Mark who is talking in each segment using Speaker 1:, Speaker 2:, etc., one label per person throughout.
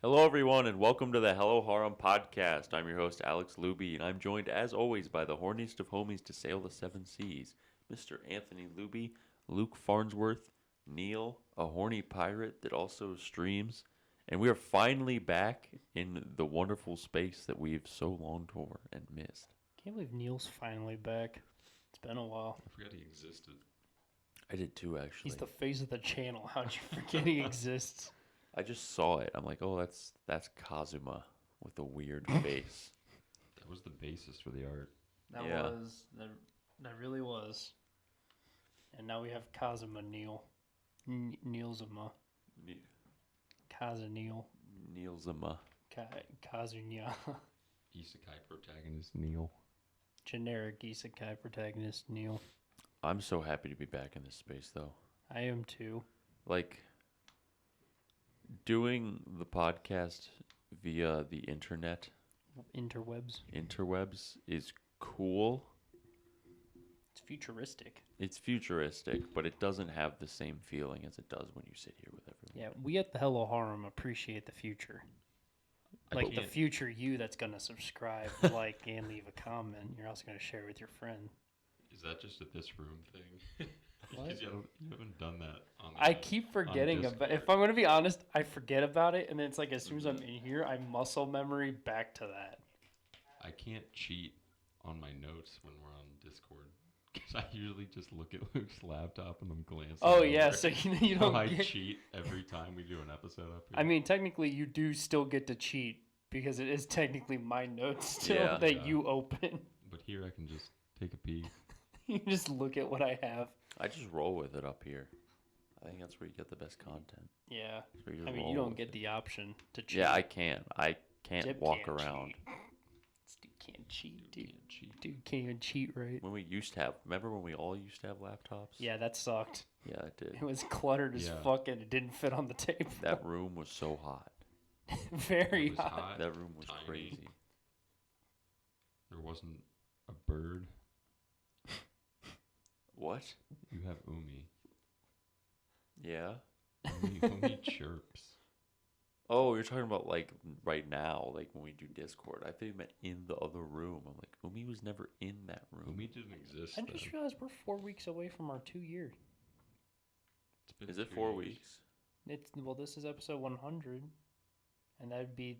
Speaker 1: Hello, everyone, and welcome to the Hello Harem podcast. I'm your host, Alex Luby, and I'm joined, as always, by the horniest of homies to sail the seven seas, Mr. Anthony Luby, Luke Farnsworth, Neil, a horny pirate that also streams, and we are finally back in the wonderful space that we've so longed for and missed.
Speaker 2: Can't believe Neil's finally back. It's been a while.
Speaker 3: I forgot he existed.
Speaker 1: I did too, actually.
Speaker 2: He's the face of the channel. How'd you forget he exists?
Speaker 1: I just saw it. I'm like, oh, that's Kazuma with a weird face.
Speaker 3: That was the basis for the art.
Speaker 2: That
Speaker 1: Yeah.
Speaker 2: that really was. And now we have Kazuma Neil. Neilzuma. Kaza Neil.
Speaker 1: Neilzuma.
Speaker 2: Kazunya.
Speaker 3: Isekai protagonist Neil.
Speaker 2: Generic isekai protagonist Neil.
Speaker 1: I'm so happy to be back in this space, though.
Speaker 2: I am too.
Speaker 1: Like, doing the podcast via the internet, interwebs, is cool.
Speaker 2: It's futuristic.
Speaker 1: It's futuristic, but it doesn't have the same feeling as it does when you sit here with everyone.
Speaker 2: Yeah, we at the Hello Harem appreciate the future. Like the future you that's going to subscribe, like, and leave a comment. You're also going to share with your friend.
Speaker 3: Is that just a this room thing?
Speaker 2: What?
Speaker 3: Because you haven't done that on
Speaker 2: I keep forgetting about. If I'm going to be honest, I forget about it, and then it's like as soon as I'm in here, I muscle memory back to that.
Speaker 3: I can't cheat on my notes when we're on Discord. Because I usually just look at Luke's laptop and I'm glancing.
Speaker 2: Oh yeah, so you don't.
Speaker 3: I cheat every time we do an episode up here.
Speaker 2: I mean, technically, you do still get to cheat because it is technically my notes still that you open.
Speaker 3: But here I can just take a peek.
Speaker 2: You just look at what I have.
Speaker 1: I just roll with it up here. I think that's where you get the best content.
Speaker 2: Yeah.
Speaker 1: You
Speaker 2: I mean, you don't get the option to cheat.
Speaker 1: Yeah, I can. I can't
Speaker 2: Dip
Speaker 1: walk
Speaker 2: can't
Speaker 1: around.
Speaker 2: Cheat. This dude can't cheat, dude.
Speaker 3: Can't cheat.
Speaker 2: Dude can't even cheat right.
Speaker 1: When we used to have, remember when we all used to have laptops?
Speaker 2: Yeah, that sucked.
Speaker 1: Yeah, it did.
Speaker 2: It was cluttered as fuck and it didn't fit on the table.
Speaker 1: That room was so hot.
Speaker 2: Very
Speaker 3: It was hot.
Speaker 1: That room was
Speaker 3: tiny.
Speaker 1: crazy.
Speaker 3: There wasn't a bird.
Speaker 1: What?
Speaker 3: You have Umi.
Speaker 1: Yeah?
Speaker 3: Umi chirps.
Speaker 1: Oh, you're talking about like right now, like when we do Discord. I think you meant in the other room. I'm like, Umi was never in that room.
Speaker 3: Umi didn't exist.
Speaker 2: I just realized we're 4 weeks away from our 2 year.
Speaker 1: Is it 4 weeks?
Speaker 2: Well, this is episode 100, and that'd be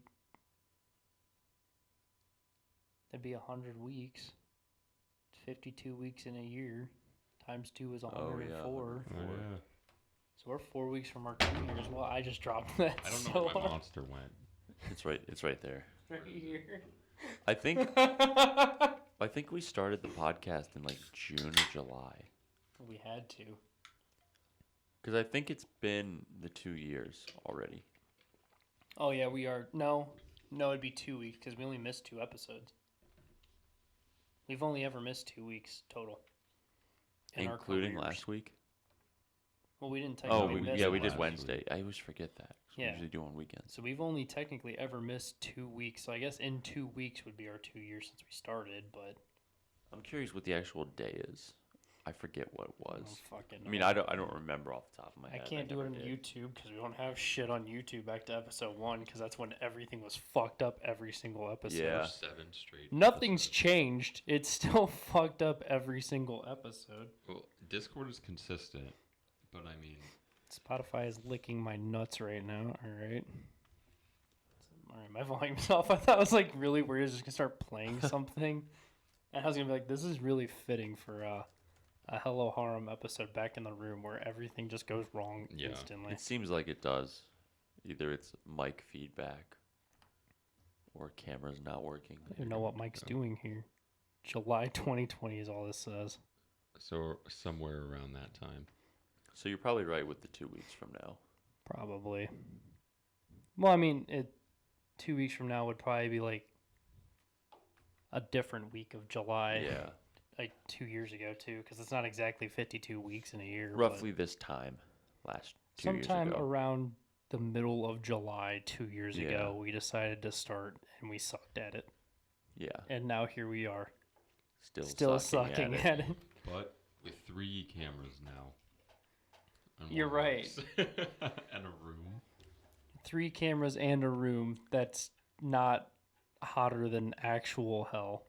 Speaker 2: 100 weeks. 52 weeks in a year. Times 2 is 104.
Speaker 3: Oh, yeah.
Speaker 2: So we're 4 weeks from our 2 years. Well, I just dropped that.
Speaker 3: I don't know where my monster went.
Speaker 1: It's right there.
Speaker 2: Right here.
Speaker 1: I think we started the podcast in like June or July.
Speaker 2: We had to.
Speaker 1: Because I think it's been the 2 years already.
Speaker 2: Oh yeah, we are. No, it'd be 2 weeks because we only missed 2 episodes. We've only ever missed 2 weeks total.
Speaker 1: Including last week?
Speaker 2: Well, we didn't
Speaker 1: Oh,
Speaker 2: technically miss
Speaker 1: we
Speaker 2: last
Speaker 1: did
Speaker 2: week.
Speaker 1: Wednesday. I always forget that. 'Cause we usually do on weekends.
Speaker 2: So we've only technically ever missed 2 weeks. So I guess in 2 weeks would be our 2 years since we started. But
Speaker 1: I'm curious what the actual day is. I forget what it was.
Speaker 2: fucking.
Speaker 1: I mean, I don't remember off the top of my
Speaker 2: I
Speaker 1: head.
Speaker 2: can't do it on YouTube because we don't have shit on YouTube back to episode 1 because that's when everything was fucked up every single episode.
Speaker 1: Yeah.
Speaker 3: 7 straight.
Speaker 2: Nothing's
Speaker 3: episodes.
Speaker 2: changed. It's still fucked up every single episode.
Speaker 3: Well, Discord is consistent, but I mean,
Speaker 2: Spotify is licking my nuts right now. All right. All right, my volume's off. I thought it was like really weird. I was just gonna start playing something, and I was gonna be like, "This is really fitting for a Hello Harem episode back in the room where everything just goes wrong instantly."
Speaker 1: It seems like it does. Either it's mic feedback or camera's not working.
Speaker 2: I don't even know what Mike's doing here. July 2020 is all this says.
Speaker 3: so somewhere around that time.
Speaker 1: So you're probably right with the 2 weeks from now.
Speaker 2: Probably. Well, I mean, 2 weeks from now would probably be like a different week of July.
Speaker 1: Yeah.
Speaker 2: Like 2 years ago too, because it's not exactly 52 weeks in a year.
Speaker 1: Roughly this time last 2 years ago.
Speaker 2: Sometime around the middle of July 2 years ago, we decided to start, and we sucked at it.
Speaker 1: Yeah.
Speaker 2: And now here we are.
Speaker 1: Still
Speaker 2: sucking at it.
Speaker 3: But with 3 cameras now. and
Speaker 2: You're
Speaker 3: one
Speaker 2: right.
Speaker 3: house and a room.
Speaker 2: 3 cameras and a room that's not hotter than actual hell.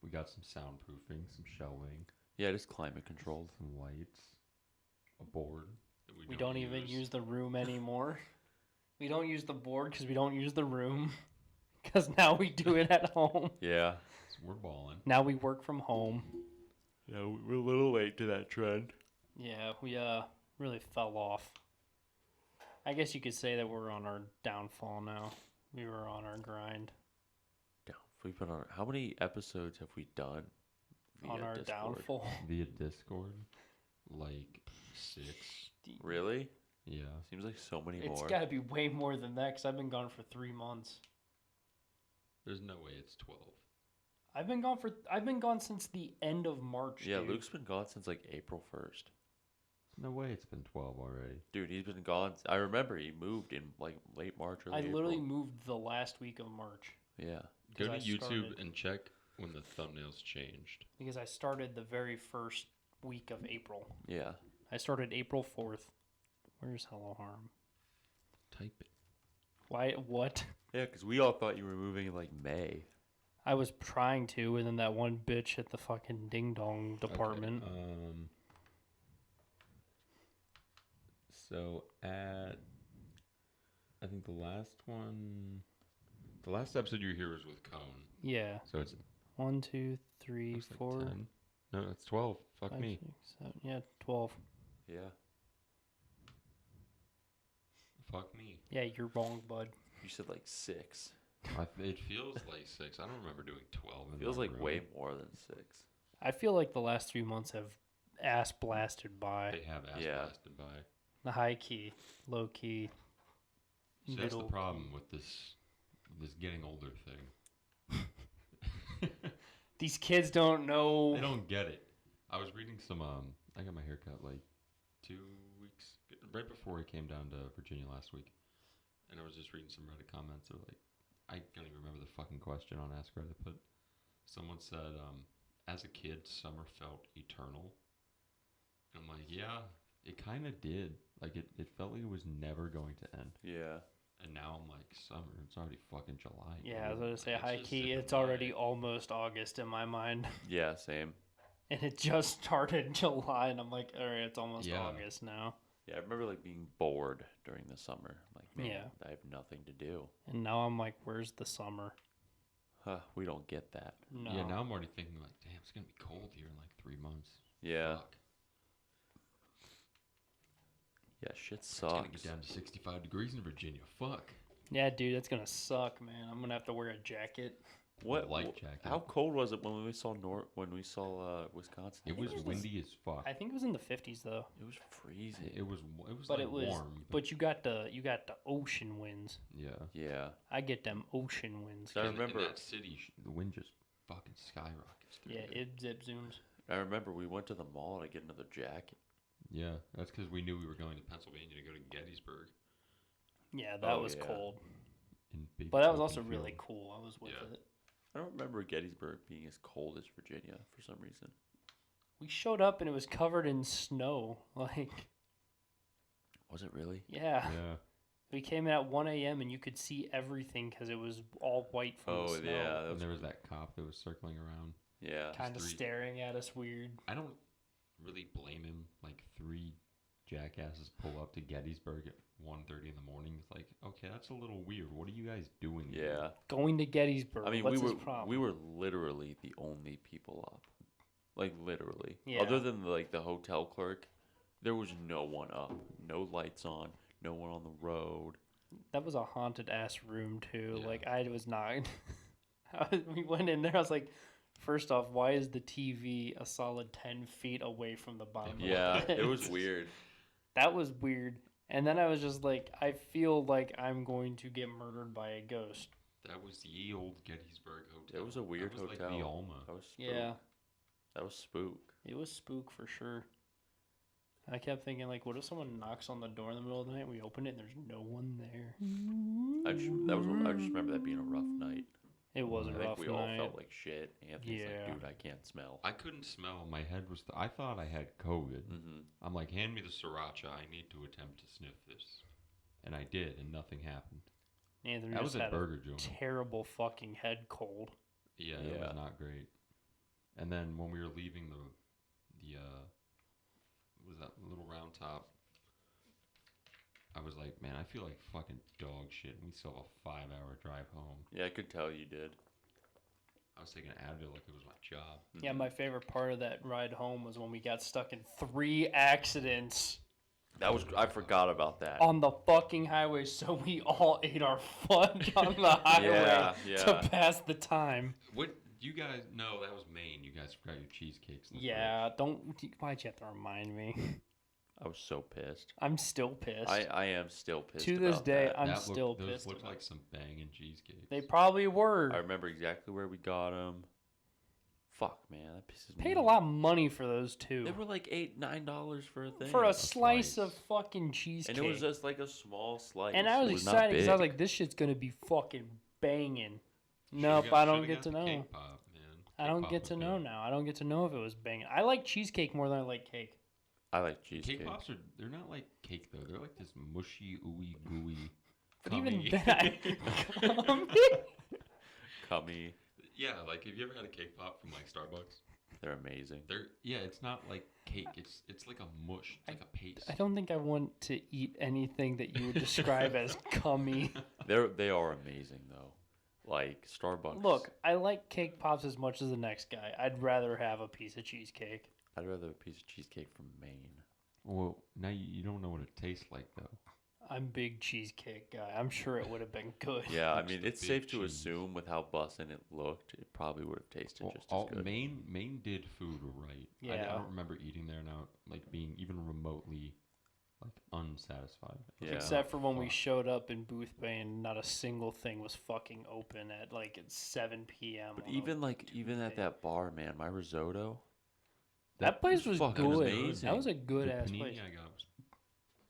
Speaker 3: We got some soundproofing, some shelving,
Speaker 1: Yeah, it is climate controlled.
Speaker 3: some lights, a board that
Speaker 2: We don't even use the room anymore. We don't use the board because we don't use the room. Because now we do it at home.
Speaker 1: Yeah.
Speaker 3: So we're balling.
Speaker 2: Now we work from home.
Speaker 1: Yeah, we're a little late to that trend.
Speaker 2: Yeah, we really fell off. I guess you could say that we're on our downfall now. We were on our grind.
Speaker 1: Yeah, we've been on. How many episodes have we done?
Speaker 2: On
Speaker 1: via
Speaker 2: our
Speaker 1: Discord?
Speaker 2: downfall.
Speaker 3: Via Discord, like 6.
Speaker 1: Really?
Speaker 3: Yeah.
Speaker 1: Seems like so many
Speaker 2: It's
Speaker 1: more.
Speaker 2: got to be way more than that because I've been gone for 3 months.
Speaker 3: There's no way it's 12.
Speaker 2: I've been gone since the end of March.
Speaker 1: Yeah,
Speaker 2: dude.
Speaker 1: Luke's been gone since like April 1st.
Speaker 3: There's no way it's been 12 already.
Speaker 1: Dude, he's been gone. I remember he moved in like late March or
Speaker 2: I literally
Speaker 1: April.
Speaker 2: moved the last week of March
Speaker 1: Yeah.
Speaker 3: Go
Speaker 2: 'Cause
Speaker 3: to
Speaker 2: I
Speaker 3: YouTube
Speaker 2: started-
Speaker 3: and check when the thumbnails changed.
Speaker 2: because I started the very first week of April.
Speaker 1: Yeah.
Speaker 2: I started April 4th. Where's Hello Harem?
Speaker 3: Type it.
Speaker 2: Why? What?
Speaker 1: Yeah, because we all thought you were moving in like May.
Speaker 2: I was trying to, and then that one bitch at the fucking ding dong department.
Speaker 3: Okay, so at, I think the last episode you were here was with Cone.
Speaker 2: Yeah.
Speaker 3: So it's
Speaker 2: 1, 2, 3,
Speaker 3: looks like
Speaker 2: 4.
Speaker 3: 10. No, that's 12. Fuck
Speaker 2: 5,
Speaker 3: me.
Speaker 2: 6, 7, yeah, 12.
Speaker 1: Yeah.
Speaker 3: Fuck me.
Speaker 2: Yeah, you're wrong, bud.
Speaker 1: You said like 6.
Speaker 3: It feels like 6. I don't remember doing 12. In
Speaker 1: Feels
Speaker 3: that
Speaker 1: like
Speaker 3: room.
Speaker 1: way more than 6.
Speaker 2: I feel like the last 3 months have ass blasted by.
Speaker 3: They have ass
Speaker 1: Yeah.
Speaker 3: blasted by.
Speaker 2: The high key, low key.
Speaker 3: See, that's the
Speaker 2: middle
Speaker 3: problem with this getting older thing.
Speaker 2: These kids don't know.
Speaker 3: They don't get it. I was reading some. I got my hair cut like 2 weeks right before I came down to Virginia last week, and I was just reading some Reddit comments. Of like, I can't even remember the fucking question on Ask Reddit, but someone said, as a kid, summer felt eternal. And I'm like, yeah, it kind of did. Like it felt like it was never going to end.
Speaker 1: Yeah.
Speaker 3: And now I'm like, summer. It's already fucking July.
Speaker 2: Yeah, I was
Speaker 3: dude.
Speaker 2: going to say,
Speaker 3: Like,
Speaker 2: high
Speaker 3: just
Speaker 2: key,
Speaker 3: zipping
Speaker 2: it's
Speaker 3: by.
Speaker 2: already almost August in my mind.
Speaker 1: Yeah, same.
Speaker 2: And it just started in July, and I'm like, all right, it's almost
Speaker 3: Yeah.
Speaker 2: August now.
Speaker 1: Yeah, I remember like being bored during the summer. Like, man,
Speaker 2: Yeah.
Speaker 1: I have nothing to do.
Speaker 2: And now I'm like, where's the summer?
Speaker 1: Huh, we don't get that.
Speaker 2: No.
Speaker 3: Yeah, now I'm already thinking like, damn, it's gonna be cold here in like 3 months.
Speaker 1: Yeah.
Speaker 3: Fuck.
Speaker 1: Yeah, shit
Speaker 3: It's gonna
Speaker 1: sucks.
Speaker 3: get down to 65 degrees in Virginia. Fuck.
Speaker 2: Yeah, dude, that's going to suck, man. I'm going to have to wear a jacket.
Speaker 1: What
Speaker 3: light jacket.
Speaker 1: How cold was it when we saw Wisconsin?
Speaker 3: It was
Speaker 2: it was-
Speaker 3: windy as fuck.
Speaker 2: I think it was in the 50s, though.
Speaker 1: It was freezing.
Speaker 3: It was
Speaker 2: But
Speaker 3: like
Speaker 2: it was,
Speaker 3: warm.
Speaker 2: but you got the ocean winds.
Speaker 3: Yeah.
Speaker 1: Yeah.
Speaker 2: I get them ocean winds.
Speaker 1: I
Speaker 3: In
Speaker 1: remember.
Speaker 3: that city, the wind just fucking skyrockets through
Speaker 2: Yeah,
Speaker 3: there.
Speaker 2: it zip zooms.
Speaker 1: I remember we went to the mall to get another jacket.
Speaker 3: Yeah, that's because we knew we were going to Pennsylvania to go to Gettysburg.
Speaker 2: Yeah, that
Speaker 1: Oh,
Speaker 2: was
Speaker 1: yeah.
Speaker 2: cold.
Speaker 3: In big
Speaker 2: But that was
Speaker 3: open
Speaker 2: also really
Speaker 3: field.
Speaker 2: cool. I was with
Speaker 3: Yeah.
Speaker 2: it.
Speaker 1: I don't remember Gettysburg being as cold as Virginia for some reason.
Speaker 2: We showed up and it was covered in snow. Like,
Speaker 1: Was it really?
Speaker 2: yeah.
Speaker 3: Yeah.
Speaker 2: We came in at 1 a.m. and you could see everything because it was all white from
Speaker 1: Oh
Speaker 2: the snow.
Speaker 1: yeah, that
Speaker 3: And
Speaker 1: was,
Speaker 3: there was that cop that was circling around.
Speaker 1: yeah.
Speaker 2: Kind of
Speaker 3: three-
Speaker 2: staring at us weird.
Speaker 3: I don't really blame him. Like 3 jackasses pull up to Gettysburg at 1:30 in the morning. It's like, okay, that's a little weird. What are you guys doing? here?
Speaker 1: Yeah.
Speaker 2: Going to Gettysburg.
Speaker 1: I mean,
Speaker 2: What's
Speaker 1: we
Speaker 2: his
Speaker 1: were
Speaker 2: problem?
Speaker 1: we were literally the only people up. Like literally.
Speaker 2: Yeah.
Speaker 1: Other than like the hotel clerk, there was no one up. No lights on. No one on the road.
Speaker 2: That was a haunted ass room too.
Speaker 3: Yeah.
Speaker 2: Like I was not. We went in there. I was like, first off, why is the TV a solid 10 feet away from the bottom?
Speaker 1: Yeah,
Speaker 2: of the
Speaker 1: it was
Speaker 2: bed?
Speaker 1: weird.
Speaker 2: That was weird. And then I was just like, I feel like I'm going to get murdered by a ghost.
Speaker 3: That was the ye old Gettysburg Hotel.
Speaker 1: It was a weird
Speaker 3: that was
Speaker 1: hotel.
Speaker 3: Like the Alma.
Speaker 1: That was spook.
Speaker 2: Yeah,
Speaker 1: That was spook.
Speaker 2: it was spook for sure. I kept thinking, like, what if someone knocks on the door in the middle of the night? We open it and there's no one there.
Speaker 1: I just remember that being a rough night.
Speaker 2: It was a
Speaker 1: I think
Speaker 2: rough
Speaker 1: we
Speaker 2: night.
Speaker 1: all felt like shit. Anthony's
Speaker 2: Yeah.
Speaker 1: like, dude, I can't smell.
Speaker 3: I couldn't smell. My head was. I thought I had COVID.
Speaker 1: Mm-hmm.
Speaker 3: I'm like, hand me the sriracha. I need to attempt to sniff this. and I did, and nothing happened.
Speaker 2: Anthony
Speaker 3: That
Speaker 2: just
Speaker 3: was a
Speaker 2: had
Speaker 3: burger joint.
Speaker 2: terrible fucking head cold.
Speaker 3: Yeah, it was not great. And then when we were leaving the what was that little round top, I was like, man, I feel like fucking dog shit. And we still have a 5-hour drive home.
Speaker 1: Yeah, I could tell you did.
Speaker 3: I was taking Advil like it was my job.
Speaker 2: Yeah, my favorite part of that ride home was when we got stuck in 3 accidents
Speaker 1: I forgot about that.
Speaker 2: on the fucking highway, so we all ate our fudge on the highway
Speaker 1: Yeah.
Speaker 2: to pass the time.
Speaker 3: What you guys? No, that was Maine. You guys forgot your cheesecakes. In the
Speaker 2: Yeah, why'd you have to remind me?
Speaker 1: I was so pissed.
Speaker 2: I'm still pissed.
Speaker 1: I am still pissed.
Speaker 2: To this
Speaker 1: about
Speaker 2: day,
Speaker 1: that.
Speaker 2: I'm still
Speaker 3: those
Speaker 2: pissed.
Speaker 3: looked
Speaker 2: about
Speaker 3: like some banging cheesecakes.
Speaker 2: They probably were.
Speaker 1: I remember exactly where we got them. Fuck, man, that pisses me
Speaker 2: Paid a
Speaker 1: off.
Speaker 2: lot of money for those too.
Speaker 1: They were like $8-9 for a thing.
Speaker 2: For a
Speaker 3: slice.
Speaker 2: slice of fucking cheesecake.
Speaker 1: and it was just like a small slice.
Speaker 2: And I was
Speaker 1: It not
Speaker 2: excited because I was
Speaker 1: big.
Speaker 2: like, this shit's gonna be fucking banging.
Speaker 3: Should've
Speaker 2: Nope,
Speaker 3: got-
Speaker 2: I don't
Speaker 3: should've
Speaker 2: get
Speaker 3: got
Speaker 2: to
Speaker 3: the
Speaker 2: know.
Speaker 3: Cake pop, man.
Speaker 2: I
Speaker 3: Cake
Speaker 2: don't
Speaker 3: pop
Speaker 2: get
Speaker 3: was
Speaker 2: to know
Speaker 3: good.
Speaker 2: now. I don't get to know if it was banging. I like cheesecake more than I like cake.
Speaker 1: I like cheesecake.
Speaker 3: Cake pops they're not like cake though. They're like this mushy, ooey gooey.
Speaker 2: But even
Speaker 3: cummy-
Speaker 2: that,
Speaker 1: Cummy.
Speaker 3: Yeah, like have you ever had a cake pop from like Starbucks?
Speaker 1: They're amazing.
Speaker 3: It's not like cake. It's like a mush. It's like a paste.
Speaker 2: I don't think I want to eat anything that you would describe as cummy.
Speaker 1: They are amazing though. Like Starbucks.
Speaker 2: Look, I like cake pops as much as the next guy. I'd rather have a piece of cheesecake.
Speaker 1: I'd rather have a piece of cheesecake from Maine.
Speaker 3: Well, now you don't know what it tastes like though.
Speaker 2: I'm big cheesecake guy. I'm sure it would have been good.
Speaker 1: Yeah, I
Speaker 3: Looks
Speaker 1: mean
Speaker 3: the
Speaker 1: it's
Speaker 3: big
Speaker 1: safe to
Speaker 3: cheese.
Speaker 1: assume with how bussin' it looked, it probably would have tasted just as good.
Speaker 3: Maine did food right. I
Speaker 2: Yeah.
Speaker 3: don't remember eating there now, like being even remotely like unsatisfied.
Speaker 1: Yeah.
Speaker 2: Except for when we
Speaker 3: Fuck.
Speaker 2: showed up in Booth Bay and not a single thing was fucking open at like at 7 p.m.
Speaker 1: But
Speaker 2: on a
Speaker 1: even at
Speaker 2: Tuesday.
Speaker 1: that bar, man, my risotto.
Speaker 2: That place was
Speaker 1: fucking
Speaker 2: good.
Speaker 1: amazing.
Speaker 2: That was a good
Speaker 3: The
Speaker 2: ass
Speaker 3: panini
Speaker 2: place.
Speaker 3: I got was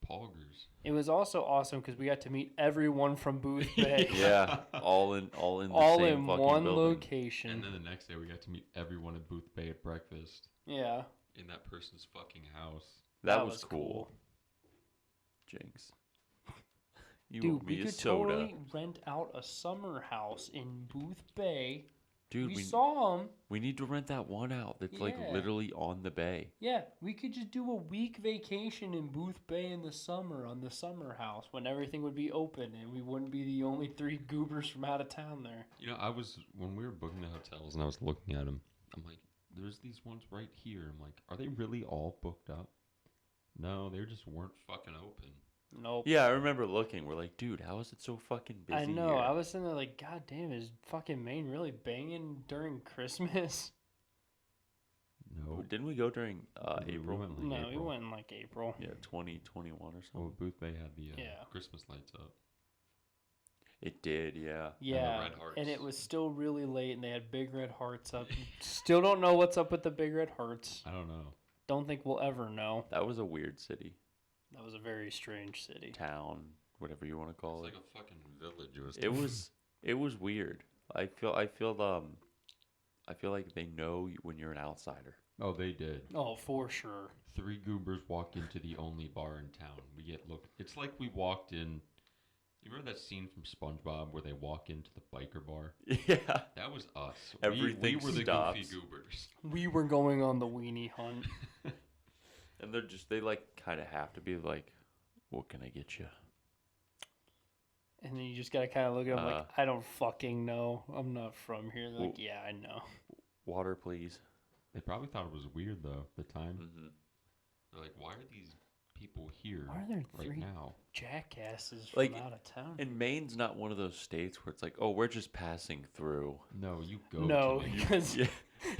Speaker 3: Poggers.
Speaker 2: It was also awesome because we got to meet everyone from Booth Bay.
Speaker 1: Yeah, all in the
Speaker 2: all
Speaker 1: same
Speaker 2: in
Speaker 1: fucking
Speaker 2: one
Speaker 1: building.
Speaker 2: location.
Speaker 3: And then the next day we got to meet everyone at Booth Bay at breakfast
Speaker 2: Yeah,
Speaker 3: in that person's fucking house.
Speaker 1: That was cool. Jinx. You
Speaker 2: Dude,
Speaker 1: owe me
Speaker 2: we
Speaker 1: a
Speaker 2: could
Speaker 1: soda.
Speaker 2: totally rent out a summer house in Booth Bay.
Speaker 1: Dude,
Speaker 2: we saw them.
Speaker 1: we need to rent that one out that's like
Speaker 2: Yeah.
Speaker 1: literally on the bay.
Speaker 2: Yeah, we could just do a week vacation in Booth Bay in the summer on the summer house when everything would be open and we wouldn't be the only 3 goobers from out of town there.
Speaker 3: You know, when we were booking the hotels and I was looking at them, I'm like, there's these ones right here. I'm like, are they really all booked up? No, they just weren't fucking open.
Speaker 2: Nope.
Speaker 1: Yeah, I remember looking. We're like, dude, how is it so fucking busy?
Speaker 2: I know.
Speaker 1: here?
Speaker 2: I was sitting there like, God damn, is fucking Maine really banging during Christmas?
Speaker 3: No.
Speaker 1: Didn't we go during
Speaker 3: We
Speaker 1: April?
Speaker 3: went like
Speaker 2: No, we
Speaker 3: April.
Speaker 2: went in like April.
Speaker 1: Yeah, 2021 or something.
Speaker 3: Oh, Booth Bay had the
Speaker 2: Yeah.
Speaker 3: Christmas lights up.
Speaker 1: It did, yeah.
Speaker 2: Yeah,
Speaker 3: red hearts.
Speaker 2: and it was still really late, and they had big red hearts up. Still don't know what's up with the big red hearts.
Speaker 3: I don't know.
Speaker 2: Don't think we'll ever know.
Speaker 1: That was a weird city,
Speaker 2: That was a very strange city.
Speaker 1: town, whatever you want to
Speaker 3: It's
Speaker 1: call
Speaker 3: like
Speaker 1: it.
Speaker 3: a fucking village.
Speaker 1: It was weird. I feel like they know when you're an outsider.
Speaker 3: Oh, they did.
Speaker 2: Oh, for sure.
Speaker 3: 3 goobers walk into the only bar in town. We get looked. It's like we walked in. You remember that scene from SpongeBob where they walk into the biker bar?
Speaker 1: Yeah.
Speaker 3: That was us.
Speaker 1: Everything
Speaker 3: we were the
Speaker 1: stops.
Speaker 3: goofy goobers.
Speaker 2: We were going on the weenie hunt.
Speaker 1: And they like kind of have to be like, what can I get you?
Speaker 2: And then you just gotta kind of look at them like,
Speaker 1: Uh,
Speaker 2: I don't fucking know. I'm not from here. They're like,
Speaker 1: Well-
Speaker 2: yeah, I know.
Speaker 1: Water, please.
Speaker 3: They probably thought it was weird though. At the time,
Speaker 1: Hmm.
Speaker 3: they're like, "Why are these people here
Speaker 2: Why are there
Speaker 3: right
Speaker 2: 3
Speaker 3: now?"
Speaker 2: jackasses from
Speaker 1: Like,
Speaker 2: out of town?
Speaker 1: And Maine's not one of those states where it's like, oh, we're just passing through.
Speaker 3: No, you go.
Speaker 2: No,
Speaker 3: to it.
Speaker 2: because
Speaker 1: Yeah.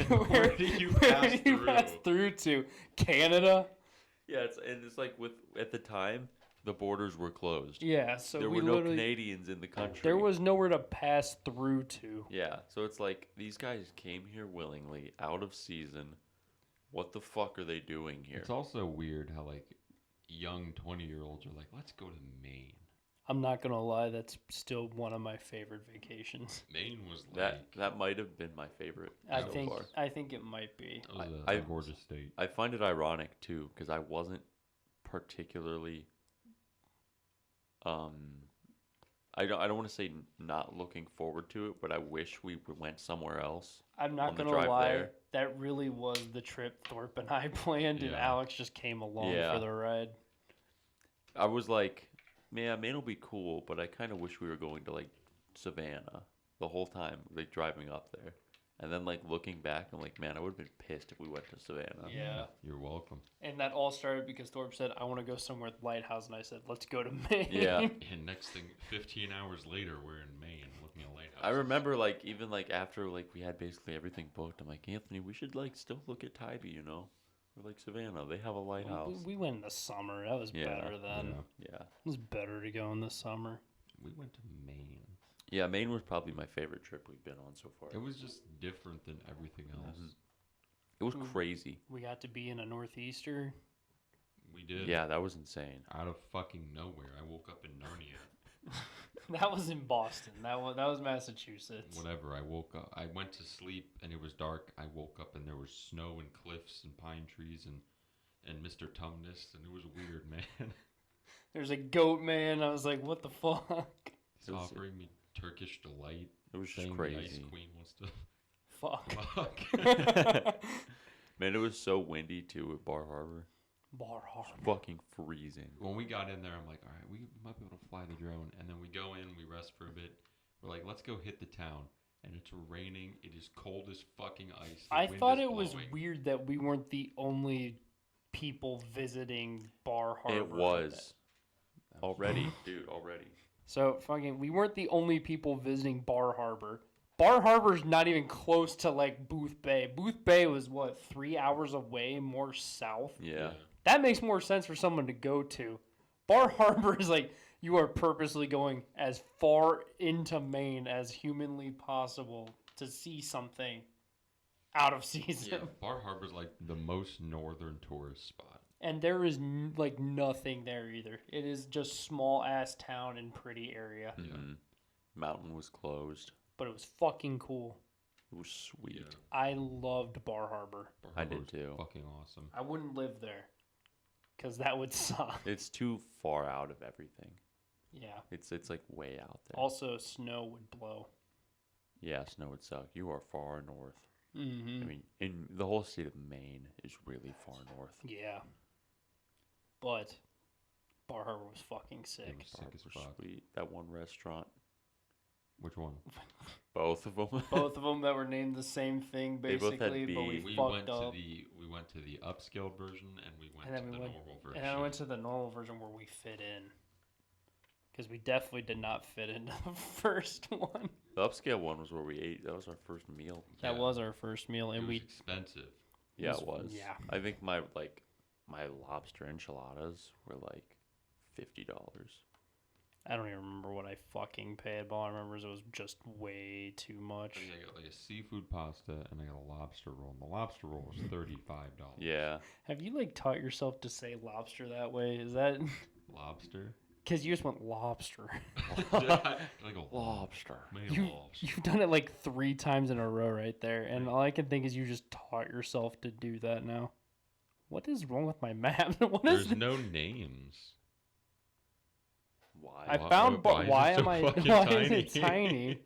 Speaker 3: Where do you
Speaker 2: where
Speaker 3: pass
Speaker 2: do you pass through to? Canada?
Speaker 1: Yeah, it's like at the time the borders were closed.
Speaker 2: Yeah, so
Speaker 1: there
Speaker 2: we
Speaker 1: were no
Speaker 2: literally
Speaker 1: Canadians in the country.
Speaker 2: there was nowhere to pass through to.
Speaker 1: Yeah, so it's like these guys came here willingly, out of season. What the fuck are they doing here?
Speaker 3: It's also weird how like young 20-year-olds are like, "Let's go to Maine."
Speaker 2: I'm not gonna lie, that's still one of my favorite vacations.
Speaker 3: Maine was like
Speaker 1: that might have been my favorite
Speaker 2: I
Speaker 1: so
Speaker 2: think
Speaker 1: far.
Speaker 2: I think it might be.
Speaker 3: that was
Speaker 1: I-
Speaker 3: a gorgeous state.
Speaker 1: I find it ironic too because I wasn't particularly I don't want to say not looking forward to it, but I wish we went somewhere else.
Speaker 2: I'm not
Speaker 1: on the
Speaker 2: gonna
Speaker 1: drive
Speaker 2: lie,
Speaker 1: there.
Speaker 2: that really was the trip Thorpe and I planned, and
Speaker 3: Yeah.
Speaker 2: Alex just came along
Speaker 1: Yeah.
Speaker 2: for the ride.
Speaker 1: I was like, man, Maine will be cool, but I kind of wish we were going to like Savannah the whole time, like driving up there. And then like looking back, I'm like, man, I would have been pissed if we went to Savannah.
Speaker 2: Yeah.
Speaker 3: You're welcome.
Speaker 2: And that all started because Thorpe said, I want to go somewhere with Lighthouse, and I said, let's go to Maine.
Speaker 1: Yeah.
Speaker 3: And next thing, 15 hours later, we're in Maine looking at lighthouses.
Speaker 1: I remember like even like after like we had basically everything booked, I'm like, Anthony, we should like still look at Tybee, you know, or like Savannah. They have a lighthouse.
Speaker 2: We went in the summer. That was
Speaker 1: Yeah.
Speaker 2: better then.
Speaker 3: Yeah.
Speaker 1: Yeah.
Speaker 2: It was better to go in the summer.
Speaker 3: We went to Maine.
Speaker 1: Yeah, Maine was probably my favorite trip we've been on so far.
Speaker 3: It was just different than everything else.
Speaker 1: It was crazy.
Speaker 2: We got to be in a northeaster.
Speaker 3: We did.
Speaker 1: Yeah, that was insane.
Speaker 3: Out of fucking nowhere, I woke up in Narnia.
Speaker 2: That was in Boston. That was Massachusetts.
Speaker 3: Whatever. I woke up. I went to sleep and it was dark. I woke up and there was snow and cliffs and pine trees and Mr. Tumnus, and it was weird, man.
Speaker 2: There's a goat man. I was like, what the fuck?
Speaker 3: He's offering me Turkish delight.
Speaker 1: It was just
Speaker 3: saying
Speaker 1: crazy.
Speaker 3: The Ice Queen wants to
Speaker 2: Fuck.
Speaker 3: fuck.
Speaker 1: Man, it was so windy too at Bar Harbor.
Speaker 2: Bar Harbor.
Speaker 1: Fucking freezing.
Speaker 3: When we got in there, I'm like, all right, we might be able to fly the drone. And then we go in, we rest for a bit. We're like, let's go hit the town. And it's raining. It is cold as fucking ice. The
Speaker 2: I
Speaker 3: wind
Speaker 2: thought
Speaker 3: is
Speaker 2: it was
Speaker 3: blowing.
Speaker 2: weird that we weren't the only people visiting Bar Harbor.
Speaker 1: It was already, dude. Already.
Speaker 2: So fucking, we weren't the only people visiting Bar Harbor. Bar Harbor's not even close to like Booth Bay. Booth Bay was what, 3 hours away, more south.
Speaker 1: Yeah.
Speaker 2: That makes more sense for someone to go to. Bar Harbor is like you are purposely going as far into Maine as humanly possible to see something out of season.
Speaker 3: Yeah, Bar Harbor's like the most northern tourist spot.
Speaker 2: And there is like nothing there either. It is just small ass town and pretty area.
Speaker 1: Mm-hmm. Mountain was closed.
Speaker 2: But it was fucking cool.
Speaker 1: It was sweet.
Speaker 3: Yeah.
Speaker 2: I loved Bar Harbor.
Speaker 3: Bar
Speaker 1: I
Speaker 3: Harbor
Speaker 1: did
Speaker 3: was
Speaker 1: too.
Speaker 3: Fucking awesome.
Speaker 2: I wouldn't live there because that would suck.
Speaker 1: It's too far out of everything.
Speaker 2: Yeah.
Speaker 1: It's like way out there.
Speaker 2: Also, snow would blow.
Speaker 1: Yeah, snow would suck. You are far north.
Speaker 2: Mm-hmm.
Speaker 1: I mean, in the whole state of Maine is really far north.
Speaker 2: Yeah. But Bar Harbor was fucking sick.
Speaker 3: It was sick as
Speaker 1: Harbor,
Speaker 3: fuck.
Speaker 1: sweet. That one restaurant.
Speaker 3: Which one?
Speaker 1: Both of them.
Speaker 2: Both of them that were named the same thing,
Speaker 1: They both had
Speaker 2: basically, but we
Speaker 1: B.
Speaker 3: We
Speaker 2: fucked
Speaker 3: went
Speaker 2: up.
Speaker 3: we went to the upscale version and we went
Speaker 2: And
Speaker 3: to
Speaker 2: then
Speaker 3: the
Speaker 2: we went-
Speaker 3: normal version.
Speaker 2: And I went to the normal version where we fit in. Because we definitely did not fit into the first one.
Speaker 1: The upscale one was where we ate. That was our first meal.
Speaker 2: That
Speaker 3: Yeah.
Speaker 2: was our first meal,
Speaker 3: It
Speaker 2: and
Speaker 3: was
Speaker 2: we
Speaker 3: expensive.
Speaker 1: Yeah,
Speaker 2: was-
Speaker 1: it was.
Speaker 2: yeah.
Speaker 1: I think my lobster enchiladas were like $50.
Speaker 2: I don't even remember what I fucking paid, but all I remember is it was just way too much.
Speaker 3: I think I got like a seafood pasta and I got a lobster roll. And the lobster roll was $35.
Speaker 1: Yeah.
Speaker 2: Have you like taught yourself to say lobster that way? Is that
Speaker 3: Lobster?
Speaker 2: because you just went lobster?
Speaker 3: Like a
Speaker 1: Lobster.
Speaker 3: Man, lobster.
Speaker 2: You've done it like 3 times in a row right there, and all I can think is you just taught yourself to do that now. What is wrong with my map? What is?
Speaker 3: There's no names.
Speaker 1: Why?
Speaker 2: I
Speaker 3: Why-
Speaker 2: found, but
Speaker 3: why is
Speaker 2: why
Speaker 3: it
Speaker 2: am
Speaker 3: so
Speaker 2: I?
Speaker 3: fucking
Speaker 2: Why is
Speaker 3: tiny?
Speaker 2: it tiny?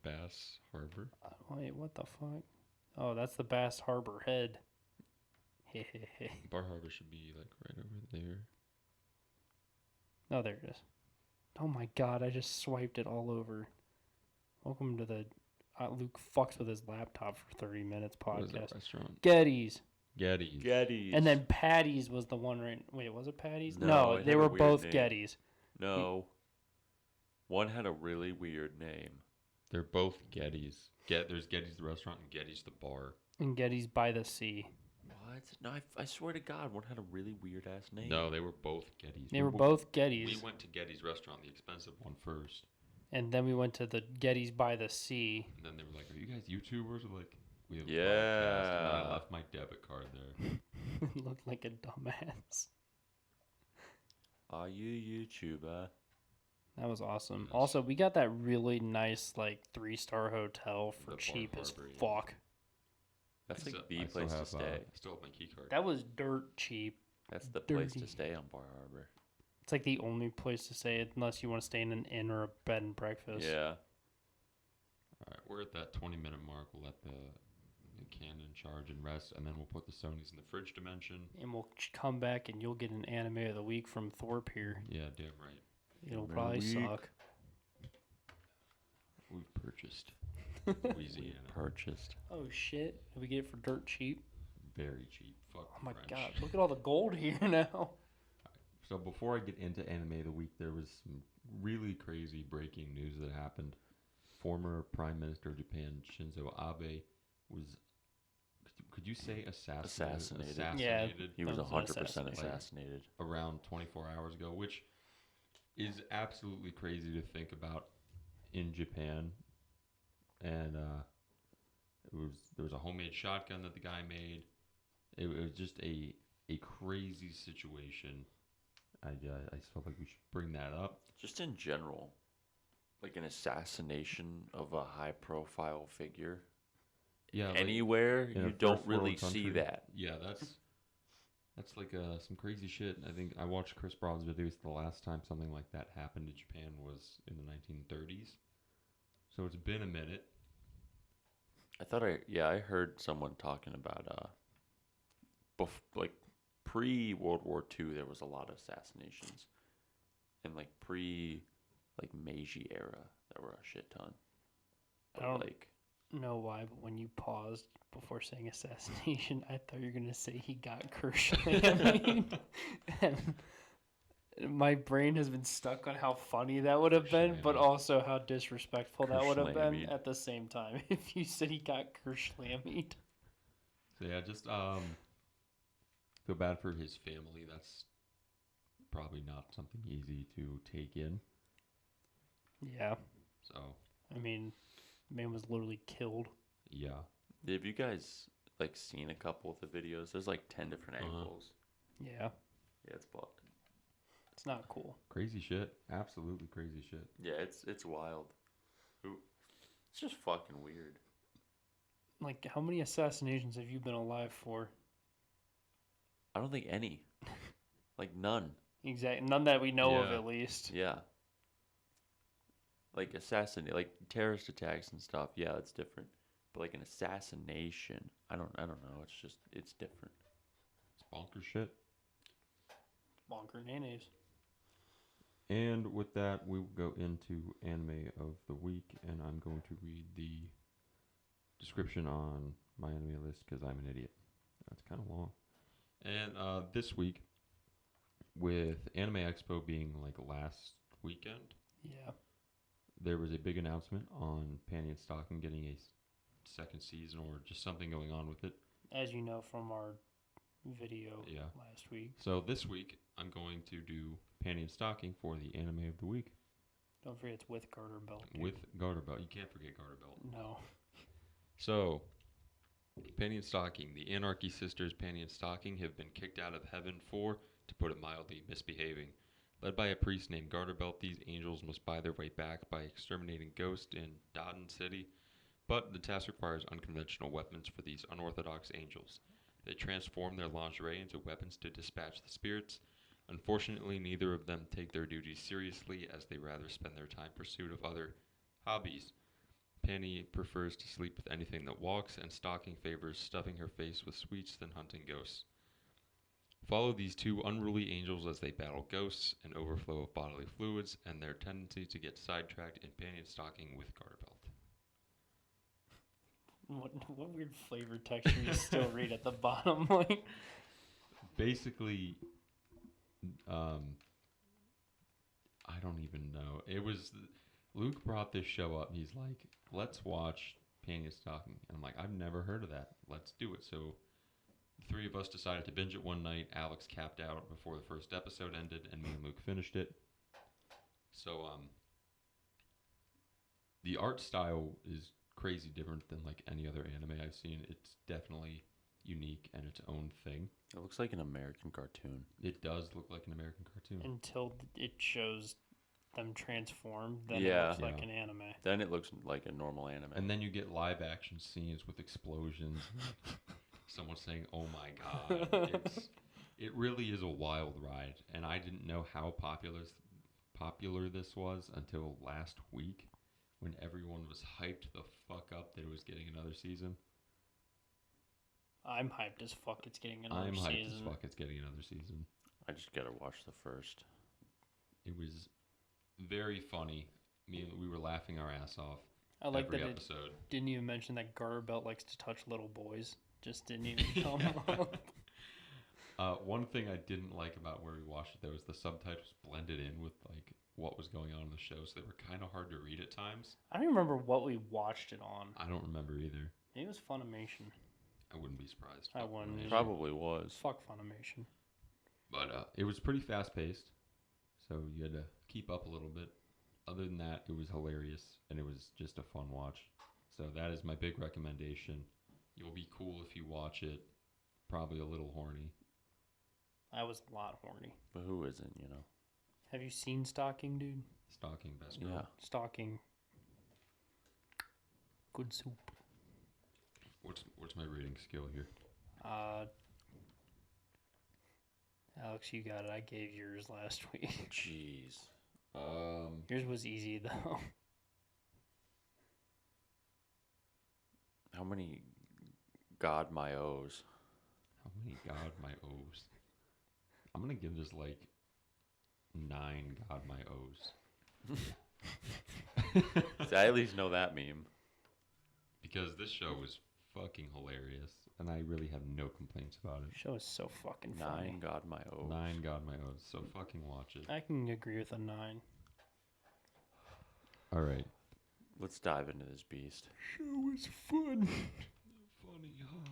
Speaker 3: Bass Harbor.
Speaker 2: Wait, what the fuck? Oh, that's the Bass Harbor Head.
Speaker 3: Bar Harbor should be like right over there.
Speaker 2: Oh, there it is. Oh my god, I just swiped it all over. Welcome to the Luke fucks with his laptop for 30 minutes
Speaker 3: What is that
Speaker 2: podcast.
Speaker 3: restaurant?
Speaker 2: Getty's.
Speaker 3: Getty's.
Speaker 1: Getty's.
Speaker 2: And then Patty's was the one right. Wait, was it Patty's?
Speaker 1: No,
Speaker 2: No,
Speaker 1: it
Speaker 2: they
Speaker 1: had a
Speaker 2: were
Speaker 1: weird
Speaker 2: both
Speaker 1: name.
Speaker 2: Getty's.
Speaker 1: No. One had a really weird name.
Speaker 3: They're both Getty's. There's Getty's the restaurant and Getty's the bar.
Speaker 2: And Getty's by the sea.
Speaker 1: What? No, I swear to God, one had a really weird ass name.
Speaker 3: No, they were both Getty's.
Speaker 2: They were both
Speaker 3: We
Speaker 2: Getty's.
Speaker 3: went to Getty's restaurant, the expensive one first.
Speaker 2: And then we went to the Getty's by the sea.
Speaker 3: And then they were like, "Are you guys YouTubers?" We're like, "We have a
Speaker 1: Yeah.
Speaker 3: podcast." And then I left my debit card there.
Speaker 2: Looked like a dumbass.
Speaker 1: Are you YouTuber?
Speaker 2: That was awesome.
Speaker 3: Yes.
Speaker 2: Also, we got that really nice, like, 3-star hotel for
Speaker 3: The Bar
Speaker 2: cheap as
Speaker 3: Harbor, yeah.
Speaker 2: fuck.
Speaker 1: That's like
Speaker 3: I
Speaker 1: the
Speaker 3: still
Speaker 1: place to
Speaker 3: have,
Speaker 1: stay.
Speaker 3: I still have my key card.
Speaker 2: That was dirt cheap.
Speaker 1: That's the place
Speaker 2: dirty.
Speaker 1: to stay on Bar Harbor.
Speaker 2: It's like the only place to say it unless you want to stay in an inn or a bed and breakfast.
Speaker 1: Yeah.
Speaker 3: All right, we're at that 20-minute mark. We'll let the Canon charge and rest, and then we'll put the Sonys in the fridge dimension.
Speaker 2: And we'll come back and you'll get an anime of the week from Thorpe here.
Speaker 3: Yeah, damn right.
Speaker 2: It'll
Speaker 1: Anime of the
Speaker 2: probably
Speaker 1: week.
Speaker 2: suck.
Speaker 3: We've purchased Louisiana.
Speaker 1: Purchased.
Speaker 2: Oh shit. Did we get it for dirt cheap?
Speaker 3: Very cheap. Fuck
Speaker 2: Oh my
Speaker 3: French.
Speaker 2: god. Look at all the gold here now.
Speaker 3: So before I get into anime of the week, there was some really crazy breaking news that happened. Former Prime Minister of Japan, Shinzo Abe, was, could you say
Speaker 1: Assassinated.
Speaker 2: Yeah.
Speaker 1: He was
Speaker 2: That was
Speaker 1: 100%
Speaker 2: assassinated.
Speaker 1: assassinated.
Speaker 3: Around 24 hours ago, which is absolutely crazy to think about in Japan. And there was a homemade shotgun that the guy made. It was just a crazy situation. I just felt like we should bring that up.
Speaker 1: Just in general, like an assassination of a high-profile figure.
Speaker 3: Yeah, like,
Speaker 1: Anywhere,
Speaker 3: in a
Speaker 1: you don't
Speaker 3: first world
Speaker 1: really see
Speaker 3: country.
Speaker 1: that.
Speaker 3: Yeah, that's like some crazy shit. I think I watched Chris Broad's videos. The last time something like that happened in Japan was in the 1930s. So it's been a minute.
Speaker 1: I heard someone talking about like pre-World War II, there was a lot of assassinations, and like Meiji era, there were a shit ton.
Speaker 2: I don't
Speaker 1: like
Speaker 2: know why, but when you paused before saying assassination, I thought you were gonna say he got Kershlammed. And my brain has been stuck on how funny that would have been, but
Speaker 3: Kershlammed.
Speaker 2: also how disrespectful that would have been
Speaker 1: Kershlammed.
Speaker 2: at the same time. If you said he got Kershlammed.
Speaker 3: So yeah, just feel bad for his family. That's probably not something easy to take in.
Speaker 2: Yeah,
Speaker 3: So
Speaker 2: I mean, man was literally killed.
Speaker 3: yeah,
Speaker 1: have you guys like seen a couple of the videos? There's like 10 different
Speaker 3: Uh-huh.
Speaker 1: angles.
Speaker 2: Yeah,
Speaker 1: Yeah, it's blocked.
Speaker 2: it's not cool.
Speaker 3: crazy shit. Absolutely crazy shit.
Speaker 1: Yeah, it's wild. It's just fucking weird.
Speaker 2: Like, how many assassinations have you been alive for?
Speaker 1: I don't think any. Like none.
Speaker 2: Exactly, none that we know of
Speaker 3: Yeah.
Speaker 2: at least.
Speaker 1: Yeah. Like like terrorist attacks and stuff. Yeah, it's different. But like an assassination, I don't know. It's different.
Speaker 3: It's bonkers shit.
Speaker 2: Bonker nays.
Speaker 3: And with that, we will go into anime of the week, and I'm going to read the description on my anime list because I'm an idiot. That's kind of long. And this week, with Anime Expo being like last weekend,
Speaker 2: Yeah.
Speaker 3: there was a big announcement on Panties Talking getting a second season or just something going on with it.
Speaker 2: As you know from our video
Speaker 3: Yeah.
Speaker 2: last week.
Speaker 3: So this week, I'm going to do Panties Talking for the anime of the week
Speaker 2: Don't forget it's with garter belt. dude.
Speaker 3: with Garter Belt. You can't forget Garter Belt.
Speaker 2: No.
Speaker 3: So, Panties Talking. The Anarchy Sisters, Panties Talking, have been kicked out of heaven for, to put it mildly, misbehaving. Led by a priest named Garterbelt, these angels must buy their way back by exterminating ghosts in Dodden City, but the task requires unconventional weapons for these unorthodox angels. They transform their lingerie into weapons to dispatch the spirits. Unfortunately, neither of them take their duties seriously, as they rather spend their time in pursuit of other hobbies. Penny prefers to sleep with anything that walks, and Stalking favors stuffing her face with sweets than hunting ghosts. Follow these two unruly angels as they battle ghosts, an overflow of bodily fluids, and their tendency to get sidetracked in Panties Talking with Garterbelt.
Speaker 2: What weird flavor texture you still read at the bottom? Like,
Speaker 3: Basically, I don't even know. It was Luke brought this show up. He's like, "Let's watch Panties Talking," and I'm like, "I've never heard of that. Let's do it." So the three of us decided to binge it one night. Alex capped out before the first episode ended, and me and Luke finished it. So the art style is crazy different than like any other anime I've seen. It's definitely unique and its own thing.
Speaker 1: It looks like an American cartoon.
Speaker 3: It does look like an American cartoon.
Speaker 2: until it shows them transform, then it
Speaker 1: Yeah.
Speaker 2: looks like
Speaker 3: Yeah.
Speaker 2: an anime.
Speaker 1: Then it looks like a normal anime.
Speaker 3: And then you get live action scenes with explosions. Someone saying, "Oh my god!" It really is a wild ride, and I didn't know how popular this was until last week when everyone was hyped the fuck up that it was getting another season.
Speaker 2: I'm hyped as fuck it's getting another
Speaker 3: I'm
Speaker 2: season.
Speaker 3: hyped as fuck it's getting another season.
Speaker 1: I just gotta watch the first.
Speaker 3: It was very funny. We were laughing our ass off.
Speaker 2: I like
Speaker 3: every
Speaker 2: that
Speaker 3: episode.
Speaker 2: it didn't even mention that Garbelt likes to touch little boys. Just didn't even come up.
Speaker 3: One thing I didn't like about where we watched it, though, is the subtitles blended in with like what was going on in the show, so they were kind of hard to read at times.
Speaker 2: I don't even remember what we watched it on.
Speaker 3: I don't remember either.
Speaker 2: Maybe it was Funimation.
Speaker 3: I wouldn't be surprised.
Speaker 2: I wouldn't.
Speaker 3: Funimation.
Speaker 1: Probably was.
Speaker 2: Fuck Funimation.
Speaker 3: But it was pretty fast paced, so you had to keep up a little bit. Other than that, it was hilarious, and it was just a fun watch. So that is my big recommendation. You'll be cool if you watch it. Probably a little horny.
Speaker 2: I was a lot horny.
Speaker 1: But who isn't, you know?
Speaker 2: Have you seen Stalking, dude?
Speaker 3: Stalking best girl.
Speaker 1: Yeah.
Speaker 2: Stalking. Good soup.
Speaker 3: What's my rating scale here?
Speaker 2: Alex, you got it. I gave yours last week.
Speaker 1: Jeez.
Speaker 2: Yours was easy, though.
Speaker 1: How many God my O's?
Speaker 3: How many God my O's? I'm gonna give this like 9 God my O's.
Speaker 1: See, I at least know that meme.
Speaker 3: Because this show was fucking hilarious, and I really have no complaints about it.
Speaker 2: Show is so fucking funny.
Speaker 1: 9 God my O's.
Speaker 3: 9 God my O's. So fucking watch it.
Speaker 2: I can agree with a 9.
Speaker 3: All right.
Speaker 1: Let's dive into this beast.
Speaker 3: Show was fun. Funny, huh?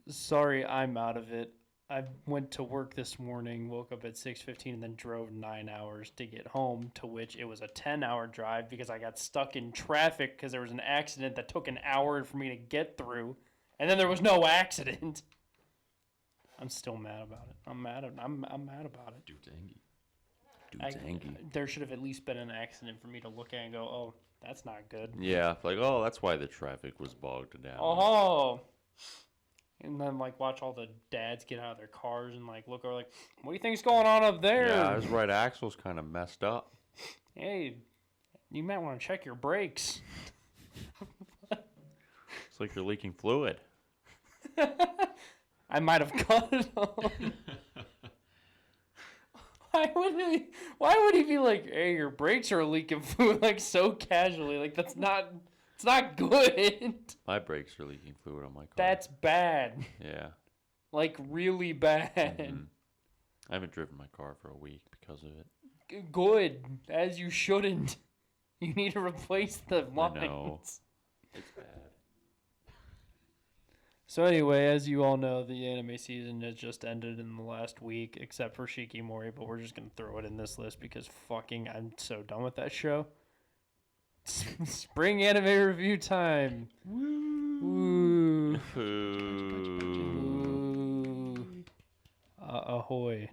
Speaker 2: Sorry, I'm out of it. I went to work this morning, woke up at 6:15, and then drove 9 hours to get home, to which it was a 10-hour drive because I got stuck in traffic because there was an accident that took an hour for me to get through, and then there was no accident. I'm still mad about it. I'm mad about it.
Speaker 3: Dude's angry.
Speaker 1: Dude's angry.
Speaker 2: There should have at least been an accident for me to look at and go, oh, that's not good.
Speaker 1: Yeah, like, oh, that's why the traffic was bogged down.
Speaker 2: Oh. And then, like, watch all the dads get out of their cars and, like, look over, like, what do you think's going on up there?
Speaker 1: Yeah, his right axle's kind of messed up.
Speaker 2: Hey, you might want to check your brakes.
Speaker 1: It's like you're leaking fluid.
Speaker 2: I might have cut it on. Why would he be like, hey, your brakes are leaking fluid, like, so casually? Like, it's not good.
Speaker 1: My brakes are leaking fluid on my car.
Speaker 2: That's bad.
Speaker 1: Yeah.
Speaker 2: Like, really bad.
Speaker 1: Mhm. I haven't driven my car for a week because of it.
Speaker 2: Good, as you shouldn't. You need to replace the lines.
Speaker 1: I know. It's bad.
Speaker 2: So anyway, as you all know, the anime season has just ended in the last week, except for Shikimori, but we're just going to throw it in this list because fucking I'm so done with that show. Spring anime review time. Woo. Woo. Ahoy.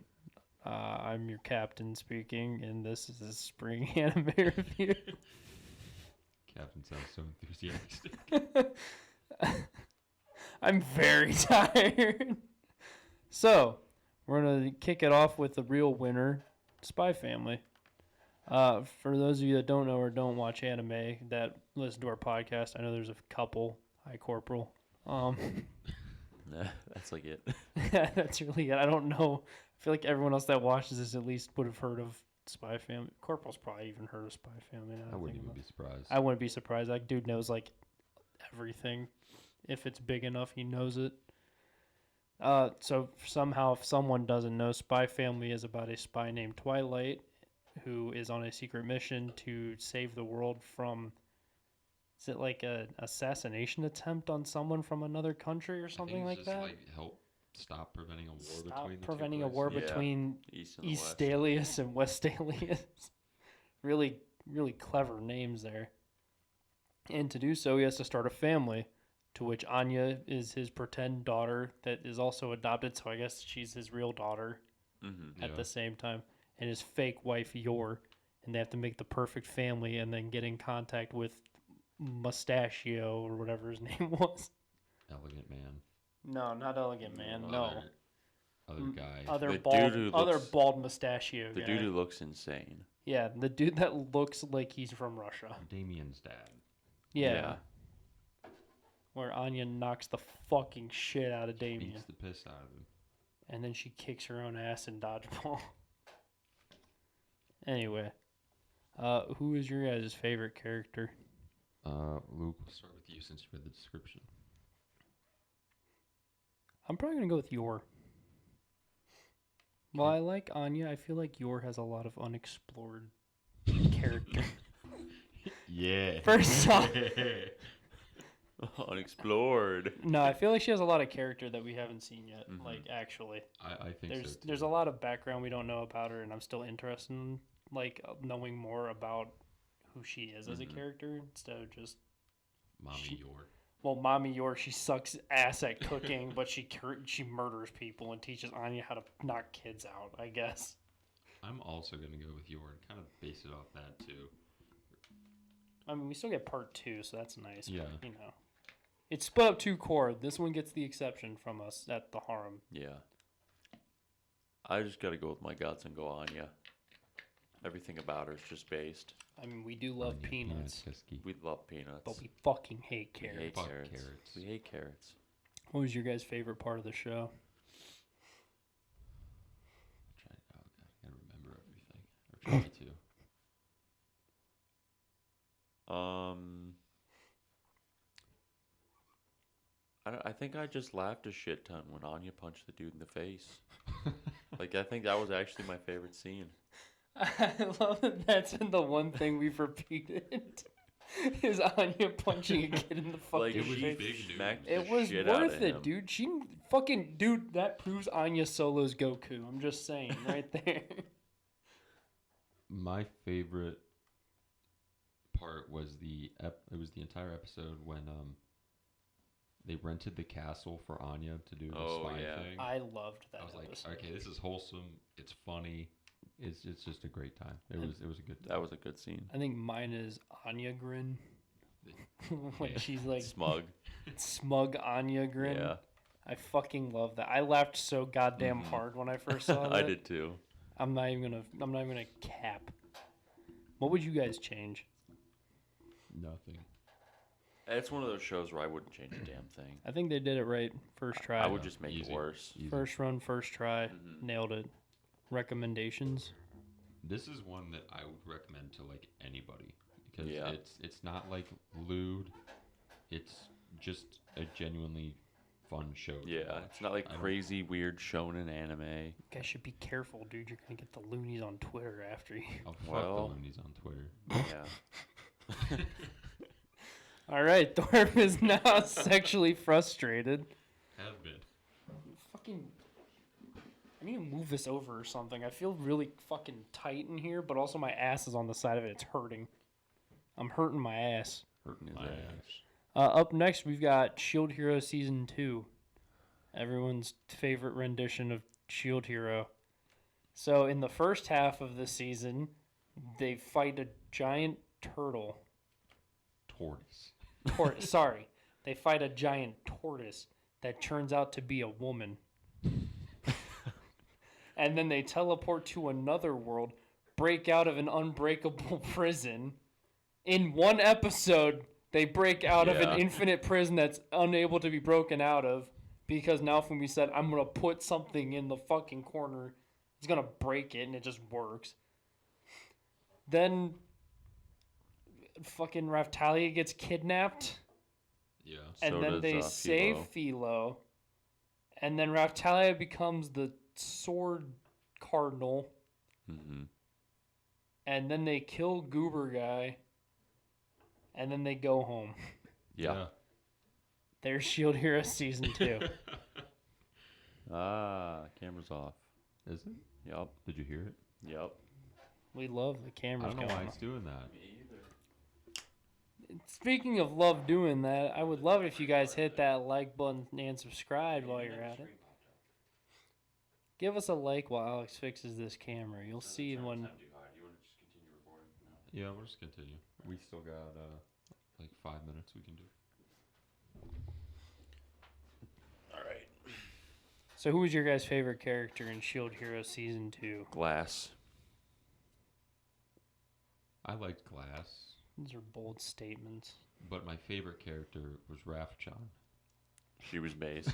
Speaker 2: I'm your captain speaking, and this is a spring anime review.
Speaker 3: Captain sounds so enthusiastic.
Speaker 2: I'm very tired. So, we're going to kick it off with the real winner, Spy Family. For those of you that don't know or don't watch anime that listen to our podcast, I know there's a couple. Hi, Corporal.
Speaker 1: That's like it.
Speaker 2: That's really it. I don't know. I feel like everyone else that watches this at least would have heard of Spy Family. Corporal's probably even heard of Spy Family.
Speaker 3: I wouldn't even be surprised.
Speaker 2: I wouldn't be surprised. That dude knows like everything. If it's big enough, he knows it. So somehow, if someone doesn't know, Spy Family is about a spy named Twilight who is on a secret mission to save the world from, is it like a assassination attempt on someone from another country or something like that?
Speaker 3: Like help stop preventing a war
Speaker 2: Stop
Speaker 3: between the
Speaker 2: preventing
Speaker 3: two
Speaker 2: a war
Speaker 3: places.
Speaker 2: between
Speaker 1: East and the West.
Speaker 2: Eastalius and Westalius. Really, really clever names there. And to do so, he has to start a family, to which Anya is his pretend daughter that is also adopted, so I guess she's his real daughter at the same time, and his fake wife, Yor, and they have to make the perfect family and then get in contact with Mustachio or whatever his name was.
Speaker 3: Elegant man.
Speaker 2: No, not Elegant Man, no.
Speaker 3: other guy.
Speaker 2: Other
Speaker 1: The
Speaker 2: bald,
Speaker 1: dude who
Speaker 2: other
Speaker 1: looks-
Speaker 2: bald mustachio
Speaker 1: The
Speaker 2: guy.
Speaker 1: dude who looks insane.
Speaker 2: Yeah, the dude that looks like he's from Russia.
Speaker 3: Damien's dad.
Speaker 2: Yeah. Where Anya knocks the fucking shit out of Damien.
Speaker 3: Beats the piss out of him.
Speaker 2: And then she kicks her own ass in dodgeball. Anyway. Who is your guys' favorite character?
Speaker 3: Luke, we'll start with you since you read the description.
Speaker 2: I'm probably going to go with Yor. Well, I like Anya. I feel like Yor has a lot of unexplored character.
Speaker 3: Yeah.
Speaker 2: First off,
Speaker 1: Unexplored.
Speaker 2: no, I feel like she has a lot of character that we haven't seen yet.
Speaker 1: Mhm.
Speaker 2: Like, actually,
Speaker 3: I think so. Too.
Speaker 2: there's a lot of background we don't know about her, and I'm still interested in knowing more about who she is as a
Speaker 1: Mhm.
Speaker 2: character instead of just
Speaker 3: Mommy Yor.
Speaker 2: well, Mommy Yor. She sucks ass at cooking, but she murders people and teaches Anya how to knock kids out. I guess.
Speaker 3: I'm also gonna go with Yor and kind of base it off that too.
Speaker 2: I mean, we still get part 2, so that's nice.
Speaker 3: Yeah.
Speaker 2: But, you know, it's split up 2 core. This one gets the exception from us at the Harem.
Speaker 1: Yeah. I just got to go with my guts and go Anya. Everything about her is just based.
Speaker 2: I mean, we do love
Speaker 3: Onion,
Speaker 2: peanuts,
Speaker 3: pesky.
Speaker 1: We love peanuts.
Speaker 2: but we fucking hate
Speaker 1: We
Speaker 2: carrots.
Speaker 1: hate
Speaker 3: Fuck
Speaker 1: carrots.
Speaker 3: carrots.
Speaker 1: We hate carrots.
Speaker 2: What was your guys' favorite part of the show?
Speaker 3: Oh god, I gotta remember everything. Or try to.
Speaker 1: I think I just laughed a shit ton when Anya punched the dude in the face. Like, I think that was actually my favorite scene.
Speaker 2: I love that that's been the one thing we've repeated. Is Anya punching a kid in the fucking
Speaker 1: Like,
Speaker 3: It was
Speaker 2: face.
Speaker 3: big, dude.
Speaker 1: smacked the
Speaker 2: It was
Speaker 1: shit out
Speaker 2: worth
Speaker 1: of
Speaker 2: it,
Speaker 1: him.
Speaker 2: dude. Dude, that proves Anya Solo's Goku. I'm just saying, right there.
Speaker 3: My favorite part was it was the entire episode when they rented the castle for Anya to do the
Speaker 1: Oh,
Speaker 3: spy
Speaker 1: yeah.
Speaker 3: thing.
Speaker 2: I loved that
Speaker 3: I was like,
Speaker 2: episode.
Speaker 3: okay, this is wholesome. It's funny. It's just a great time. It was a good time.
Speaker 1: That was a good scene.
Speaker 2: I think mine is Anya grin. When
Speaker 3: Yeah.
Speaker 2: she's like
Speaker 1: Smug.
Speaker 2: smug Anya grin.
Speaker 1: Yeah.
Speaker 2: I fucking love that. I laughed so goddamn
Speaker 3: Mhm.
Speaker 2: hard when I first saw that.
Speaker 1: I did too.
Speaker 2: I'm not even gonna cap. What would you guys change?
Speaker 3: Nothing.
Speaker 1: It's one of those shows where I wouldn't change a damn thing.
Speaker 2: I think they did it right first try.
Speaker 1: I would just make
Speaker 3: Easy.
Speaker 1: it worse.
Speaker 3: Easy.
Speaker 2: First run, first try.
Speaker 1: Mhm.
Speaker 2: Nailed it. Recommendations?
Speaker 3: This is one that I would recommend to like anybody because
Speaker 1: Yeah.
Speaker 3: it's not like lewd. It's just a genuinely fun show. to
Speaker 1: Yeah,
Speaker 3: watch.
Speaker 1: it's not like
Speaker 3: I don't-
Speaker 1: crazy, weird shonen anime.
Speaker 2: You guys should be careful, dude. You're gonna get the loonies on Twitter after you.
Speaker 3: Oh, fuck
Speaker 1: Well-
Speaker 3: the loonies on Twitter.
Speaker 1: Yeah.
Speaker 2: All right, Thorpe is now sexually frustrated.
Speaker 3: Have been.
Speaker 2: Fucking. I need to move this over or something. I feel really fucking tight in here, but also my ass is on the side of it. It's hurting. I'm hurting my ass.
Speaker 1: Hurting his
Speaker 3: My
Speaker 1: ass.
Speaker 3: ass.
Speaker 2: Up next, we've got Shield Hero Season 2. Everyone's favorite rendition of Shield Hero. So, in the first half of the season, they fight a giant turtle.
Speaker 3: Tortoise.
Speaker 2: Sorry. They fight a giant tortoise that turns out to be a woman. And then they teleport to another world, break out of an unbreakable prison. In one episode, they break out of
Speaker 1: Yeah.
Speaker 2: an infinite prison that's unable to be broken out of because Naofumi said, I'm going to put something in the fucking corner. He's going to break it, and it just works. Then fucking Raftalia gets kidnapped,
Speaker 3: Yeah.
Speaker 2: and
Speaker 1: So
Speaker 2: then
Speaker 1: does,
Speaker 2: they save
Speaker 1: Philo.
Speaker 2: Philo. And then Raftalia becomes the sword cardinal.
Speaker 1: Mm-hmm.
Speaker 2: And then they kill Goober Guy. And then they go home.
Speaker 1: Yeah.
Speaker 2: There's Shield Hero Season 2.
Speaker 1: Ah, camera's off.
Speaker 3: Is it?
Speaker 1: Yup.
Speaker 3: Did you hear it?
Speaker 1: Yup.
Speaker 2: We love the
Speaker 3: I
Speaker 2: cameras
Speaker 3: don't know
Speaker 2: going
Speaker 3: why
Speaker 2: on.
Speaker 3: it's doing that.
Speaker 2: Speaking of love doing that, I would love it if you guys hit that like button and subscribe while you're at it. Give us a like while Alex fixes this camera. You'll see when...
Speaker 3: Yeah, we'll just continue. We still got like 5 minutes we can do.
Speaker 1: All right.
Speaker 2: So who was your guys' favorite character in Shield Hero Season 2?
Speaker 1: Glass.
Speaker 3: I liked Glass,
Speaker 2: These are bold statements.
Speaker 3: but my favorite character was Rafchan.
Speaker 1: She was based.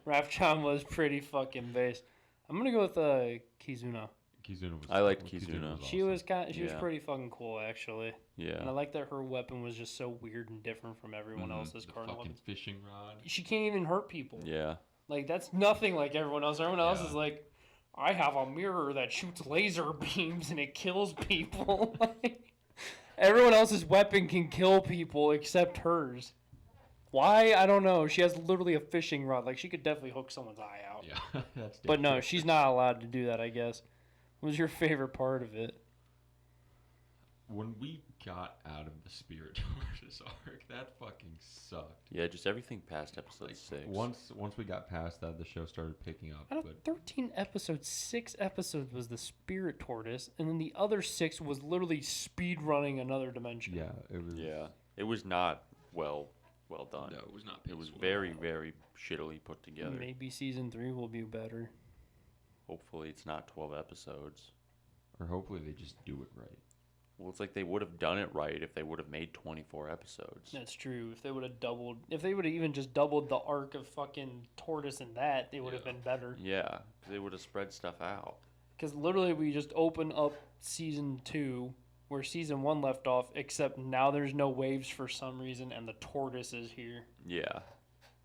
Speaker 2: Rafchan was pretty fucking base. I'm gonna go with Kizuna.
Speaker 3: Kizuna was.
Speaker 1: I liked
Speaker 3: Kizuna.
Speaker 1: Kizuna.
Speaker 2: She was she was
Speaker 1: Yeah.
Speaker 2: pretty fucking cool actually.
Speaker 1: Yeah.
Speaker 2: And I like that her weapon was just so weird and different from everyone
Speaker 1: Mhm.
Speaker 2: else's
Speaker 3: The
Speaker 2: cardinal
Speaker 3: fucking
Speaker 2: weapons.
Speaker 3: fishing rod.
Speaker 2: She can't even hurt people.
Speaker 1: Yeah.
Speaker 2: Like that's nothing like everyone else. Everyone else
Speaker 3: Yeah.
Speaker 2: is like, I have a mirror that shoots laser beams and it kills people. Like, everyone else's weapon can kill people except hers. Why? I don't know. She has literally a fishing rod. Like she could definitely hook someone's eye out.
Speaker 3: Yeah, that's.
Speaker 2: But no,
Speaker 3: dangerous.
Speaker 2: she's not allowed to do that, I guess. What was your favorite part of it?
Speaker 3: When we got out of the Spirit Tortoise arc, that fucking sucked.
Speaker 1: Yeah, just everything past episode 6.
Speaker 3: Once we got past that, the show started picking up.
Speaker 2: Out of
Speaker 3: But
Speaker 2: 13 episodes, 6 episodes was the Spirit Tortoise, and then the other 6 was literally speed running another dimension.
Speaker 3: yeah, it was.
Speaker 1: Yeah. It was not well done.
Speaker 3: No, it was not.
Speaker 1: It was
Speaker 3: paced
Speaker 1: very,
Speaker 3: well.
Speaker 1: very shittily put together.
Speaker 2: Maybe season 3 will be better.
Speaker 1: Hopefully it's not 12 episodes.
Speaker 3: Or hopefully they just do it right.
Speaker 1: Well, it's like they would have done it right if they would have made 24 episodes.
Speaker 2: That's true. If they would have even just doubled the arc of fucking Tortoise and that, it would have
Speaker 3: Yeah.
Speaker 2: been better.
Speaker 1: Yeah, 'cause they would have spread stuff out.
Speaker 2: Because literally we just open up season 2 where season 1 left off, except now there's no waves for some reason and the Tortoise is here.
Speaker 1: Yeah.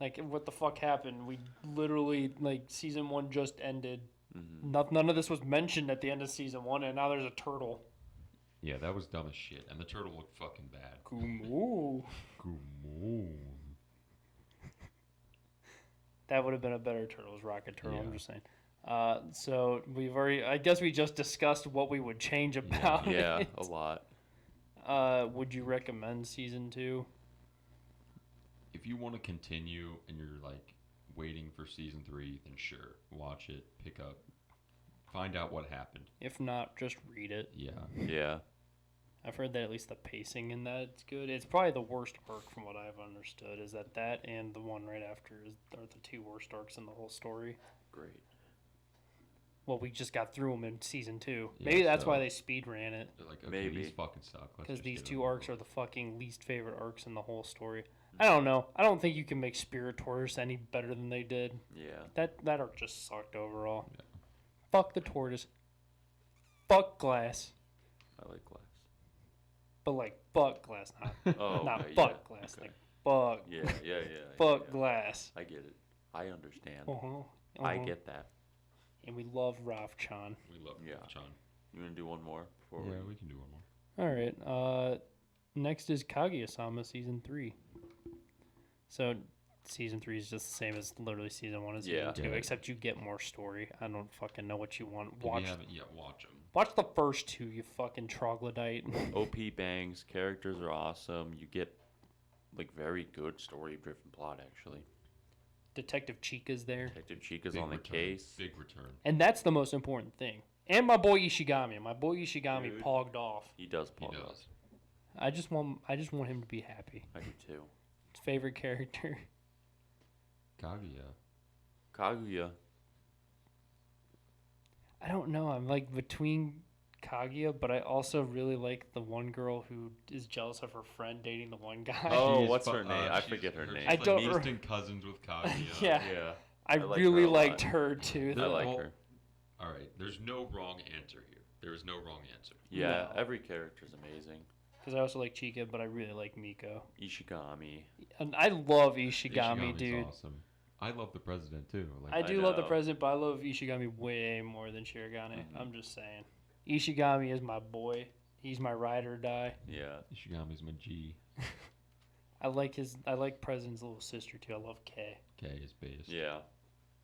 Speaker 2: Like, what the fuck happened? We literally, like, season 1 just ended.
Speaker 1: Hmm.
Speaker 2: None of this was mentioned at the end of season 1, and now there's a turtle.
Speaker 3: Yeah, that was dumb as shit, and the turtle looked fucking bad.
Speaker 2: Kumu.
Speaker 3: Kumu.
Speaker 2: That would have been a better turtle, Rocket Turtle, I'm
Speaker 3: Yeah.
Speaker 2: just saying. So we've already, I guess we just discussed what we would change about
Speaker 1: Yeah,
Speaker 2: it.
Speaker 1: a lot.
Speaker 2: Would you recommend season 2?
Speaker 3: If you want to continue and you're like waiting for season 3, then sure, watch it, pick up, find out what happened.
Speaker 2: If not, just read it.
Speaker 3: Yeah.
Speaker 1: Yeah.
Speaker 2: I've heard that at least the pacing in that is good. It's probably the worst arc from what I've understood. Is that and the one right after are the 2 worst arcs in the whole story.
Speaker 1: Great.
Speaker 2: Well, we just got through them in season 2.
Speaker 3: Yeah,
Speaker 2: Maybe that's
Speaker 3: so-
Speaker 2: why they speed ran it.
Speaker 3: They're like, okay,
Speaker 1: Maybe.
Speaker 3: these fucking suck. Let's
Speaker 2: Because
Speaker 3: just
Speaker 2: these
Speaker 3: get
Speaker 2: 2
Speaker 3: them over
Speaker 2: arcs are
Speaker 3: with.
Speaker 2: the fucking least favorite arcs in the whole story. I don't know. I don't think you can make Spirit Tortoise any better than they did.
Speaker 1: Yeah.
Speaker 2: That arc just sucked overall.
Speaker 3: Yeah.
Speaker 2: Fuck the tortoise. Fuck Glass.
Speaker 1: I like Glass.
Speaker 2: But like, fuck Glass, not,
Speaker 1: Oh,
Speaker 2: not
Speaker 1: okay,
Speaker 2: fuck
Speaker 1: yeah,
Speaker 2: Glass.
Speaker 1: okay.
Speaker 2: Like, fuck.
Speaker 1: Yeah.
Speaker 2: Fuck
Speaker 1: yeah.
Speaker 2: Glass.
Speaker 1: I get it. I understand.
Speaker 2: Uh-huh.
Speaker 1: I
Speaker 2: Uh-huh.
Speaker 1: get that.
Speaker 2: And we love Ralph Chan.
Speaker 3: We love
Speaker 1: Yeah.
Speaker 3: John.
Speaker 1: You want to do one more before
Speaker 3: Yeah,
Speaker 1: we...
Speaker 3: we can do one more.
Speaker 2: All right. Next is Kaguya-sama season 3. So season 3 is just the same as literally season 1 and season
Speaker 1: Yeah.
Speaker 2: 2,
Speaker 3: Yeah.
Speaker 2: except you get more story. I don't fucking know what you want.
Speaker 3: If you
Speaker 2: Watch
Speaker 3: haven't yet, watch them.
Speaker 2: watch the first 2, you fucking troglodyte.
Speaker 1: OP bangs. Characters are awesome. You get, like, very good story-driven plot, actually.
Speaker 2: Detective Chica's there.
Speaker 1: Detective Chica's
Speaker 3: Big
Speaker 1: on the
Speaker 3: return.
Speaker 1: case.
Speaker 3: Big return.
Speaker 2: And that's the most important thing. And my boy Ishigami. My boy Ishigami
Speaker 1: Dude.
Speaker 2: pogged off.
Speaker 1: He does
Speaker 3: He
Speaker 1: pull up.
Speaker 3: does.
Speaker 2: I just want him to be happy.
Speaker 1: I do too.
Speaker 2: His favorite character.
Speaker 3: Kaguya.
Speaker 1: Kaguya.
Speaker 2: I don't know. I'm like between Kaguya, but I also really like the one girl who is jealous of her friend dating the one guy.
Speaker 1: Oh,
Speaker 3: She is
Speaker 1: what's
Speaker 3: fu-
Speaker 1: her name? I
Speaker 3: she's-
Speaker 1: forget her name.
Speaker 3: she's
Speaker 2: I
Speaker 3: like
Speaker 2: don't re-
Speaker 3: distant cousins with Kaguya.
Speaker 2: Yeah.
Speaker 1: Yeah.
Speaker 2: I
Speaker 1: like
Speaker 2: really
Speaker 1: her a lot.
Speaker 2: liked her too.
Speaker 1: I
Speaker 3: The-
Speaker 1: like
Speaker 3: well,
Speaker 1: her.
Speaker 3: All right. There's no wrong answer here. There is no wrong answer.
Speaker 1: Yeah,
Speaker 2: No.
Speaker 1: every character's amazing.
Speaker 2: Because I also like Chika, but I really like Miko.
Speaker 1: Ishigami.
Speaker 2: And I love Ishigami,
Speaker 3: Ishigami's
Speaker 2: dude.
Speaker 3: awesome. I love the president too. Like,
Speaker 2: I
Speaker 1: I
Speaker 2: do love the
Speaker 1: know.
Speaker 2: president, but I love Ishigami way more than Shirogane.
Speaker 1: Mhm.
Speaker 2: I'm just saying. Ishigami is my boy. He's my ride or die.
Speaker 1: Yeah.
Speaker 3: Ishigami's my G.
Speaker 2: I like President's little sister too. I love Kay.
Speaker 3: K is base.
Speaker 1: Yeah.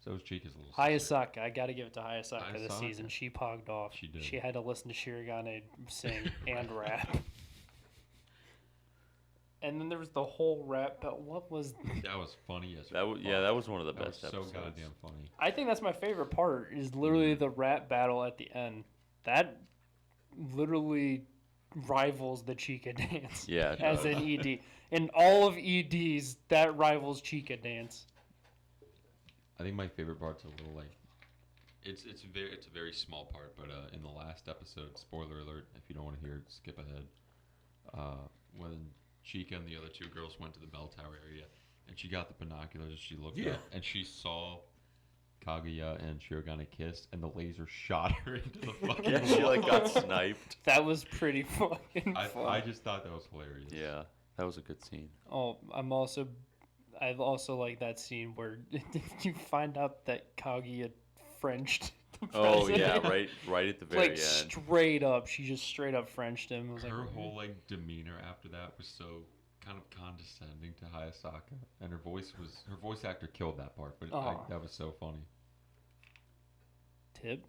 Speaker 3: So is Chica's little sister.
Speaker 2: Hayasaka, I gotta give it to Hayasaka this
Speaker 3: Hayasaka.
Speaker 2: season. She pogged off.
Speaker 3: She did.
Speaker 2: She had to listen to Shirogane sing and rap. And then there was the whole rap. But what was?
Speaker 3: That was funny as
Speaker 1: That was
Speaker 3: fuck.
Speaker 1: that was one of the
Speaker 3: That
Speaker 1: best
Speaker 3: was so
Speaker 1: episodes.
Speaker 3: goddamn funny.
Speaker 2: I think that's my favorite part. Is literally the rap battle at the end. That literally rivals the Chica dance.
Speaker 1: Yeah, it
Speaker 2: As
Speaker 1: does.
Speaker 2: an ED. In all of EDs, that rivals Chica dance.
Speaker 3: I think my favorite part's a little like it's a very small part, but in the last episode, spoiler alert, if you don't want to hear it, skip ahead. When Chica and the other two girls went to the bell tower area, and she got the binoculars, she looked up and she saw Kaguya and Shirogane kissed, and the laser shot her into the fucking
Speaker 1: Yeah, she like
Speaker 3: wall.
Speaker 1: got sniped.
Speaker 2: That was pretty fucking fun.
Speaker 3: I just thought that was hilarious.
Speaker 1: Yeah, that was a good scene.
Speaker 2: Oh, I've also like that scene where you find out that Kaguya Frenched the
Speaker 1: Oh
Speaker 2: president.
Speaker 1: yeah, right at the very
Speaker 2: Like
Speaker 1: end.
Speaker 2: straight up, she just straight up Frenched him. It was like,
Speaker 3: Her whole like demeanor after that was so kind of condescending to Hayasaka, and her voice actor killed that part, but that was so funny.
Speaker 2: Tip?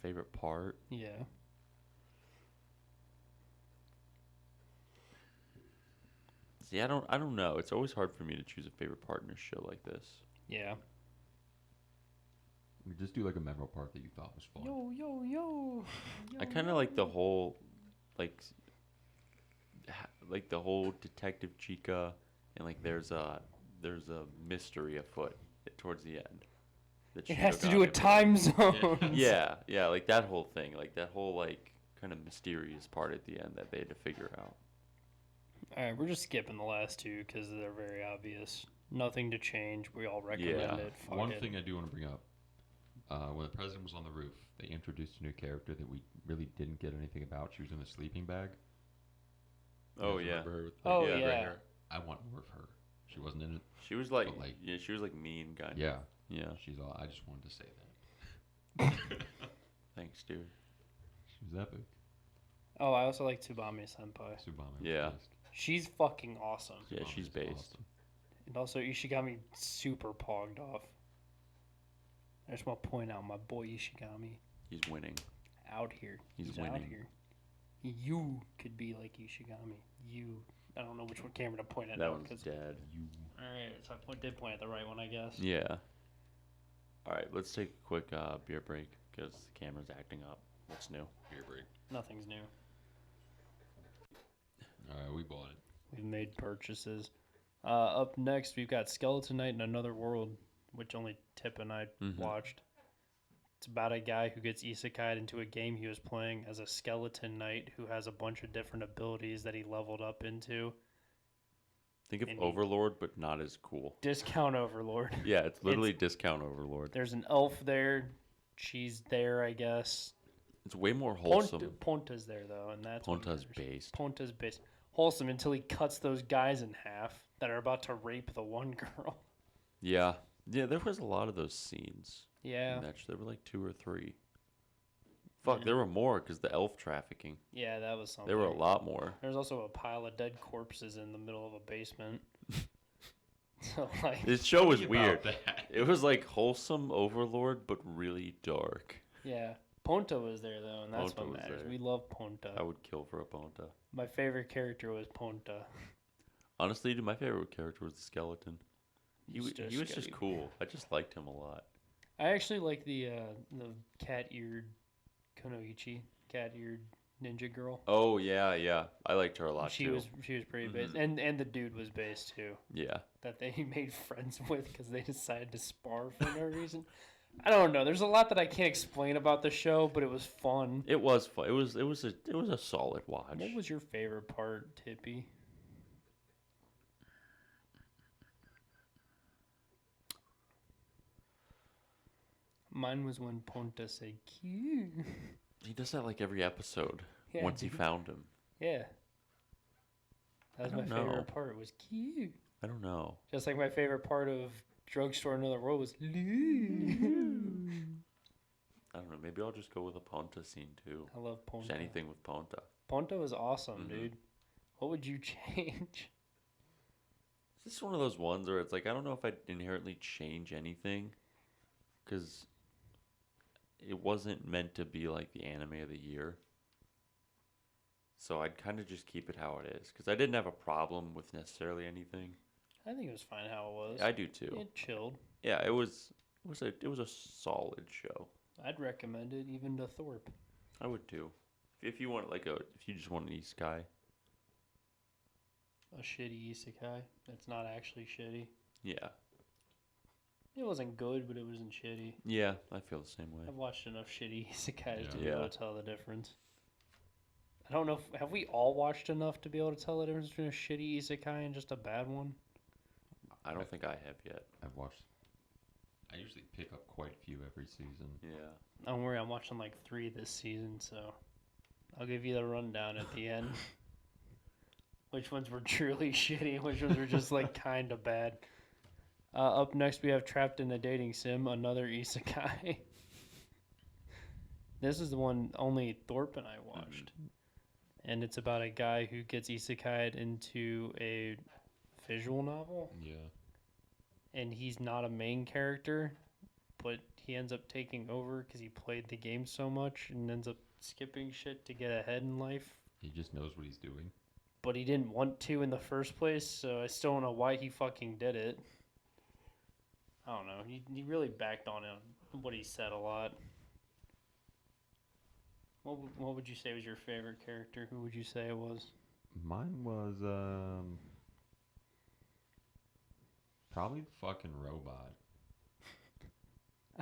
Speaker 1: Favorite part?
Speaker 2: Yeah.
Speaker 1: See, I don't know. It's always hard for me to choose a favorite part in a show like this.
Speaker 2: Yeah.
Speaker 3: We just do like a memorable part that you thought was fun.
Speaker 2: Yo.
Speaker 1: I kind of like the whole, like the whole Detective Chica, and like there's a mystery afoot towards the end. that
Speaker 2: It has to
Speaker 1: Shirogane
Speaker 2: do with
Speaker 1: did.
Speaker 2: time zones.
Speaker 1: Yeah, like that whole thing, like that whole like kind of mysterious part at the end that they had to figure out.
Speaker 2: All right, we're just skipping the last two because they're very obvious. Nothing to change. We all recommend
Speaker 1: Yeah.
Speaker 2: it. Fuck
Speaker 3: One
Speaker 2: it.
Speaker 3: thing I do want to bring up, when the president was on the roof, they introduced a new character that we really didn't get anything about. She was in a sleeping bag. You
Speaker 1: Oh
Speaker 3: guys
Speaker 1: yeah,
Speaker 3: remember her with,
Speaker 2: Oh,
Speaker 3: gray
Speaker 2: yeah.
Speaker 3: hair? I want more of her. She wasn't in it.
Speaker 1: she was like,
Speaker 3: But, like-
Speaker 1: yeah, she was like mean kind
Speaker 3: Yeah,
Speaker 1: of. Yeah,
Speaker 3: she's all. I just wanted to say that.
Speaker 1: thanks, dude.
Speaker 3: She was epic.
Speaker 2: Oh, I also like Tsubame Senpai.
Speaker 3: Tsubame.
Speaker 1: Yeah.
Speaker 3: was based.
Speaker 2: She's fucking awesome.
Speaker 1: Yeah,
Speaker 3: Tsubame's
Speaker 1: she's based.
Speaker 3: awesome.
Speaker 2: And also, Ishigami super pogged off. I just want to point out my boy Ishigami
Speaker 1: He's winning.
Speaker 2: out here.
Speaker 1: He's
Speaker 2: out
Speaker 1: winning.
Speaker 2: here. You could be like Ishigami. I don't know which one camera to point at
Speaker 1: That
Speaker 2: now.
Speaker 1: one's
Speaker 2: 'cause-
Speaker 1: dead.
Speaker 2: Alright, so I did point at the right one, I guess.
Speaker 1: Yeah. All right, let's take a quick beer break because the camera's acting up. What's new?
Speaker 3: Beer break.
Speaker 2: Nothing's new.
Speaker 3: All right, we bought it.
Speaker 2: We've made purchases. Up next, we've got Skeleton Knight in Another World, which only Tip and I
Speaker 1: Mhm.
Speaker 2: watched. It's about a guy who gets isekai'd into a game he was playing as a skeleton knight who has a bunch of different abilities that he leveled up into.
Speaker 1: Think of
Speaker 2: And he-
Speaker 1: Overlord, but not as cool.
Speaker 2: Discount Overlord.
Speaker 1: Yeah, it's literally discount Overlord.
Speaker 2: There's an elf there. She's there, I guess.
Speaker 1: It's way more wholesome.
Speaker 2: Ponta's there, though, and that's what
Speaker 1: Ponta's
Speaker 2: matters.
Speaker 1: based.
Speaker 2: Ponta's based. Wholesome until he cuts those guys in half that are about to rape the one girl.
Speaker 1: Yeah, there was a lot of those scenes.
Speaker 2: Yeah.
Speaker 1: In that there were like 2 or 3. Fuck, there were more because the elf trafficking.
Speaker 2: Yeah, that was something.
Speaker 1: There were a lot more.
Speaker 2: There's also a pile of dead corpses in the middle of a basement. So, like,
Speaker 1: This show was
Speaker 3: Think
Speaker 1: weird.
Speaker 3: about that.
Speaker 1: It was like wholesome Overlord, but really dark.
Speaker 2: yeah. Ponta was there, though, and that's
Speaker 1: Ponta
Speaker 2: what
Speaker 1: was
Speaker 2: matters.
Speaker 1: there.
Speaker 2: We love Ponta.
Speaker 1: I would kill for a Ponta.
Speaker 2: My favorite character was Ponta.
Speaker 1: Honestly, dude, my favorite character was the skeleton. He was
Speaker 2: just
Speaker 1: just
Speaker 2: scary.
Speaker 1: cool. I just liked him a lot.
Speaker 2: I actually like the cat-eared Konoichi, cat-eared ninja girl.
Speaker 1: Oh yeah. I liked her a lot
Speaker 2: She
Speaker 1: too.
Speaker 2: was pretty
Speaker 1: Mhm.
Speaker 2: based, and the dude was based too.
Speaker 1: Yeah.
Speaker 2: That they made friends with because they decided to spar for no reason. I don't know. There's a lot that I can't explain about the show, but it was fun.
Speaker 1: It was fun. It was a solid watch.
Speaker 2: What was your favorite part, Tippy? Mine was when Ponta said cute.
Speaker 1: He does that like every episode.
Speaker 2: Yeah,
Speaker 1: once he
Speaker 2: dude.
Speaker 1: found him.
Speaker 2: Yeah. That was
Speaker 1: I
Speaker 2: my
Speaker 1: don't know.
Speaker 2: favorite part. Was cute.
Speaker 1: I don't know.
Speaker 2: Just like my favorite part of Drugstore Another World was
Speaker 1: I don't know. Maybe I'll just go with a Ponta scene too.
Speaker 2: I love Ponta.
Speaker 1: Just anything with Ponta.
Speaker 2: Ponta was awesome,
Speaker 1: Mhm.
Speaker 2: dude. What would you change?
Speaker 1: This is one of those ones where it's like I don't know if I'd inherently change anything, because it wasn't meant to be like the anime of the year. So I'd kind of just keep it how it is, because I didn't have a problem with necessarily anything.
Speaker 2: I think it was fine how it was.
Speaker 1: I do too.
Speaker 2: It chilled.
Speaker 1: Yeah, it was a solid show.
Speaker 2: I'd recommend it even to Thorpe.
Speaker 1: I would too. If you want if you just want an isekai.
Speaker 2: A shitty isekai that's not actually shitty.
Speaker 1: Yeah.
Speaker 2: It wasn't good, but it wasn't shitty.
Speaker 1: Yeah, I feel the same way.
Speaker 2: I've watched enough shitty isekais to be
Speaker 1: Yeah.
Speaker 2: able to tell the difference. I don't know. Have we all watched enough to be able to tell the difference between a shitty isekai and just a bad one?
Speaker 1: I don't think I have yet.
Speaker 3: I've watched. I usually pick up quite a few every season.
Speaker 1: Yeah.
Speaker 2: Don't worry, I'm watching like 3 this season, so I'll give you the rundown at the end. Which ones were truly shitty, which ones were just like kind of bad. Up next, we have Trapped in a Dating Sim, another isekai. This is the one only Thorpe and I watched. And it's about a guy who gets isekai'd into a visual novel.
Speaker 3: Yeah.
Speaker 2: And he's not a main character, but he ends up taking over because he played the game so much and ends up skipping shit to get ahead in life.
Speaker 3: He just knows what he's doing.
Speaker 2: But he didn't want to in the first place, so I still don't know why he fucking did it. I don't know. He really backed on what he said a lot. What would you say was your favorite character? Who would you say it was?
Speaker 3: Mine was probably the fucking robot.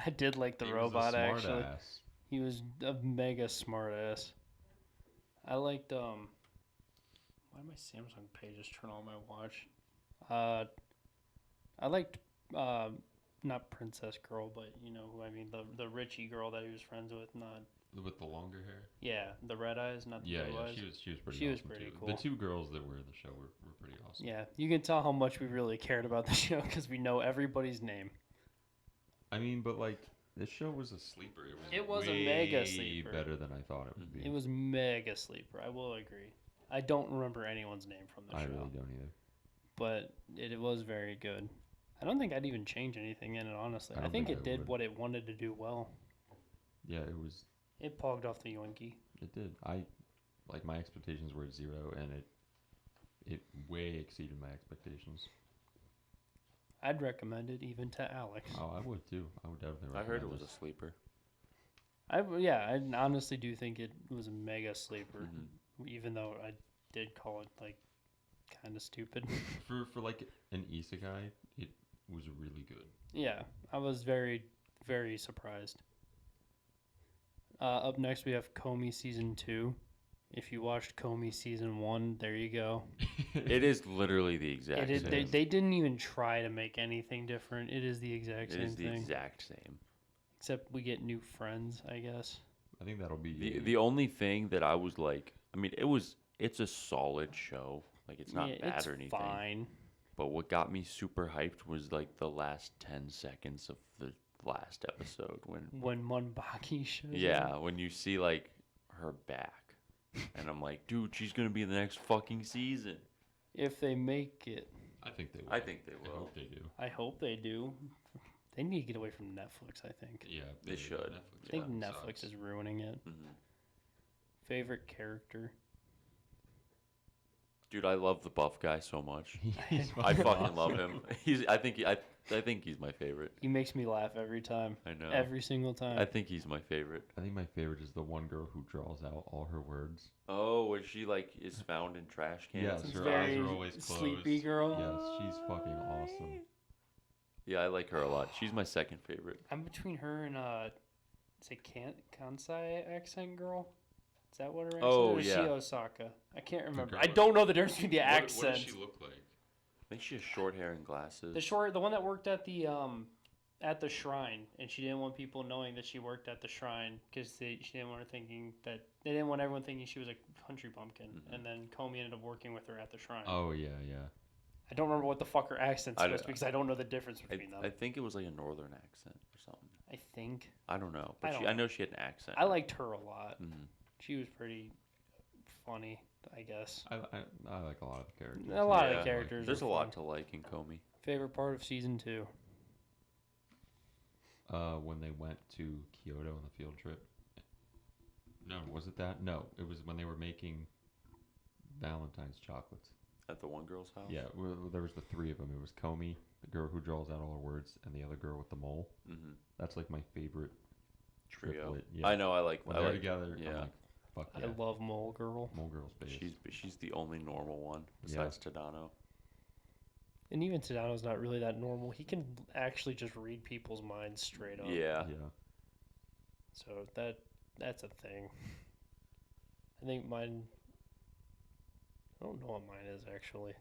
Speaker 2: I did like the
Speaker 3: He
Speaker 2: robot,
Speaker 3: was a smart
Speaker 2: actually.
Speaker 3: ass.
Speaker 2: He was a mega smart ass. I liked why did my Samsung pages turn on my watch? I liked not Princess Girl, but you know who I mean, the Richie girl that he was friends with, not
Speaker 3: With the longer hair.
Speaker 2: yeah, the red eyes, not the
Speaker 3: Yeah,
Speaker 2: blue
Speaker 3: yeah,
Speaker 2: eyes.
Speaker 3: she was pretty.
Speaker 2: She was
Speaker 3: awesome
Speaker 2: pretty
Speaker 3: too.
Speaker 2: cool.
Speaker 3: The two girls that were in the show were pretty awesome.
Speaker 2: Yeah, you can tell how much we really cared about the show because we know everybody's name.
Speaker 3: I mean, but like this show was a sleeper.
Speaker 2: It was a
Speaker 3: way
Speaker 2: mega sleeper.
Speaker 3: better than I thought it would be.
Speaker 2: It was mega sleeper. I will agree. I don't remember anyone's name from the
Speaker 3: I
Speaker 2: show,
Speaker 3: really don't either.
Speaker 2: but it was very good. I don't think I'd even change anything in it, honestly.
Speaker 3: I
Speaker 2: I
Speaker 3: don't
Speaker 2: think
Speaker 3: think
Speaker 2: it
Speaker 3: I
Speaker 2: did
Speaker 3: would.
Speaker 2: what it wanted to do well.
Speaker 3: Yeah, it was.
Speaker 2: It pogged off the yoinky.
Speaker 3: It did. My expectations were at 0, and it way exceeded my expectations.
Speaker 2: I'd recommend it even to Alex.
Speaker 3: Oh, I would too. I would definitely.
Speaker 1: I heard it
Speaker 3: recommend
Speaker 1: was a sleeper.
Speaker 2: I honestly do think it was a mega sleeper, even though I did call it like kind of stupid.
Speaker 3: for like an isekai. It was really good.
Speaker 2: Yeah, I was very, very surprised. Up next, we have Comey Season 2. If you watched Comey Season 1, there you go.
Speaker 1: It is literally the exact
Speaker 2: It is,
Speaker 1: same.
Speaker 2: they didn't even try to make anything different. It is the exact
Speaker 1: It
Speaker 2: same
Speaker 1: is the
Speaker 2: thing.
Speaker 1: exact same.
Speaker 2: Except we get new friends, I guess.
Speaker 3: I think that'll be
Speaker 1: The only thing that I was like, I mean, it's a solid show. Like it's not bad
Speaker 2: it's
Speaker 1: or anything.
Speaker 2: fine.
Speaker 1: But what got me super hyped was like the last 10 seconds of the last episode
Speaker 2: When Monbaki shows up.
Speaker 1: when you see like her back, and I'm like, dude, she's gonna be in the next fucking season.
Speaker 2: If they make it,
Speaker 3: I think they will.
Speaker 1: I think they
Speaker 3: I
Speaker 1: will.
Speaker 3: hope they do.
Speaker 2: I hope they do. They need to get away from Netflix, I think.
Speaker 3: Yeah,
Speaker 1: They should.
Speaker 2: I think
Speaker 3: fucking
Speaker 2: Netflix
Speaker 3: sucks.
Speaker 2: is ruining it.
Speaker 1: Mhm.
Speaker 2: Favorite character?
Speaker 1: Dude, I love the buff guy so much.
Speaker 3: He's
Speaker 1: I fucking
Speaker 3: awesome.
Speaker 1: love him. I think he's my favorite.
Speaker 2: He makes me laugh every time.
Speaker 1: I know.
Speaker 2: Every single time.
Speaker 1: I think he's my favorite.
Speaker 3: I think my favorite is the one girl who draws out all her words.
Speaker 1: Oh, when she like is found in trash cans.
Speaker 3: Yes,
Speaker 2: It's
Speaker 3: her
Speaker 2: very
Speaker 3: eyes are always closed.
Speaker 2: sleepy girl.
Speaker 3: Yes, she's fucking awesome.
Speaker 1: Yeah, I like her a lot. She's my second favorite.
Speaker 2: I'm between her and is it Kansai accent girl? Is that what her accent
Speaker 1: Oh,
Speaker 2: is? Or
Speaker 1: yeah.
Speaker 2: is she Osaka? I can't remember.
Speaker 3: girl
Speaker 2: I
Speaker 3: with-
Speaker 2: don't know the difference between the
Speaker 3: What
Speaker 2: accents.
Speaker 3: does she look like?
Speaker 1: I think she has short hair and glasses.
Speaker 2: The one that worked at the shrine, and she didn't want people knowing that she worked at the shrine because she didn't want her thinking that they didn't want everyone thinking she was a country bumpkin.
Speaker 1: Mhm.
Speaker 2: And then Comey ended up working with her at the shrine.
Speaker 3: Oh yeah, yeah.
Speaker 2: I don't remember what the fuck her accent's
Speaker 1: I
Speaker 2: supposed to
Speaker 1: don't-
Speaker 2: be because I don't know the difference between them.
Speaker 1: I think it was like a northern accent or something.
Speaker 2: I think
Speaker 1: I don't know,
Speaker 2: I
Speaker 1: but
Speaker 2: don't
Speaker 1: I know she had an accent.
Speaker 2: I liked her a lot.
Speaker 1: Mhm.
Speaker 2: She was pretty funny, I guess.
Speaker 3: I like a lot of the characters.
Speaker 2: A lot of
Speaker 1: Yeah.
Speaker 2: the characters.
Speaker 1: There's
Speaker 2: are
Speaker 1: a lot
Speaker 2: fun.
Speaker 1: to like in Comey.
Speaker 2: Favorite part of season 2.
Speaker 3: When they went to Kyoto on the field trip. No, was it that? No, it was when they were making Valentine's chocolates.
Speaker 1: At the one girl's house.
Speaker 3: Yeah, there was the 3 of them. It was Comey, the girl who draws out all her words, and the other girl with the mole.
Speaker 1: Mm-hmm.
Speaker 3: That's like my favorite
Speaker 1: Trio.
Speaker 3: triplet. Yeah.
Speaker 1: I know. I like.
Speaker 3: When
Speaker 1: I
Speaker 3: they're
Speaker 1: like.
Speaker 3: together,
Speaker 1: yeah.
Speaker 3: I'm like, fuck yeah.
Speaker 2: I love Mole Girl.
Speaker 3: Mole Girl's base.
Speaker 1: She's the only normal one besides Tadano.
Speaker 2: And even Tadano's not really that normal. He can actually just read people's minds straight up.
Speaker 1: Yeah.
Speaker 2: So that's a thing. I think mine. I don't know what mine is actually.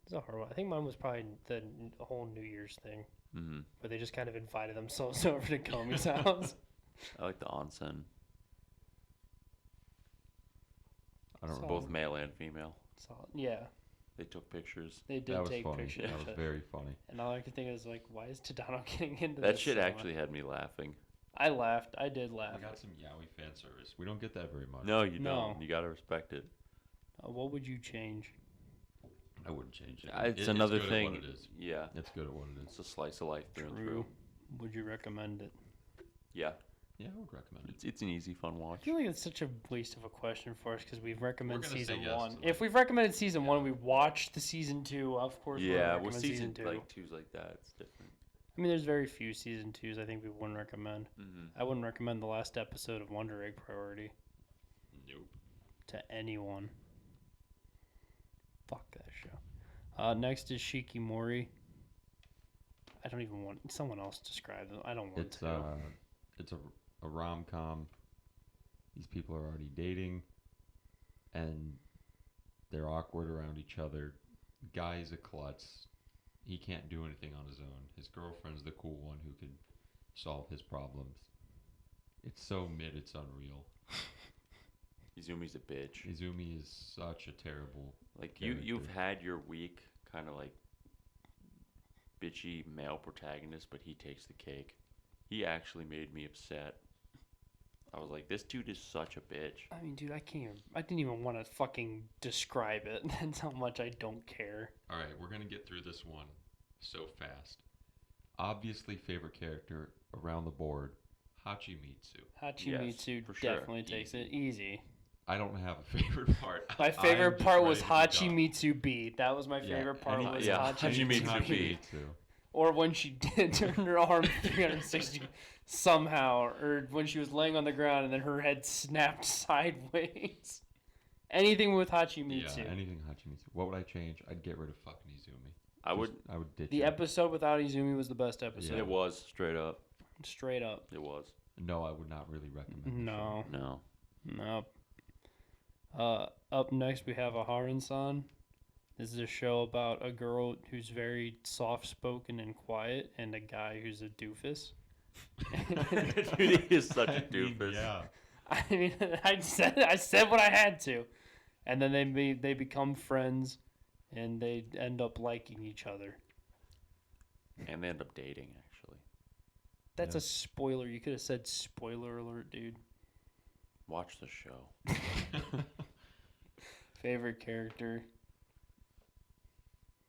Speaker 2: It's a hard one. I think mine was probably the whole New Year's thing, where they just kind of invited themselves over to Comey's house.
Speaker 1: I like the onsen.
Speaker 3: I don't
Speaker 2: So-
Speaker 3: know.
Speaker 1: Both male and female.
Speaker 2: So yeah,
Speaker 1: They took pictures.
Speaker 2: they did
Speaker 3: That was
Speaker 2: take
Speaker 3: funny.
Speaker 2: pictures.
Speaker 3: That was very funny.
Speaker 2: And all I could think is like, why is Tadano getting into
Speaker 1: That
Speaker 2: this
Speaker 1: shit
Speaker 2: so
Speaker 1: actually
Speaker 2: much?
Speaker 1: had me laughing.
Speaker 2: I laughed. I did laugh.
Speaker 3: We got some yaoi fan service. We don't get that very much.
Speaker 1: No, you
Speaker 2: No.
Speaker 1: don't. You gotta respect it.
Speaker 2: What would you change?
Speaker 3: I wouldn't change it.
Speaker 1: It's another
Speaker 3: good
Speaker 1: thing.
Speaker 3: At what it is.
Speaker 1: Yeah,
Speaker 3: It's good at what it
Speaker 1: it's
Speaker 3: is.
Speaker 1: a slice of life through and
Speaker 2: True.
Speaker 1: through.
Speaker 2: Would you recommend it?
Speaker 1: Yeah,
Speaker 3: Yeah, I would recommend it.
Speaker 1: it's an easy, fun
Speaker 2: I
Speaker 1: watch.
Speaker 2: feel like it's such a waste of a question for us because we've recommended
Speaker 3: gonna say
Speaker 2: season
Speaker 3: yes
Speaker 2: one.
Speaker 3: to
Speaker 2: If
Speaker 3: that.
Speaker 2: we've recommended season one, we watched the season two. Of course, we'll
Speaker 1: Yeah,
Speaker 2: recommend
Speaker 1: with season
Speaker 2: two.
Speaker 1: like twos like that, it's different.
Speaker 2: I mean, there's very few season twos I think we wouldn't recommend. I wouldn't recommend the last episode of Wonder Egg Priority
Speaker 3: Nope.
Speaker 2: to anyone. Fuck that show. Next is Shikimori. I don't even want someone else to describe it. I don't want to.
Speaker 3: It's a rom-com. These people are already dating, and they're awkward around each other. Guy's a klutz. He can't do anything on his own. His girlfriend's the cool one who could solve his problems. It's so mid, it's unreal.
Speaker 1: Izumi's a bitch.
Speaker 3: Izumi is such a terrible.
Speaker 1: Like you've
Speaker 3: character.
Speaker 1: had your weak kind of like bitchy male protagonist, but he takes the cake. He actually made me upset. I was like, this dude is such a bitch.
Speaker 2: I mean, dude, I didn't even want to fucking describe it. That's how much I don't care.
Speaker 3: All right, we're gonna get through this one so fast. Obviously, favorite character around the board, Hachimitsu.
Speaker 2: Hachimitsu
Speaker 1: for sure.
Speaker 2: definitely takes it easy.
Speaker 3: I don't have a favorite part.
Speaker 2: My favorite part was
Speaker 3: ready to go.
Speaker 2: Hachimitsu B. That was my favorite part. Was
Speaker 1: Hachimitsu B.
Speaker 2: Or when she did turn her arm 360 somehow, or when she was laying on the ground and then her head snapped sideways. Anything with Hachimitsu.
Speaker 3: Yeah, anything Hachimitsu. What would I change? I'd get rid of fucking Izumi.
Speaker 1: I would.
Speaker 3: I would ditch
Speaker 2: The
Speaker 3: him.
Speaker 2: episode without Izumi was the best episode.
Speaker 3: Yeah.
Speaker 1: It was straight up.
Speaker 2: Straight up.
Speaker 1: It was.
Speaker 3: No, I would not really recommend. the
Speaker 2: No.
Speaker 1: No.
Speaker 2: Nope. Up next we have a Hensan. This is a show about a girl who's very soft-spoken and quiet, and a guy who's a doofus.
Speaker 1: Dude, he is such a
Speaker 3: show.
Speaker 1: doofus.
Speaker 3: Yeah.
Speaker 2: I mean, I said what I had to, and then they become friends, and they end up liking each other.
Speaker 1: And they end up dating, actually.
Speaker 2: That's
Speaker 3: Yeah.
Speaker 2: a spoiler. You could have said spoiler alert, dude.
Speaker 1: Watch the show.
Speaker 2: Favorite character.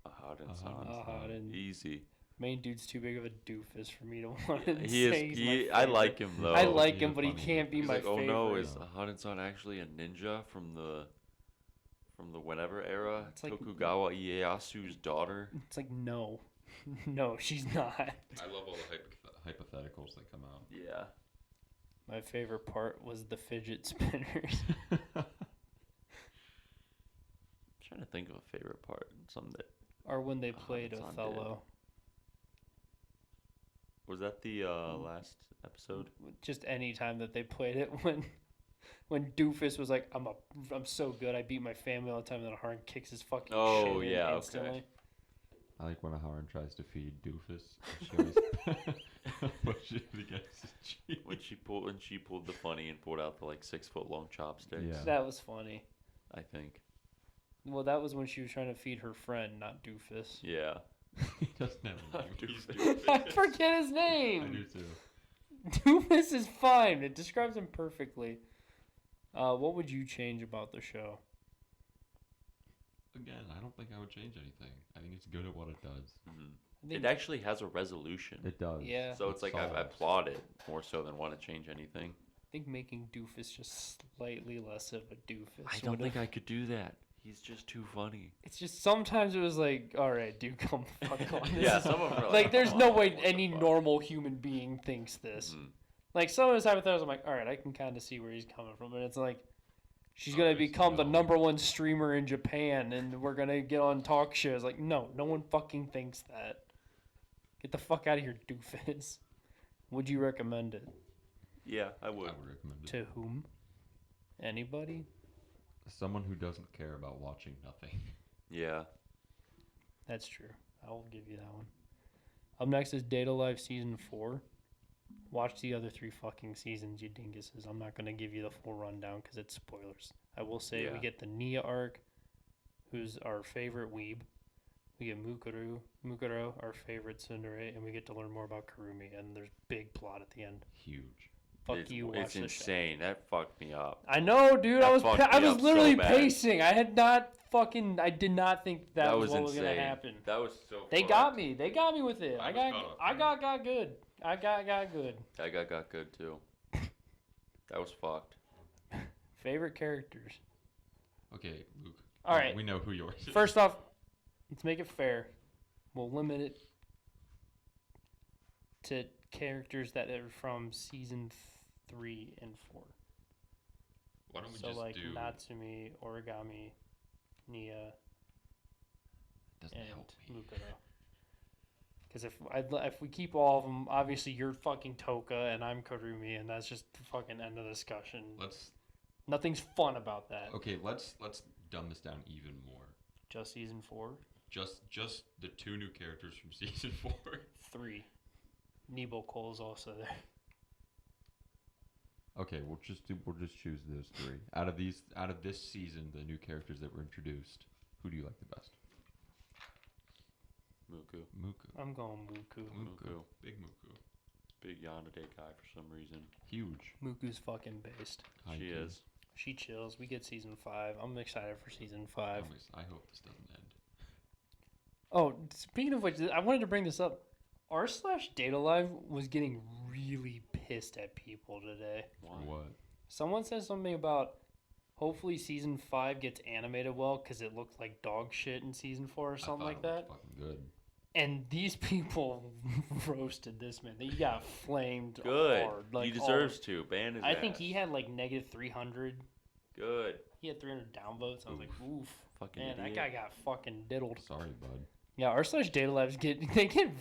Speaker 1: Ahad. Easy.
Speaker 2: Main dude's too big of a doofus for me to want to
Speaker 1: He
Speaker 2: say
Speaker 1: is.
Speaker 2: he's my
Speaker 1: I
Speaker 2: favorite.
Speaker 1: like him though.
Speaker 2: I like
Speaker 3: he's
Speaker 2: him,
Speaker 3: a
Speaker 2: but he
Speaker 3: funny
Speaker 2: can't be
Speaker 1: He's
Speaker 2: my
Speaker 1: like, oh
Speaker 2: favorite.
Speaker 1: no, is Ahad actually a ninja from the whenever era?
Speaker 2: It's like-
Speaker 1: Tokugawa Ieyasu's daughter.
Speaker 2: It's like, no. No, she's not.
Speaker 3: I love all the hypotheticals that come out.
Speaker 1: Yeah.
Speaker 2: My favorite part was the fidget spinners.
Speaker 1: Trying to think of a favorite part. Something that
Speaker 2: Or when they played
Speaker 1: Hansan
Speaker 2: Othello.
Speaker 1: was that the last episode.
Speaker 2: Just any time that they played it, when Doofus was like, I'm so good, I beat my family all the time, and then Harm kicks his fucking
Speaker 1: Oh,
Speaker 2: shit in
Speaker 1: yeah, okay.
Speaker 2: instantly.
Speaker 3: I like when Aharon tries to feed Doofus. She always pushes it against his cheek.
Speaker 1: When she pulled the funny and pulled out the like 6-foot long chopsticks.
Speaker 3: Yeah.
Speaker 2: That was funny.
Speaker 1: I think.
Speaker 2: Well, that was when she was trying to feed her friend, not Doofus.
Speaker 1: Yeah.
Speaker 3: He doesn't have a name. He's
Speaker 1: Doofus.
Speaker 2: I forget his
Speaker 3: I
Speaker 2: name.
Speaker 3: do too.
Speaker 2: Doofus is fine. It describes him perfectly. What would you change about the show?
Speaker 3: Again, I don't think I would change anything. I think it's good at what it does.
Speaker 1: Mhm.
Speaker 2: I think,
Speaker 1: It actually has a resolution.
Speaker 3: It does.
Speaker 2: Yeah.
Speaker 1: So it's like I applaud it more so than want to change anything.
Speaker 2: I think making Doofus just slightly less of a doofus.
Speaker 1: I don't
Speaker 2: would've-
Speaker 1: think I could do that. He's just too funny.
Speaker 2: It's just sometimes it was like, all right, dude, come the fuck on. This
Speaker 1: Yeah,
Speaker 2: is-
Speaker 1: some of them are
Speaker 2: like, there's
Speaker 1: come
Speaker 2: no
Speaker 1: on,
Speaker 2: way
Speaker 1: what the
Speaker 2: any
Speaker 1: fuck?
Speaker 2: normal human being thinks this.
Speaker 1: Mhm.
Speaker 2: Like, some of his hypotheticals, I'm like, all right, I can kind of see where he's coming from, but it's like, she's gonna
Speaker 3: Okay,
Speaker 2: become the
Speaker 3: no.
Speaker 2: #1 streamer in Japan, and we're gonna get on talk shows. Like, no one fucking thinks that. Get the fuck out of here, doofus. Would you recommend it?
Speaker 1: Yeah, I would.
Speaker 3: I would recommend it.
Speaker 2: To whom? Anybody?
Speaker 3: Someone who doesn't care about watching nothing.
Speaker 1: Yeah.
Speaker 2: That's true. I will give you that one. Up next is Data Life Season 4. Watch the other 3 fucking seasons, you dinguses. I'm not going to give you the full rundown because it's spoilers. I will say we get the Nia arc, who's our favorite weeb. We get Mukuro, our favorite tsundere, and we get to learn more about Karumi, and there's big plot at the end.
Speaker 3: Huge.
Speaker 2: Fuck you, watch
Speaker 1: It's
Speaker 2: this
Speaker 1: insane. That fucked me up.
Speaker 2: I know, dude.
Speaker 1: That
Speaker 2: I was
Speaker 1: fucked me up
Speaker 2: literally
Speaker 1: so bad.
Speaker 2: pacing. I did not think that was what was
Speaker 1: insane.
Speaker 2: gonna happen.
Speaker 1: That was so
Speaker 2: They
Speaker 1: fucked.
Speaker 2: got me. They got me with it.
Speaker 3: I
Speaker 2: I
Speaker 3: was
Speaker 2: got
Speaker 3: caught up,
Speaker 2: I
Speaker 3: too.
Speaker 2: got good. I got good.
Speaker 1: That guy got good too. That was fucked.
Speaker 2: Favorite characters.
Speaker 3: Okay, Luke.
Speaker 2: All right.
Speaker 3: We know who yours is.
Speaker 2: First off, let's make it fair. We'll limit it to characters that are from season 3 and 4.
Speaker 3: Why don't we
Speaker 2: So
Speaker 3: just
Speaker 2: like
Speaker 3: do...
Speaker 2: Natsumi, Origami, Nia,
Speaker 3: Doesn't
Speaker 2: and
Speaker 3: help me.
Speaker 2: Mukuro. Because if we keep all of them, obviously you're fucking Toka and I'm Karumi, and that's just the fucking end of discussion. Nothing's fun about that.
Speaker 3: Okay, let's dumb this down even more.
Speaker 2: Just season 4,
Speaker 3: Just the 2 new characters from season 4.
Speaker 2: 3. Nebo Cole's also there.
Speaker 3: Okay, we'll just choose those 3. Out of this season, the new characters that were introduced, who do you like the best?
Speaker 1: Muku.
Speaker 2: I'm going Muku.
Speaker 1: Muku.
Speaker 3: Big Muku.
Speaker 1: Big Yandere guy for some reason.
Speaker 3: Huge.
Speaker 2: Muku's fucking based.
Speaker 3: High
Speaker 1: She
Speaker 3: key.
Speaker 1: is.
Speaker 2: She chills. We get season 5. I'm excited for season 5.
Speaker 3: I hope this doesn't end.
Speaker 2: Oh, speaking of which, I wanted to bring this up. r/Data Live was getting really pissed at people today.
Speaker 1: Why?
Speaker 3: What?
Speaker 2: Someone said something about hopefully season 5 gets animated well because it looked like dog shit in season 4 or something like that.
Speaker 3: Fucking good.
Speaker 2: And these people roasted this man. He got flamed
Speaker 1: Good.
Speaker 2: hard. Like,
Speaker 1: He deserves to. Ban his
Speaker 2: I think
Speaker 1: ass.
Speaker 2: he had like negative 300.
Speaker 1: Good.
Speaker 2: He had 300 downvotes. I was like, oof.
Speaker 1: Fucking
Speaker 2: Man,
Speaker 1: idiot.
Speaker 2: that guy got fucking diddled.
Speaker 3: Sorry, bud.
Speaker 2: Yeah, r/Data Labs get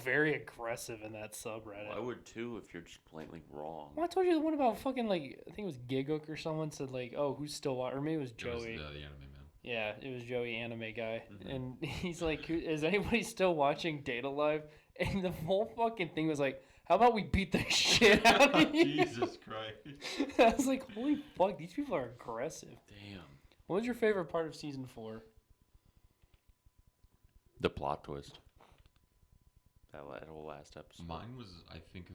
Speaker 2: very aggressive in that subreddit.
Speaker 1: I would too if you're just blatantly wrong.
Speaker 2: Well, I told you the one about fucking like I think it was Gigook or someone said like, oh, who's still watching? Or maybe it was
Speaker 3: It was
Speaker 2: Joey.
Speaker 3: the anime man.
Speaker 2: Yeah, it was Joey, anime guy,
Speaker 1: Mhm.
Speaker 2: and he's like, is anybody still watching Data Live? And the whole fucking thing was like, how about we beat the shit out of you?
Speaker 3: Jesus Christ.
Speaker 2: I was like, holy fuck, these people are aggressive.
Speaker 1: Damn.
Speaker 2: What was your favorite part of season 4?
Speaker 1: The plot twist. That whole last episode.
Speaker 3: Mine was, I think,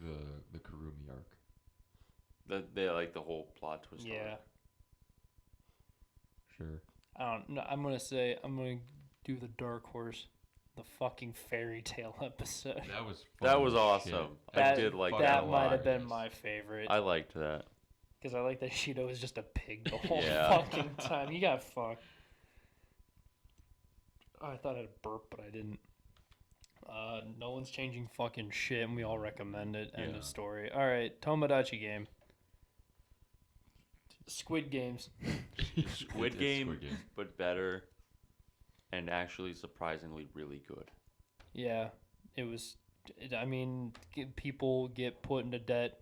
Speaker 3: the Karumi arc.
Speaker 1: They like the whole plot twist.
Speaker 2: Yeah.
Speaker 1: arc.
Speaker 3: Sure.
Speaker 2: I don't know. I'm gonna do the dark horse, the fucking fairy tale episode.
Speaker 3: That
Speaker 1: That was
Speaker 3: was
Speaker 1: awesome.
Speaker 3: shit.
Speaker 1: I did like
Speaker 2: that
Speaker 1: a
Speaker 2: might
Speaker 1: lot.
Speaker 2: have been my favorite.
Speaker 1: I liked that.
Speaker 2: Because I like that Shido was just a pig the whole
Speaker 1: Yeah.
Speaker 2: fucking time. He got fucked. Oh, I thought I'd burp, but I didn't. No one's changing fucking shit, and we all recommend it. End
Speaker 1: Yeah.
Speaker 2: of story. All right, Tomodachi game. Squid Games.
Speaker 1: Squid
Speaker 3: It is
Speaker 1: Game,
Speaker 3: Squid Game.
Speaker 1: but better, and actually surprisingly really good.
Speaker 2: Yeah, it was. I mean, people get put into debt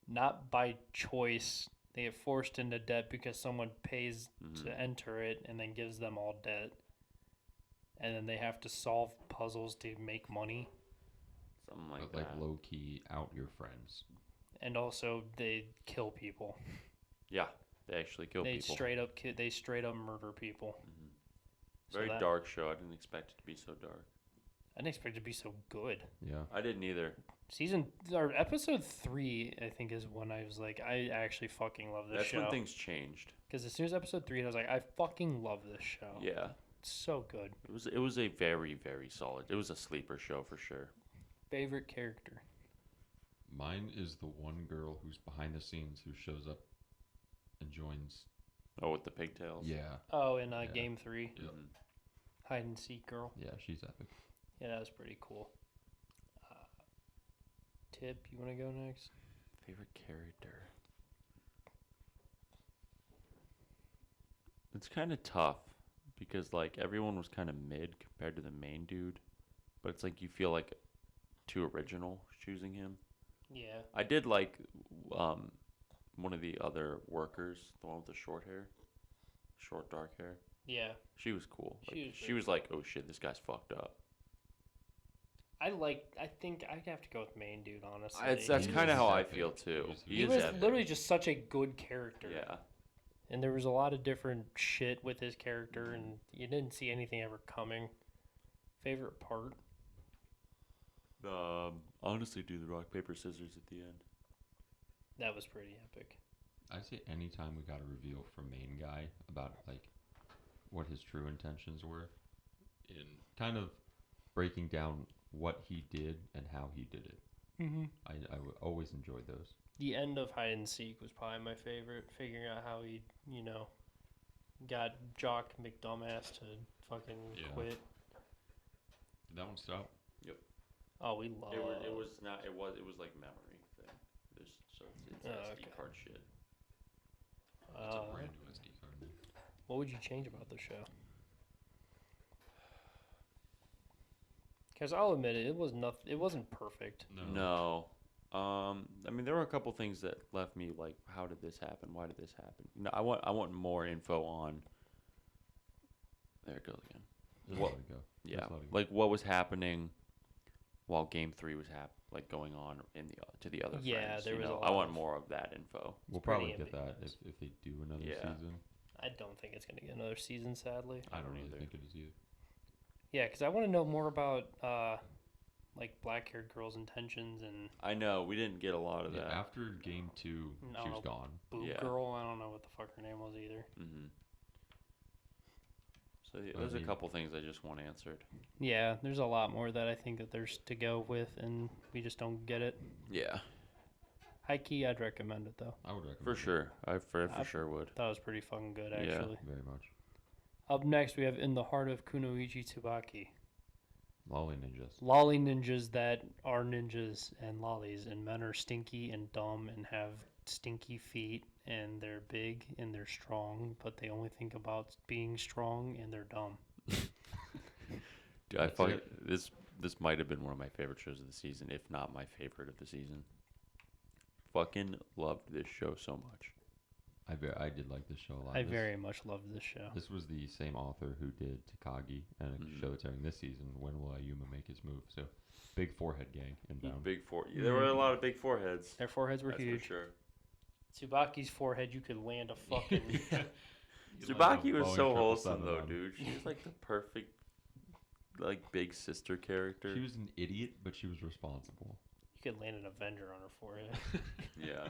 Speaker 2: not by choice. They get forced into debt because someone pays
Speaker 1: Mhm.
Speaker 2: to enter it and then gives them all debt. And then they have to solve puzzles to make money.
Speaker 1: Something like
Speaker 3: But like
Speaker 1: that.
Speaker 3: low key, out your friends.
Speaker 2: And also they kill people.
Speaker 1: Yeah, they actually kill
Speaker 2: They
Speaker 1: people.
Speaker 2: straight up murder people.
Speaker 1: Mhm.
Speaker 2: So
Speaker 1: Very
Speaker 2: that-
Speaker 1: dark show. I didn't expect it to be so dark.
Speaker 2: I didn't expect it to be so good.
Speaker 3: Yeah.
Speaker 1: I didn't either.
Speaker 2: Episode 3, I think, is when I was like, I actually fucking love this
Speaker 1: That's
Speaker 2: show.
Speaker 1: when things changed.
Speaker 2: Because as soon as episode 3, I was like, I fucking love this show.
Speaker 1: Yeah,
Speaker 2: It's so good.
Speaker 1: it was a very very solid. It was a sleeper show for sure.
Speaker 2: Favorite character?
Speaker 3: Mine is the one girl who's behind the scenes who shows up and joins.
Speaker 1: Oh, with the pigtails.
Speaker 3: Yeah.
Speaker 2: Oh, in
Speaker 3: Yeah.
Speaker 2: game 3,
Speaker 3: Yep.
Speaker 1: Mhm.
Speaker 2: hide and seek girl.
Speaker 3: Yeah, she's epic.
Speaker 2: Yeah, that was pretty cool. Tip, you want to go next?
Speaker 1: Favorite character. It's kind of tough because like everyone was kind of mid compared to the main dude, but it's like you feel like too original choosing him.
Speaker 2: Yeah.
Speaker 1: I did like um one of the other workers, the one with the short hair, short dark hair.
Speaker 2: Yeah.
Speaker 1: She was cool. Like,
Speaker 2: She
Speaker 1: she was like, oh shit, this guy's fucked up.
Speaker 2: I think I'd have to go with main dude, honestly.
Speaker 1: That's
Speaker 3: He
Speaker 1: kind of
Speaker 3: was
Speaker 1: how I
Speaker 3: epic.
Speaker 1: feel too.
Speaker 2: He
Speaker 1: is
Speaker 2: was
Speaker 1: epic.
Speaker 2: literally just such a good character.
Speaker 1: Yeah.
Speaker 2: And there was a lot of different shit with his character, and you didn't see anything ever coming. Favorite part?
Speaker 1: Honestly, do the rock paper scissors at the end.
Speaker 2: That was pretty epic.
Speaker 3: I'd say anytime we got a reveal from main guy about like what his true intentions were, in kind of breaking down what he did and how he did it.
Speaker 2: Mm-hmm.
Speaker 3: I always enjoyed those.
Speaker 2: The end of hide and seek was probably my favorite. Figuring out how he, got Jock McDumbass to fucking quit.
Speaker 3: Did that one stop?
Speaker 2: Oh, we love.
Speaker 1: It was not. It was like memory thing. It's SD
Speaker 2: okay.
Speaker 1: card shit.
Speaker 3: It's a brand new SD card.
Speaker 2: What would you change about the show? Because I'll admit it was nothing. It wasn't perfect.
Speaker 1: No. I mean, there were a couple things that left me like, how did this happen? Why did this happen? No, I want more info on. There it goes again.
Speaker 3: Just
Speaker 1: What-
Speaker 3: let it go.
Speaker 1: Yeah,
Speaker 3: Just let it go.
Speaker 1: like what was happening while Game 3 was going on to the other
Speaker 2: Yeah,
Speaker 1: friends.
Speaker 2: there was a
Speaker 1: I
Speaker 2: lot
Speaker 1: want
Speaker 2: of-
Speaker 1: more of that info.
Speaker 3: We'll
Speaker 2: pretty
Speaker 3: probably get that
Speaker 2: ambiguous.
Speaker 3: if they do another
Speaker 1: Yeah.
Speaker 3: season.
Speaker 2: I don't think it's gonna get another season, sadly.
Speaker 3: I don't
Speaker 1: don't
Speaker 3: really
Speaker 1: either.
Speaker 3: think it is either.
Speaker 2: Yeah, because I want to know more about like black-haired girls' intentions and
Speaker 1: I know we didn't get a lot of
Speaker 3: Yeah,
Speaker 1: that.
Speaker 3: after game 2,
Speaker 2: No,
Speaker 3: she was
Speaker 2: no.
Speaker 3: gone.
Speaker 2: boob
Speaker 1: Yeah.
Speaker 2: girl. I don't know what the fuck her name was either.
Speaker 1: Mm-hmm. So yeah,
Speaker 3: I
Speaker 1: there's a
Speaker 3: mean-
Speaker 1: couple things I just want answered.
Speaker 2: Yeah, there's a lot more that I think that there's to go with, and we just don't get it.
Speaker 1: Yeah,
Speaker 2: High key, I'd recommend it though.
Speaker 3: I would recommend
Speaker 1: for
Speaker 3: it.
Speaker 1: sure. I for
Speaker 2: I-
Speaker 1: sure would.
Speaker 2: That was pretty fucking good,
Speaker 1: Yeah.
Speaker 2: actually.
Speaker 3: Very much.
Speaker 2: Up next, we have In the Heart of Kunoichi Tsubaki.
Speaker 3: Lolly Ninjas.
Speaker 2: Lolly ninjas that are ninjas and lollies, and men are stinky and dumb and have stinky feet, and they're big and they're strong, but they only think about being strong and they're dumb.
Speaker 1: Dude, I
Speaker 3: That's
Speaker 1: fuck,
Speaker 3: it.
Speaker 1: this might have been one of my favorite shows of the season, if not my favorite of the season. Fucking loved this show so much.
Speaker 3: I did like this show a lot.
Speaker 2: I
Speaker 3: This-
Speaker 2: very much loved this show.
Speaker 3: This was the same author who did Takagi, and a
Speaker 1: Mhm.
Speaker 3: show that's airing this season. When will Ayuma make his move? So, big forehead gang inbound.
Speaker 1: Big there were a lot of big foreheads.
Speaker 2: Their foreheads were
Speaker 1: That's
Speaker 2: huge.
Speaker 1: for sure.
Speaker 2: Tsubaki's forehead, you could land a fucking.
Speaker 1: Tsubaki was
Speaker 3: Boeing
Speaker 1: so wholesome
Speaker 3: 777
Speaker 1: though,
Speaker 3: on.
Speaker 1: dude. She was like the perfect, like big sister character.
Speaker 3: She was an idiot, but she was responsible.
Speaker 2: You could land an Avenger on her forehead.
Speaker 1: Yeah.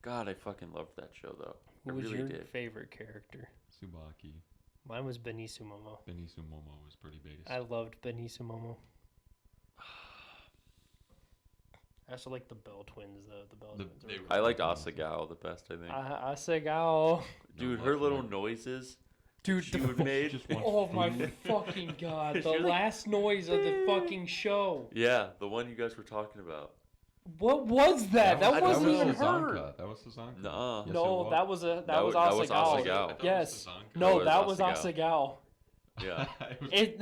Speaker 1: God, I fucking loved that show though.
Speaker 2: Who
Speaker 1: I
Speaker 2: was
Speaker 1: really
Speaker 2: your
Speaker 1: did.
Speaker 2: favorite character?
Speaker 3: Tsubaki.
Speaker 2: Mine was Benisu Momo.
Speaker 3: Benisu Momo was pretty base.
Speaker 2: I loved Benisu Momo. I also like the Bell twins, though. The Bell
Speaker 3: The-
Speaker 2: twins.
Speaker 3: they
Speaker 2: Were
Speaker 3: were-
Speaker 1: I liked Asagao the best, I think.
Speaker 2: Asagao.
Speaker 1: Dude,
Speaker 3: No
Speaker 1: her
Speaker 3: love
Speaker 1: little
Speaker 3: for it.
Speaker 1: noises
Speaker 2: Dude,
Speaker 1: she
Speaker 2: the
Speaker 1: would
Speaker 2: fu-
Speaker 1: made.
Speaker 3: Just one
Speaker 2: Oh my
Speaker 3: food.
Speaker 2: fucking god. The
Speaker 1: She was like-
Speaker 2: last noise of the fucking show.
Speaker 1: Yeah, the one you guys were talking about.
Speaker 2: What was that? That
Speaker 1: was-
Speaker 2: wasn't
Speaker 1: that was
Speaker 2: even
Speaker 3: Sazanka.
Speaker 2: her.
Speaker 3: That was Sazanka.
Speaker 1: Nuh-uh.
Speaker 3: Yes,
Speaker 2: No,
Speaker 3: it was.
Speaker 2: that was
Speaker 1: That
Speaker 2: was
Speaker 1: was
Speaker 2: Asagao.
Speaker 1: Asagao.
Speaker 2: Yes.
Speaker 3: That
Speaker 2: No,
Speaker 1: was
Speaker 2: that was
Speaker 1: Asagao.
Speaker 2: Asagao.
Speaker 1: Yeah.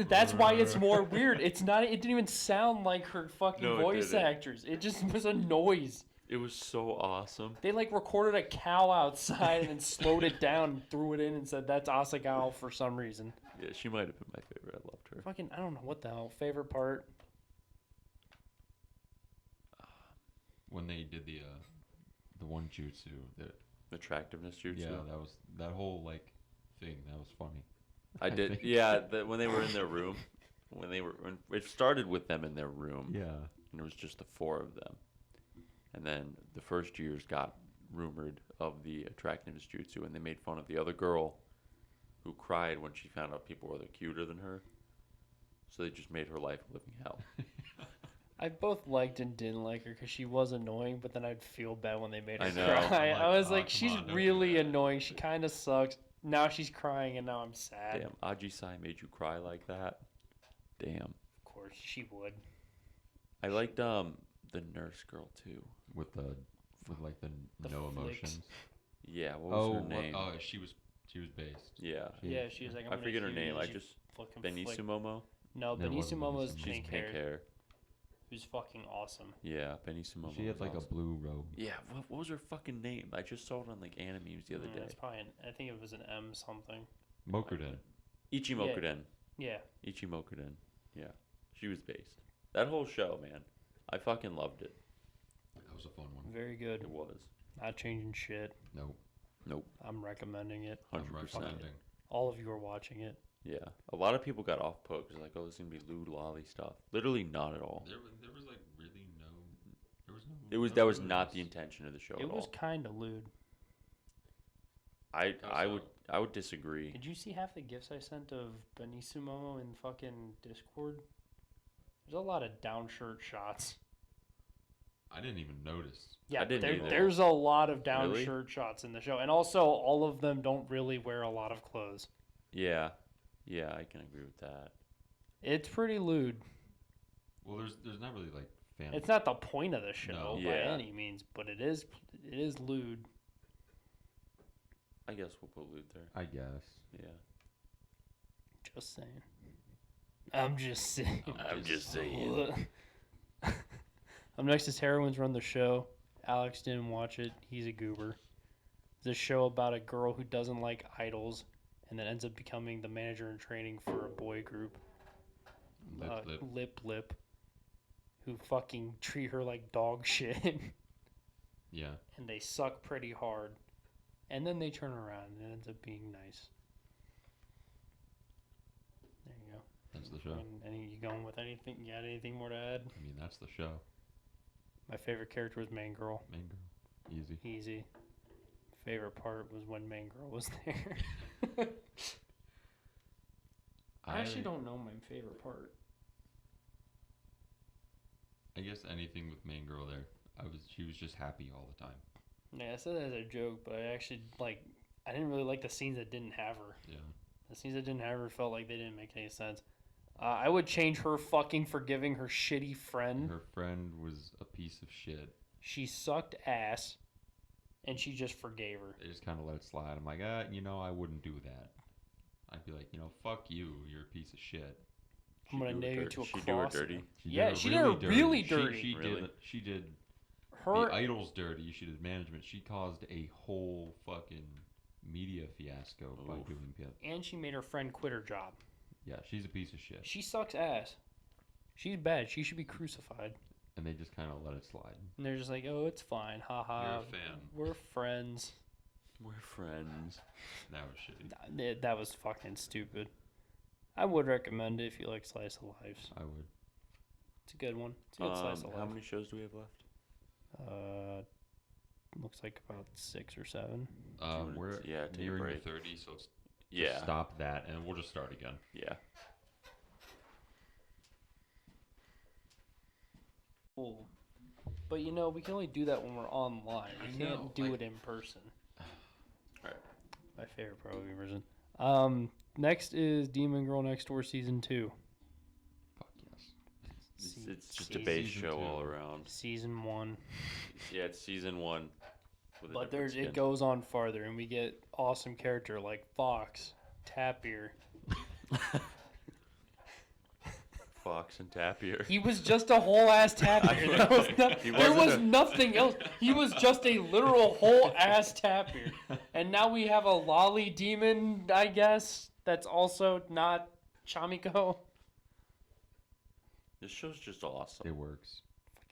Speaker 2: That's why it's more weird. It's not. It didn't even sound like her fucking
Speaker 1: No, it
Speaker 2: voice
Speaker 1: didn't.
Speaker 2: actors. It just was a noise.
Speaker 1: It was so awesome.
Speaker 2: They like recorded a cow outside and then slowed it down, and threw it in, and said that's Asagao for some reason.
Speaker 1: Yeah, she might have been my favorite. I loved her.
Speaker 2: Fucking, I don't know what the hell. Favorite part?
Speaker 3: When they did the one jutsu, that
Speaker 1: Attractiveness jutsu.
Speaker 3: yeah, that whole like thing. That was funny.
Speaker 1: I did.
Speaker 3: think.
Speaker 1: Yeah, when they were in their room, when it started with them in their room,
Speaker 3: Yeah.
Speaker 1: and it was just the four of them, and then the first years got rumored of the attractiveness jutsu, and they made fun of the other girl who cried when she found out people were cuter than her. So they just made her life a living hell.
Speaker 2: I both liked and didn't like her because she was annoying, but then I'd feel bad when they made her
Speaker 1: I know.
Speaker 2: cry.
Speaker 3: I'm
Speaker 2: I
Speaker 3: like,
Speaker 2: was
Speaker 3: "Oh,
Speaker 2: like,
Speaker 3: come
Speaker 2: she's
Speaker 3: on, don't do
Speaker 2: really
Speaker 3: that."
Speaker 2: annoying. She kind of sucks. Now she's crying, and now I'm sad.
Speaker 1: Damn, Aji-sai made you cry like that. Damn.
Speaker 2: Of course, she would.
Speaker 1: I liked the nurse girl too.
Speaker 3: With like the
Speaker 2: The
Speaker 3: no
Speaker 2: flicks.
Speaker 3: emotions.
Speaker 1: Yeah, what was her
Speaker 3: what-
Speaker 1: name?
Speaker 3: she was She was based.
Speaker 1: Yeah.
Speaker 2: Yeah, she was like, I'm
Speaker 1: I
Speaker 2: gonna
Speaker 1: forget her
Speaker 2: heal
Speaker 1: name.
Speaker 2: you.
Speaker 1: I
Speaker 2: She
Speaker 1: just
Speaker 2: fucking flicked-
Speaker 1: Benisumomo.
Speaker 2: No,
Speaker 3: It wasn't
Speaker 2: Benisumomo's
Speaker 3: Benisumomo.
Speaker 1: She's
Speaker 2: pink hair. Who's fucking awesome.
Speaker 1: Yeah, Benisumomo.
Speaker 3: She had
Speaker 1: was
Speaker 3: like
Speaker 1: awesome.
Speaker 3: a blue robe.
Speaker 1: Yeah, what was her fucking name? I just saw it on like Animemes the other day.
Speaker 2: It's probably I think it was an M something.
Speaker 3: Mokuden.
Speaker 1: Ichimokuden.
Speaker 2: Yeah.
Speaker 1: Ichimokuden. Yeah, she was based. That whole show, man, I fucking loved it.
Speaker 3: That was a fun one.
Speaker 2: Very good.
Speaker 1: It was.
Speaker 2: Not changing shit.
Speaker 3: Nope.
Speaker 2: I'm recommending it.
Speaker 1: 100%.
Speaker 3: I'm recommending.
Speaker 2: All of you are watching it.
Speaker 1: Yeah, a lot of people got off put because like, oh, this is gonna be lewd lolly stuff. Literally, not at all.
Speaker 3: There was like really no. There was no.
Speaker 1: That was
Speaker 3: no
Speaker 1: not the
Speaker 3: lewdness.
Speaker 1: intention of the show
Speaker 2: It
Speaker 1: at
Speaker 2: was
Speaker 1: all.
Speaker 2: kind of lewd.
Speaker 1: I
Speaker 3: so?
Speaker 1: would disagree.
Speaker 2: Did you see half the gifts I sent of Benisumomo in fucking Discord? There's a lot of down shirt shots.
Speaker 3: I didn't even notice.
Speaker 2: Yeah,
Speaker 1: didn't either.
Speaker 2: there's a lot of down
Speaker 1: Really?
Speaker 2: shirt shots in the show. And also, all of them don't really wear a lot of clothes.
Speaker 1: Yeah, I can agree with that.
Speaker 2: It's pretty lewd.
Speaker 3: Well, there's not really like fan.
Speaker 2: It's not the point of the show
Speaker 3: No.
Speaker 2: by
Speaker 1: Yeah.
Speaker 2: any means, but it is lewd.
Speaker 1: I guess we'll put lewd there.
Speaker 3: I guess.
Speaker 1: Yeah.
Speaker 2: Just saying. I'm just saying.
Speaker 1: I'm just saying.
Speaker 2: Up next is Heroines Run the Show. Alex didn't watch it. He's a goober. It's a show about a girl who doesn't like idols and then ends up becoming the manager in training for a boy group. Lip, who fucking treat her like dog shit.
Speaker 3: Yeah.
Speaker 2: And they suck pretty hard. And then they turn around and it ends up being nice. There you go.
Speaker 3: That's the show.
Speaker 2: You going with anything? You got anything more to add?
Speaker 3: I mean, that's the show.
Speaker 2: My favorite character was Main Girl.
Speaker 3: Main girl. Easy.
Speaker 2: Easy. Favorite part was when Main Girl was there. I actually don't know my favorite part.
Speaker 3: I guess anything with main girl there. She was just happy all the time.
Speaker 2: Yeah, I said that as a joke, but I actually I didn't really like the scenes that didn't have her.
Speaker 3: Yeah.
Speaker 2: The scenes that didn't have her felt like they didn't make any sense. I would change her fucking forgiving her shitty friend.
Speaker 3: Her friend was a piece of shit.
Speaker 2: She sucked ass, and she just forgave her.
Speaker 3: They just kind of let it slide. I'm like, I wouldn't do that. I'd be like, fuck you. You're a piece of shit.
Speaker 2: I'm gonna nail you to a
Speaker 1: She do her
Speaker 2: cross.
Speaker 1: dirty.
Speaker 2: She did her really dirty.
Speaker 3: She did
Speaker 2: Her
Speaker 3: the idols dirty. She did management. She caused a whole fucking media fiasco by doing that.
Speaker 2: and she made her friend quit her job.
Speaker 3: Yeah, she's a piece of shit.
Speaker 2: She sucks ass. She's bad. She should be crucified.
Speaker 3: And they just kind of let it slide.
Speaker 2: And they're just like, oh, it's fine. Ha ha.
Speaker 3: You're a fan.
Speaker 2: We're friends.
Speaker 1: We're friends.
Speaker 3: That was shitty.
Speaker 2: That was fucking stupid. I would recommend it if you like slice of lives.
Speaker 3: I would.
Speaker 2: It's a good one. It's a good slice of
Speaker 1: How
Speaker 2: life.
Speaker 1: many shows do we have left?
Speaker 2: Looks like about 6 or 7.
Speaker 3: We're
Speaker 1: take a
Speaker 3: nearing
Speaker 1: break.
Speaker 3: the 30, so let's
Speaker 1: Yeah.
Speaker 3: just stop that, and we'll just start again.
Speaker 1: Yeah.
Speaker 2: Cool. But we can only do that when we're online.
Speaker 3: I
Speaker 2: We can't
Speaker 3: know,
Speaker 2: do
Speaker 3: like-
Speaker 2: it in person.
Speaker 1: Alright.
Speaker 2: My favorite probably version. Next is Demon Girl Next Door Season 2.
Speaker 3: Fuck yes.
Speaker 1: It's just a base
Speaker 3: Season
Speaker 1: show
Speaker 3: 2.
Speaker 1: all around.
Speaker 2: Season 1.
Speaker 1: Yeah, it's season 1. With a
Speaker 2: But
Speaker 1: different
Speaker 2: it
Speaker 1: skin.
Speaker 2: goes on farther, and we get awesome character like Fox, Tapir.
Speaker 1: Fox and Tapir.
Speaker 2: He was just a whole ass tapir. There was, there was nothing else. He was just a literal whole ass tapir. And now we have a lolly demon, I guess, that's also not Chamiko.
Speaker 1: This show's just awesome.
Speaker 3: It works.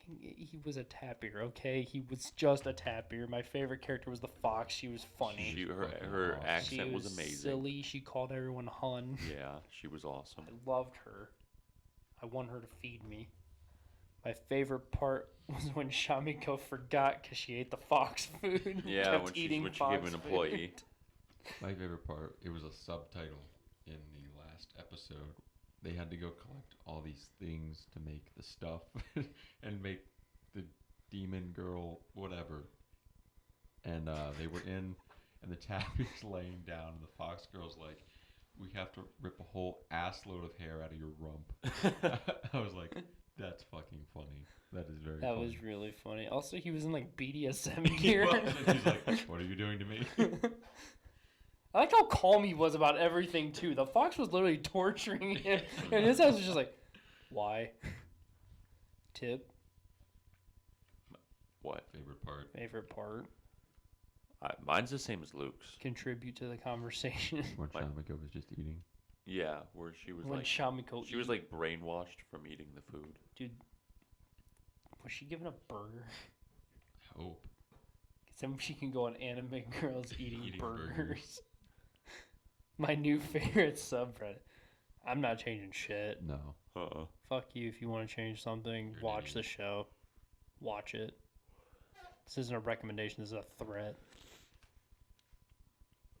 Speaker 2: He was a tapir, okay? He was just a tapir. My favorite character was the fox. She was funny.
Speaker 1: Her accent
Speaker 2: She
Speaker 1: was amazing.
Speaker 2: silly. She called everyone hun.
Speaker 1: Yeah, she was awesome.
Speaker 2: I loved her. I want her to feed me. My favorite part was when Shamiko forgot because she ate the fox food. and
Speaker 1: Yeah,
Speaker 2: kept
Speaker 1: when she
Speaker 2: eating
Speaker 1: gave
Speaker 2: fox
Speaker 1: an employee.
Speaker 3: My favorite part, it was a subtitle in the last episode. They had to go collect all these things to make the stuff and make the demon girl whatever. And they were in, and the tapir's laying down, and the fox girl's like, we have to rip a whole ass load of hair out of your rump. I was like, that's fucking funny. That is very funny.
Speaker 2: That was really funny. Also, he was in like BDSM
Speaker 3: He
Speaker 2: gear.
Speaker 3: was, and he's like, what are you doing to me?
Speaker 2: I like how calm he was about everything too. The fox was literally torturing him, and his house was just like, "Why?" Tip.
Speaker 1: What?
Speaker 2: Favorite part.
Speaker 1: Mine's the same as Luke's.
Speaker 2: Contribute to the conversation.
Speaker 3: When Shamiko was just eating.
Speaker 1: Yeah, where she was
Speaker 2: When
Speaker 1: like
Speaker 2: Shamiko
Speaker 1: she was like brainwashed from eating the food.
Speaker 2: dude, was she given a burger?
Speaker 3: I hope.
Speaker 2: So she can go on Anime Girls eating burgers.
Speaker 3: burgers.
Speaker 2: My new favorite subreddit. I'm not changing shit.
Speaker 3: No.
Speaker 2: Fuck you if you want to change something.
Speaker 3: You're an
Speaker 2: Watch the
Speaker 3: idiot.
Speaker 2: show. Watch it. This isn't a recommendation. This is a threat.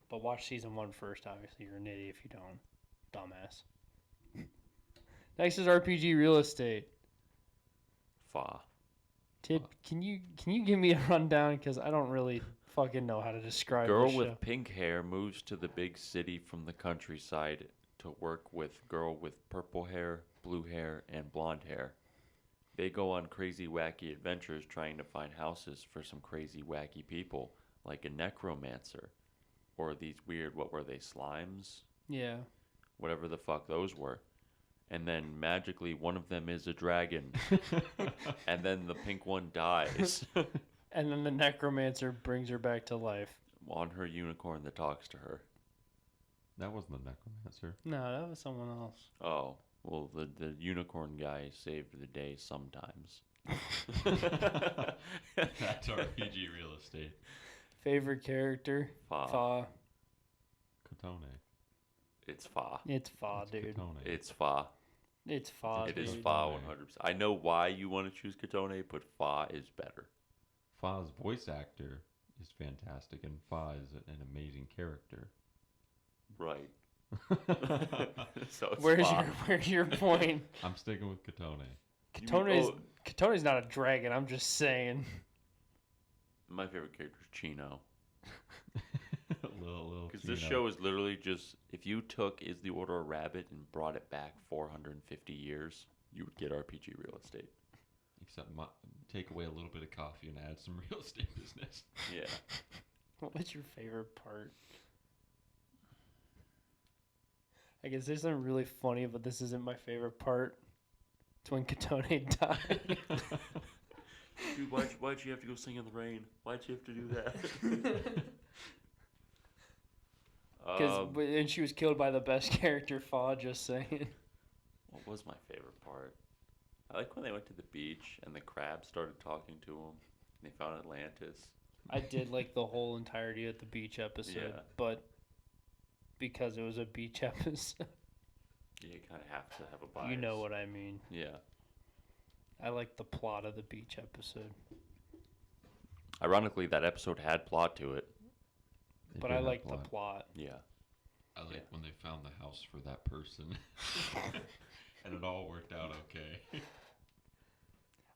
Speaker 2: But watch season 1 first. Obviously, you're an idiot if you don't. Dumbass. Next is RPG real estate.
Speaker 1: Fa.
Speaker 2: Tip, can you give me a rundown? Because I don't really fucking know how to describe
Speaker 1: Girl
Speaker 2: this
Speaker 1: with
Speaker 2: show.
Speaker 1: pink hair moves to the big city from the countryside to work with girl with purple hair, blue hair, and blonde hair. They go on crazy wacky adventures trying to find houses for some crazy wacky people, like a necromancer. Or these weird, what were they, slimes?
Speaker 2: Yeah.
Speaker 1: Whatever the fuck those were. And then magically one of them is a dragon. And then the pink one dies
Speaker 2: And then the necromancer brings her back to life.
Speaker 1: on her unicorn that talks to her.
Speaker 3: That wasn't the necromancer.
Speaker 2: No, that was someone else.
Speaker 1: Oh, well, the unicorn guy saved the day sometimes.
Speaker 3: That's RPG real estate.
Speaker 2: Favorite character?
Speaker 1: Fa.
Speaker 2: Fa.
Speaker 3: Katone.
Speaker 1: It's Fa.
Speaker 2: It's Fa,
Speaker 3: It's
Speaker 2: dude.
Speaker 3: Katone.
Speaker 1: It's Fa.
Speaker 2: It's Fa,
Speaker 1: It is
Speaker 2: dude.
Speaker 1: Fa
Speaker 3: Katone.
Speaker 1: 100%. I know why you want to choose Katone, but Fa is better.
Speaker 3: Fa's voice actor is fantastic, and Fa is an amazing character.
Speaker 1: Right. So it's
Speaker 2: Where's
Speaker 1: Fa.
Speaker 2: where's your point?
Speaker 3: I'm sticking with Katone.
Speaker 2: Katone's not a dragon. I'm just saying.
Speaker 1: My favorite character is Chino.
Speaker 3: little
Speaker 1: Because this
Speaker 3: Chino.
Speaker 1: show is literally just, if you took Is the Order a Rabbit and brought it back 450 years, you would get RPG real estate.
Speaker 3: Except take away a little bit of coffee and add some real estate business.
Speaker 1: Yeah.
Speaker 2: What's your favorite part? I guess there's something really funny, but this isn't my favorite part. It's when Katone died.
Speaker 1: Dude, why'd you have to go sing in the rain? Why'd you have to do that?
Speaker 2: And she was killed by the best character, Fa, just saying.
Speaker 1: What was my favorite part? I like when they went to the beach and the crabs started talking to them. And they found Atlantis.
Speaker 2: I did like the whole entirety of the beach episode,
Speaker 1: Yeah.
Speaker 2: but because it was a beach episode,
Speaker 1: You kind of have to have a bias.
Speaker 2: you know what I mean.
Speaker 1: Yeah.
Speaker 2: I like the plot of the beach episode,
Speaker 1: Ironically, that episode had plot to it.
Speaker 3: They
Speaker 2: but
Speaker 3: did
Speaker 2: I
Speaker 3: have
Speaker 2: like the
Speaker 3: plot.
Speaker 2: plot.
Speaker 1: Yeah.
Speaker 3: I like
Speaker 1: Yeah.
Speaker 3: when they found the house for that person. And it all worked out okay.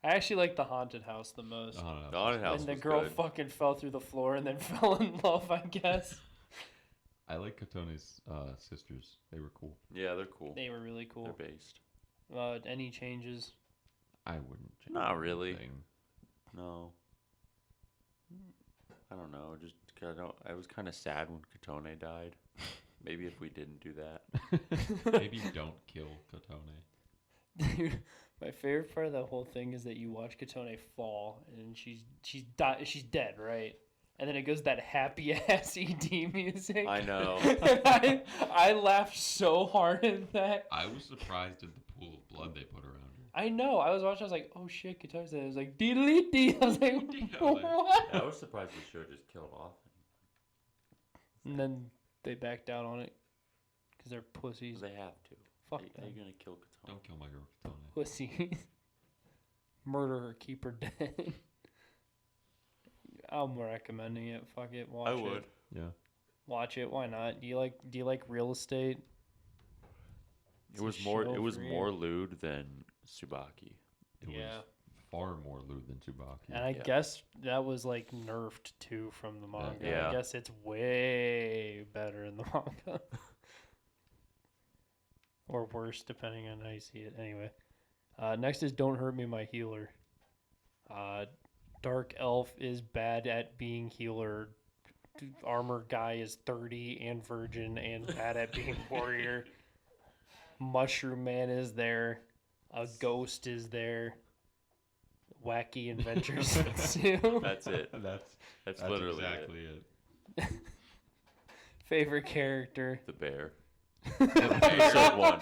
Speaker 2: I actually like the haunted house the most.
Speaker 3: Oh, no.
Speaker 1: The haunted house
Speaker 2: And the
Speaker 1: was
Speaker 2: girl
Speaker 1: good.
Speaker 2: fucking fell through the floor and then fell in love, I guess.
Speaker 3: I like Katone's sisters. They were cool.
Speaker 1: Yeah, they're cool.
Speaker 2: They were really cool.
Speaker 1: They're based.
Speaker 2: Any changes?
Speaker 3: I wouldn't change
Speaker 1: Not really.
Speaker 3: anything.
Speaker 1: No. I don't know. Just I was kind of sad when Katone died. Maybe if we didn't do that.
Speaker 3: Maybe don't kill Katone.
Speaker 2: Dude, my favorite part of the whole thing is that you watch Katone fall and she's dead, right? And then it goes that happy ass ED music.
Speaker 1: I know.
Speaker 2: And I laughed so hard at that.
Speaker 3: I was surprised at the pool of blood they put around her.
Speaker 2: I know. I was watching. I was like, "Oh shit, Katone's dead." I was like, "Dee-dee-dee." I was like,
Speaker 3: Yeah,
Speaker 2: "What?"
Speaker 1: Yeah, I was surprised the show just killed off.
Speaker 2: And then they backed out on it because they're pussies.
Speaker 1: They have to.
Speaker 2: Fuck
Speaker 1: Are you
Speaker 2: them.
Speaker 1: gonna kill Katone?
Speaker 3: Don't kill my girl Katone.
Speaker 2: Pussies. Murder her, keep her dead. I'm recommending it. Fuck it, watch
Speaker 1: I
Speaker 2: it.
Speaker 1: would.
Speaker 3: Yeah.
Speaker 2: Watch it. Why not? Do you like real estate?
Speaker 1: It was
Speaker 2: a
Speaker 1: more.
Speaker 2: show
Speaker 1: It was
Speaker 2: for you.
Speaker 1: more lewd than Tsubaki.
Speaker 3: It
Speaker 2: Yeah.
Speaker 3: was far more lewd than Tsubaki.
Speaker 2: And I
Speaker 1: Yeah.
Speaker 2: guess that was like nerfed too from the manga.
Speaker 1: Yeah.
Speaker 2: I guess it's way better in the manga. Or worse, depending on how you see it. Anyway. Next is Don't Hurt Me, My Healer. Dark Elf is bad at being healer armor guy is 30 and virgin and bad at being warrior. Mushroom Man is there. A ghost is there. Wacky adventures ensue.
Speaker 1: That's it. That's literally
Speaker 3: exactly
Speaker 1: it.
Speaker 2: Favorite character.
Speaker 1: The bear.
Speaker 3: Episode
Speaker 1: 1.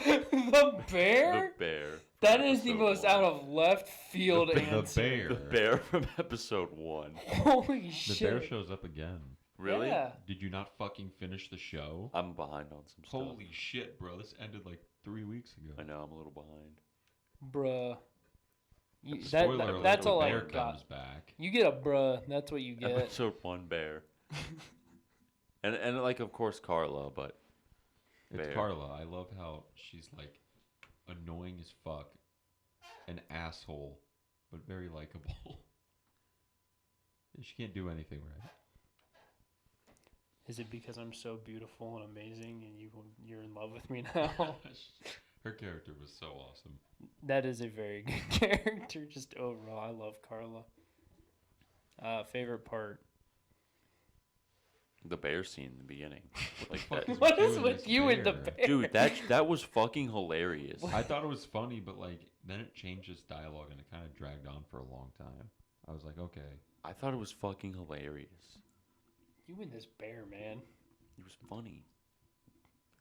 Speaker 2: The bear?
Speaker 1: The bear.
Speaker 2: That is the
Speaker 1: Episode
Speaker 2: most
Speaker 1: 1.
Speaker 2: out of left field
Speaker 3: The
Speaker 2: answer.
Speaker 3: bear.
Speaker 1: The bear from episode 1.
Speaker 2: Holy
Speaker 3: The
Speaker 2: shit.
Speaker 3: bear shows up again.
Speaker 1: Really?
Speaker 2: Yeah.
Speaker 3: Did you not fucking finish the show?
Speaker 1: I'm behind on some stuff.
Speaker 3: Holy shit, bro! This ended like 3 weeks ago.
Speaker 1: I know, I'm a little behind.
Speaker 2: Bruh.
Speaker 3: Spoiler alert,
Speaker 2: That's
Speaker 3: the
Speaker 2: all I
Speaker 3: bear
Speaker 2: got.
Speaker 3: comes back.
Speaker 2: You get a bruh. That's what you get.
Speaker 1: Episode 1, bear. and like, of course, Carla, but...
Speaker 3: It's
Speaker 1: Bear.
Speaker 3: Carla. I love how she's like annoying as fuck, an asshole, but very likable. She can't do anything right.
Speaker 2: Is it because I'm so beautiful and amazing and you're in love with me now?
Speaker 3: Her character was so awesome.
Speaker 2: That is a very good character. Just overall, I love Carla. Favorite part.
Speaker 1: The bear scene in the beginning. Like
Speaker 3: fuck
Speaker 1: that,
Speaker 3: is
Speaker 2: What
Speaker 3: you
Speaker 2: is
Speaker 3: and
Speaker 2: with
Speaker 3: this
Speaker 2: you and the
Speaker 3: bear?
Speaker 2: bear?
Speaker 1: dude, that was fucking hilarious.
Speaker 3: I thought it was funny, but like then it changed its dialogue and it kind of dragged on for a long time. I was like, okay.
Speaker 1: I thought it was fucking hilarious.
Speaker 2: You and this bear, man.
Speaker 1: It was funny.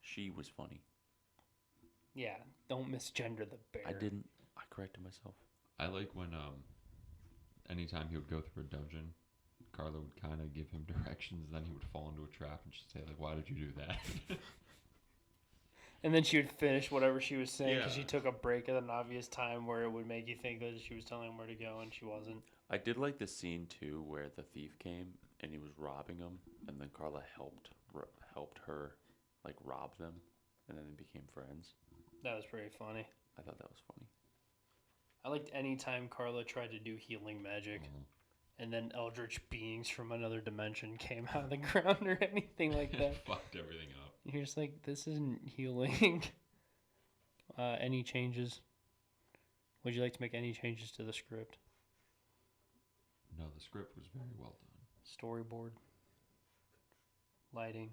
Speaker 1: She was funny.
Speaker 2: Yeah, don't misgender the bear.
Speaker 1: I didn't. I corrected myself.
Speaker 3: I like when anytime he would go through a dungeon, Carla would kind of give him directions, then he would fall into a trap and she'd say like, "Why did you do that?"
Speaker 2: And then she would finish whatever she was saying because
Speaker 3: Yeah.
Speaker 2: she took a break at an obvious time where it would make you think that she was telling him where to go and she wasn't.
Speaker 1: I did like the scene too where the thief came and he was robbing him, and then Carla helped her like rob them, and then they became friends.
Speaker 2: That was pretty funny.
Speaker 1: I thought that was funny.
Speaker 2: I liked any time Carla tried to do healing magic and then eldritch beings from another dimension came out of the ground or anything like that.
Speaker 3: Fucked everything up.
Speaker 2: You're just like, this isn't healing. Any changes? Would you like to make any changes to the script?
Speaker 3: No, the script was very well done.
Speaker 2: Storyboard? Lighting?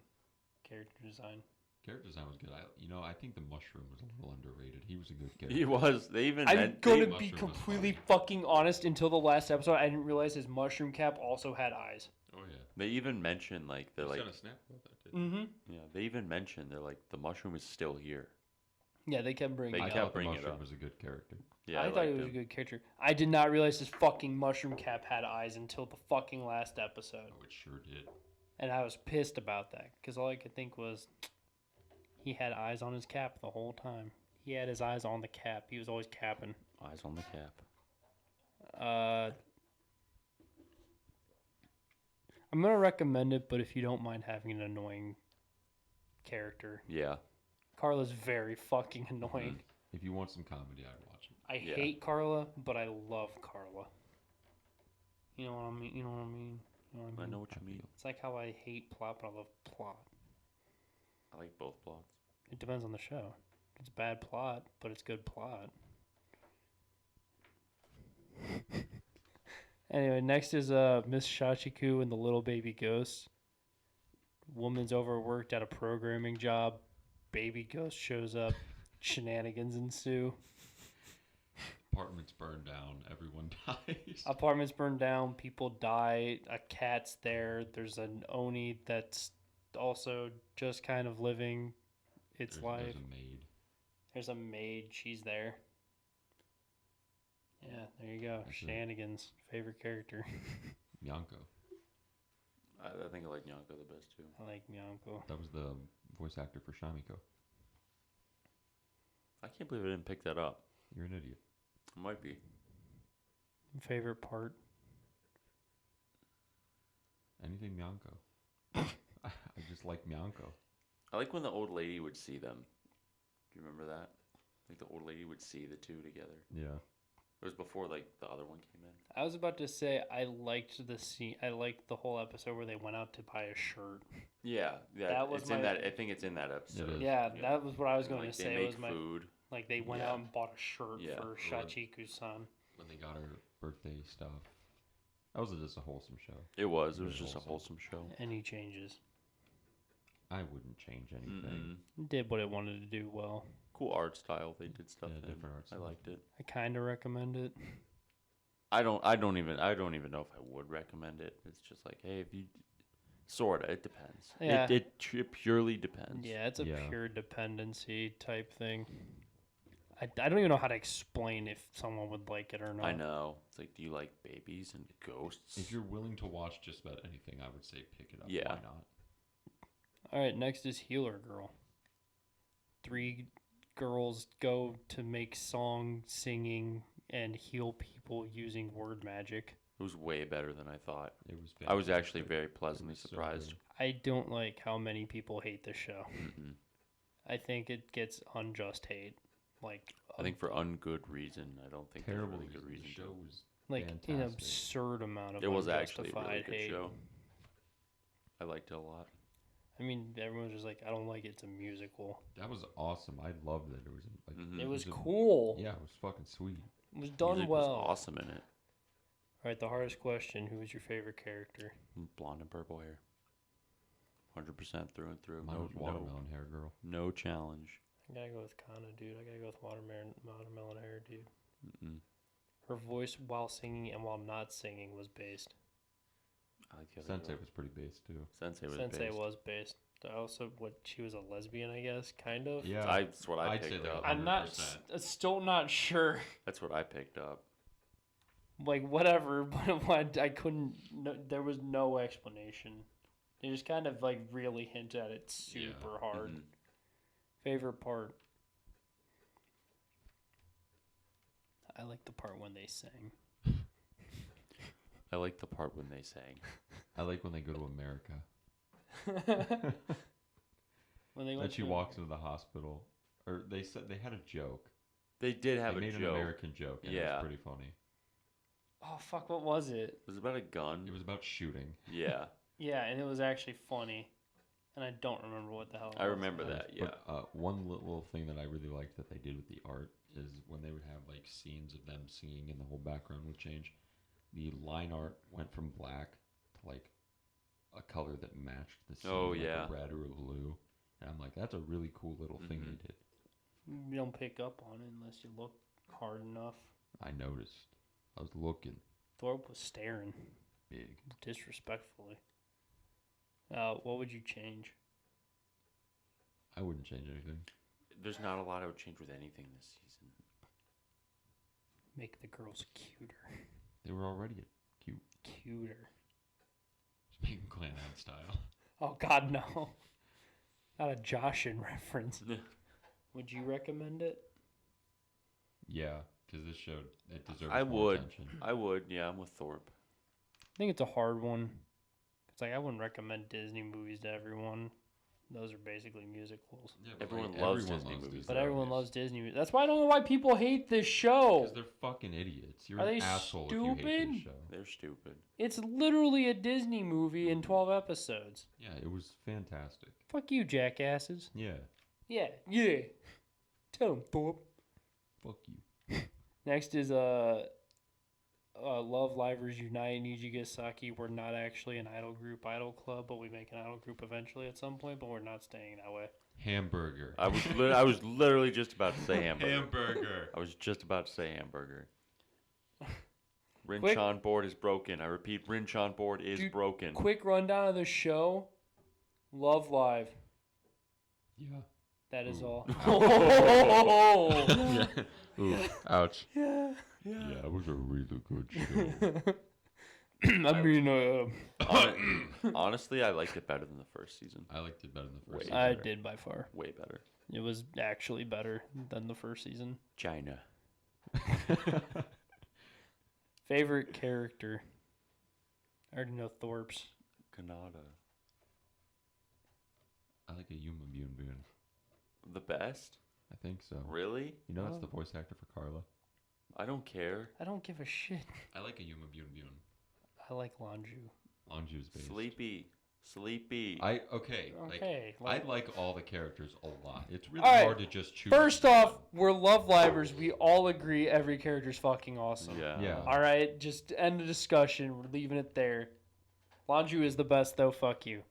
Speaker 2: Character design?
Speaker 3: Character design was good. I think the mushroom was a little underrated. He was a good character.
Speaker 1: He was. They even.
Speaker 2: I'm
Speaker 1: meant-
Speaker 2: gonna
Speaker 1: they-
Speaker 2: be
Speaker 3: Mushroom was
Speaker 2: completely
Speaker 3: funny.
Speaker 2: fucking honest. Until the last episode, I didn't realize his mushroom cap also had eyes.
Speaker 3: Oh yeah.
Speaker 1: They even mentioned like they're
Speaker 3: I
Speaker 1: like
Speaker 3: sent a snap about that.
Speaker 2: Mm-hmm.
Speaker 1: yeah. They even mentioned they're like the mushroom is still here.
Speaker 2: Yeah, they kept bringing
Speaker 1: They
Speaker 2: it
Speaker 1: kept
Speaker 2: up.
Speaker 3: I thought the
Speaker 1: bringing it
Speaker 3: mushroom
Speaker 1: up.
Speaker 3: was a good character.
Speaker 1: Yeah,
Speaker 2: I thought
Speaker 1: liked
Speaker 2: he was
Speaker 1: him.
Speaker 2: a good character. I did not realize his fucking mushroom cap had eyes until the fucking last episode.
Speaker 3: Oh, it sure did.
Speaker 2: And I was pissed about that because all I could think was he had eyes on his cap the whole time. He had his eyes on the cap. He was always capping.
Speaker 1: Eyes on the cap.
Speaker 2: I'm going to recommend it, but if you don't mind having an annoying character,
Speaker 1: Yeah.
Speaker 2: Carla's very fucking annoying.
Speaker 3: If you want some comedy, I'd watch it.
Speaker 2: I
Speaker 1: Yeah.
Speaker 2: hate Carla, but I love Carla. You know what I mean? You know what I mean? You know what I
Speaker 1: I
Speaker 2: mean?
Speaker 1: know what you mean.
Speaker 2: It's like how I hate plot, but I love plot.
Speaker 1: I like both plots.
Speaker 2: It depends on the show. It's bad plot, but it's good plot. Anyway, next is Miss Shachiku and the Little Baby Ghost. Woman's overworked at a programming job. Baby ghost shows up. Shenanigans ensue.
Speaker 3: Apartments burned down. Everyone dies.
Speaker 2: Apartments burned down. People die. A cat's there. There's an Oni that's also just kind of living its life.
Speaker 3: There's a maid.
Speaker 2: There's a maid. She's there. Yeah, there you go.
Speaker 3: That's it.
Speaker 2: Shenanigans. Favorite character.
Speaker 3: Myanko.
Speaker 1: I think I like Nyanko the best too.
Speaker 2: I like Myanko.
Speaker 3: That was the voice actor for Shamiko.
Speaker 1: I can't believe I didn't pick that up.
Speaker 3: You're an idiot.
Speaker 1: It might be.
Speaker 2: Favorite part.
Speaker 3: Anything Myanko. I just like Myanko.
Speaker 1: I like when the old lady would see them. Do you remember that? Like the old lady would see the two together.
Speaker 3: Yeah.
Speaker 1: It was before like the other one came in.
Speaker 2: I was about to say I liked the scene. I liked the whole episode where they went out to buy a shirt.
Speaker 1: Yeah, yeah.
Speaker 2: That was
Speaker 1: it's in
Speaker 2: my-
Speaker 1: that. I think it's in that episode.
Speaker 3: is.
Speaker 2: Yeah, that was what I was
Speaker 1: And,
Speaker 2: going
Speaker 1: like,
Speaker 2: to
Speaker 1: they
Speaker 2: say.
Speaker 1: make
Speaker 2: It was my
Speaker 1: food.
Speaker 2: like they went
Speaker 1: Yeah.
Speaker 2: out and bought a shirt
Speaker 1: Yeah.
Speaker 2: for Shachiku's son.
Speaker 3: When they got her birthday stuff. That was just a wholesome show.
Speaker 1: It was. It was
Speaker 3: Really
Speaker 1: just a
Speaker 3: wholesome.
Speaker 1: wholesome show.
Speaker 2: Any changes?
Speaker 3: I wouldn't change anything.
Speaker 2: Did what it wanted to do well.
Speaker 1: Cool art style. They did stuff.
Speaker 3: Yeah, different art
Speaker 1: I
Speaker 3: style.
Speaker 1: liked it.
Speaker 2: I kind of recommend it.
Speaker 1: I don't even know if I would recommend it. It's just like, hey, if you sorta, it depends.
Speaker 2: Yeah.
Speaker 1: It purely depends.
Speaker 2: Yeah, it's a
Speaker 3: Yeah.
Speaker 2: pure dependency type thing. I don't even know how to explain if someone would like it or not.
Speaker 1: I know. It's like, do you like babies and ghosts?
Speaker 3: If you're willing to watch just about anything, I would say pick it up.
Speaker 1: Yeah.
Speaker 3: Why not?
Speaker 2: All right, next is Healer Girl. 3 girls go to make song singing and heal people using word magic.
Speaker 1: It was way better than I thought.
Speaker 3: It was.
Speaker 1: I was actually
Speaker 3: fantastic.
Speaker 1: very
Speaker 3: It
Speaker 1: pleasantly
Speaker 3: was so
Speaker 1: surprised.
Speaker 3: good.
Speaker 2: I don't like how many people hate this show.
Speaker 1: Mm-mm.
Speaker 2: I think it gets unjust hate. Like,
Speaker 1: I think for ungood reason. I don't think there's a
Speaker 3: Terrible
Speaker 1: really good
Speaker 3: reason.
Speaker 1: reason
Speaker 3: The show
Speaker 1: to.
Speaker 3: was
Speaker 2: like an
Speaker 3: fantastic.
Speaker 2: absurd amount of
Speaker 1: It was actually a really
Speaker 2: unjustified
Speaker 1: good
Speaker 2: hate.
Speaker 1: show. I liked it a lot.
Speaker 2: I mean, everyone's just like, I don't like it. It's a musical.
Speaker 3: That was awesome. I loved it. It was like
Speaker 1: Mhm.
Speaker 2: It was
Speaker 3: a-
Speaker 2: cool.
Speaker 3: Yeah, it was fucking sweet.
Speaker 2: It was done
Speaker 1: Music
Speaker 2: well.
Speaker 1: was awesome in it.
Speaker 2: All right, the hardest question: who was your favorite character?
Speaker 1: Blonde and purple hair. 100% through and through.
Speaker 3: Mine was watermelon hair girl.
Speaker 1: No challenge.
Speaker 2: I gotta go with Kana, dude. I gotta go with watermelon hair, dude.
Speaker 1: Mm-mm.
Speaker 2: Her voice while singing and while not singing was based.
Speaker 1: I like the other
Speaker 3: Sensei
Speaker 1: girl.
Speaker 3: was pretty base too.
Speaker 1: Sensei was
Speaker 2: Sensei
Speaker 1: based.
Speaker 2: was based. Also, she was a lesbian, I guess, kind of.
Speaker 3: Yeah,
Speaker 1: That's what I
Speaker 3: I'd say
Speaker 1: picked
Speaker 3: like
Speaker 1: up.
Speaker 2: I'm not.
Speaker 3: 100%.
Speaker 2: Still not sure.
Speaker 1: That's what I picked up.
Speaker 2: Like whatever, but I couldn't. No, there was no explanation. They just kind of like really hint at it super hard.
Speaker 1: Mhm.
Speaker 2: Favorite part. I like the part when they sang.
Speaker 1: I like the part when they sang.
Speaker 3: I like when they go to America.
Speaker 2: When they
Speaker 3: Then
Speaker 2: went
Speaker 3: she
Speaker 2: to-
Speaker 3: walks into the hospital, or they said they had a joke.
Speaker 1: They did have
Speaker 3: They made
Speaker 1: a
Speaker 3: an
Speaker 1: joke.
Speaker 3: American joke, and it
Speaker 1: Yeah.
Speaker 3: was pretty funny.
Speaker 2: Oh fuck! What was it?
Speaker 1: It was about a gun.
Speaker 3: It was about shooting.
Speaker 1: Yeah,
Speaker 2: Yeah, and it was actually funny, and I don't remember what the hell. It
Speaker 1: I
Speaker 2: was.
Speaker 1: remember that. Yeah.
Speaker 3: But, one little thing that I really liked that they did with the art is when they would have like scenes of them singing and the whole background would change. The line art went from black to like a color that matched the scene,
Speaker 1: Oh,
Speaker 3: like
Speaker 1: yeah.
Speaker 3: a red or a blue. And I'm like, that's a really cool little thing
Speaker 1: Mhm.
Speaker 3: they did.
Speaker 2: You don't pick up on it unless you look hard enough.
Speaker 3: I noticed. I was looking
Speaker 2: Thorpe was staring
Speaker 3: big.
Speaker 2: disrespectfully. What would you change?
Speaker 3: I wouldn't change anything.
Speaker 1: There's not a lot I would change with anything this season.
Speaker 2: Make the girls cuter.
Speaker 3: They were already cute.
Speaker 2: Cuter.
Speaker 3: Just make them clan out style.
Speaker 2: Oh God, no. Not a Joshin reference. Would you recommend it?
Speaker 3: Yeah, because this show, it deserves
Speaker 1: I
Speaker 3: more
Speaker 1: would.
Speaker 3: attention.
Speaker 1: I would. Yeah, I'm with Thorpe.
Speaker 2: I think it's a hard one. It's like I wouldn't recommend Disney movies to everyone. Those are basically musicals.
Speaker 3: Yeah,
Speaker 1: Everyone loves Disney movies,
Speaker 2: But
Speaker 1: though.
Speaker 2: everyone loves Disney movies. That's why I don't know why people hate this show.
Speaker 3: Because they're fucking idiots. You're
Speaker 2: Are
Speaker 3: an
Speaker 2: they
Speaker 3: asshole if you hate
Speaker 2: stupid?
Speaker 3: this show.
Speaker 1: They're stupid.
Speaker 2: It's literally a Disney movie in 12 episodes.
Speaker 3: Yeah, it was fantastic.
Speaker 2: Fuck you, jackasses.
Speaker 3: Yeah,
Speaker 2: Yeah. Tell them, Thorpe.
Speaker 3: fuck you.
Speaker 2: Next is Love Livers Unite, Nijigasaki. We're not actually an idol group, idol club, but we make an idol group eventually at some point, but we're not staying that way.
Speaker 3: Hamburger.
Speaker 1: I was literally just about to say hamburger.
Speaker 3: Hamburger.
Speaker 1: I was just about to say hamburger.
Speaker 2: Quick-
Speaker 1: Rinchan board is broken. I repeat, Rinchan board is
Speaker 2: Dude,
Speaker 1: broken.
Speaker 2: Quick rundown of the show. Love Live.
Speaker 3: Yeah.
Speaker 2: That is
Speaker 3: Ooh.
Speaker 2: all.
Speaker 3: Yeah. Ooh, ouch.
Speaker 2: Yeah.
Speaker 3: Yeah, it was a really good show.
Speaker 2: I mean,
Speaker 1: Honestly, I liked it better than the first season.
Speaker 3: I liked it better than the first
Speaker 1: Way
Speaker 2: I
Speaker 3: season.
Speaker 2: did by far.
Speaker 1: Way better.
Speaker 2: It was actually better than the first season.
Speaker 1: China.
Speaker 2: Favorite character? I already know Thorpe's.
Speaker 1: Kanata.
Speaker 3: I like a Yuma Bune Bune.
Speaker 1: The best?
Speaker 3: I think so.
Speaker 1: Really?
Speaker 3: You know that's
Speaker 2: Oh.
Speaker 3: the voice actor for Carla.
Speaker 1: I don't care.
Speaker 2: I don't give a shit.
Speaker 3: I like a Yuma Bune Bune.
Speaker 2: I like Lanju.
Speaker 3: Anju's based.
Speaker 1: Sleepy. Sleepy.
Speaker 2: Okay,
Speaker 3: I like all the characters a lot. It's really
Speaker 2: All right,
Speaker 3: hard to just choose.
Speaker 2: First off, we're Love Livers. We all agree every character's fucking awesome.
Speaker 3: Yeah.
Speaker 2: All right, just end the discussion. We're leaving it there. Lanju is the best, though. Fuck you.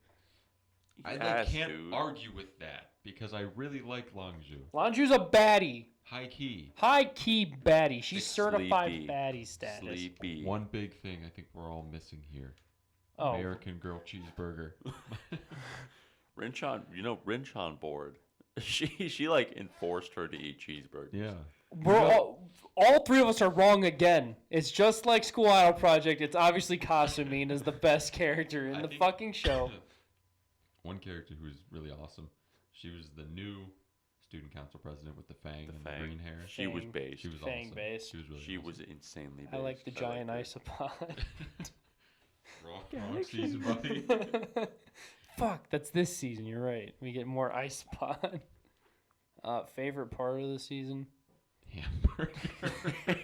Speaker 3: I can't argue with that because I really like Longzhu.
Speaker 2: Lanju's a baddie.
Speaker 3: High key.
Speaker 2: High key baddie. She's
Speaker 1: Sleepy.
Speaker 2: certified baddie status.
Speaker 1: Sleepy.
Speaker 3: One big thing I think we're all missing here.
Speaker 2: Oh.
Speaker 3: American Girl Cheeseburger.
Speaker 1: Rinchan board. She like enforced her to eat cheeseburgers.
Speaker 3: Yeah.
Speaker 2: We're all three of us are wrong again. It's just like School Idol Project. It's obviously Kasumine is the best character in the fucking show.
Speaker 3: One character who was really awesome. She was the new student council president with the fang and the green hair.
Speaker 1: She was based.
Speaker 3: She was
Speaker 2: Fang
Speaker 3: awesome.
Speaker 2: based.
Speaker 3: She was really
Speaker 1: She
Speaker 3: awesome.
Speaker 1: was insanely based.
Speaker 2: I like the giant isopod.
Speaker 3: Wrong season, buddy.
Speaker 2: Fuck, that's this season. You're right. We get more isopod. Favorite part of the season?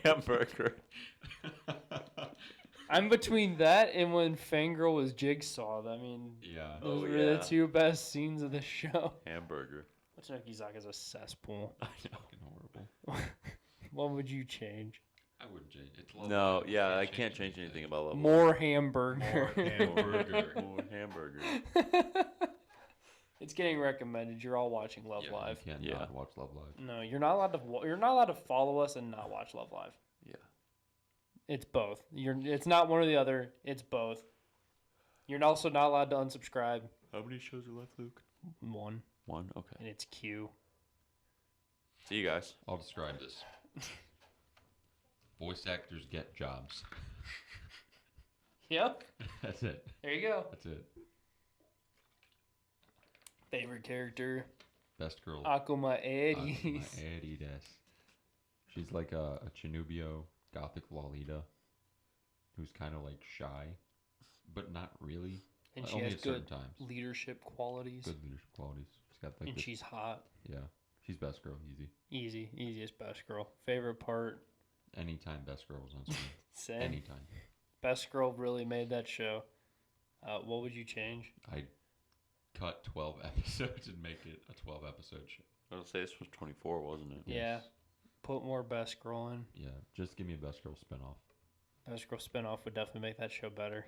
Speaker 1: Hamburger.
Speaker 2: I'm between that and when Fangirl was Jigsaw. I mean,
Speaker 3: Yeah.
Speaker 2: those
Speaker 1: Oh,
Speaker 2: were
Speaker 1: yeah.
Speaker 2: the two best scenes of the show.
Speaker 1: Hamburger.
Speaker 2: Nokizaka's a cesspool.
Speaker 1: I know.
Speaker 3: Fucking horrible.
Speaker 2: What would you change?
Speaker 3: I wouldn't change. It's Love
Speaker 1: No,
Speaker 3: Live.
Speaker 1: yeah, I can't change anything about Love Live.
Speaker 2: More hamburger.
Speaker 3: More hamburger.
Speaker 1: More hamburger.
Speaker 2: It's getting recommended. You're all watching Love
Speaker 3: Yeah,
Speaker 2: Live.
Speaker 3: You can't
Speaker 1: Yeah.
Speaker 3: not watch Love Live.
Speaker 2: No, you're not allowed to. You're not allowed to follow us and not watch Love Live.
Speaker 1: Yeah.
Speaker 2: It's both. It's not one or the other. It's both. You're also not allowed to unsubscribe.
Speaker 1: How many shows are left, Luke?
Speaker 2: One,
Speaker 1: One? Okay.
Speaker 2: and it's Q.
Speaker 1: See you guys.
Speaker 3: I'll describe this. Voice actors get jobs.
Speaker 2: Yep.
Speaker 3: That's it.
Speaker 2: There you go.
Speaker 3: That's it.
Speaker 2: Favorite character,
Speaker 3: Best girl.
Speaker 2: Akuma Aries.
Speaker 3: Adidas. She's like a Chinubio gothic Lolita who's kind of like shy, but not really.
Speaker 2: And she
Speaker 3: Only
Speaker 2: has
Speaker 3: at certain
Speaker 2: good
Speaker 3: times.
Speaker 2: leadership qualities.
Speaker 3: Good leadership qualities. She's got like
Speaker 2: And
Speaker 3: this,
Speaker 2: she's hot.
Speaker 3: yeah. She's best girl, easy.
Speaker 2: Easiest best girl. Favorite part,
Speaker 3: Anytime best girl was on screen.
Speaker 2: same.
Speaker 3: Anytime.
Speaker 2: Best girl really made that show. What would you change?
Speaker 3: I'd cut 12 episodes and make it a 12 episode show.
Speaker 1: I was say this was 24, wasn't it?
Speaker 2: Yeah. Put more best girl in.
Speaker 3: Yeah, just give me a best girl spinoff.
Speaker 2: Best girl spinoff would definitely make that show better.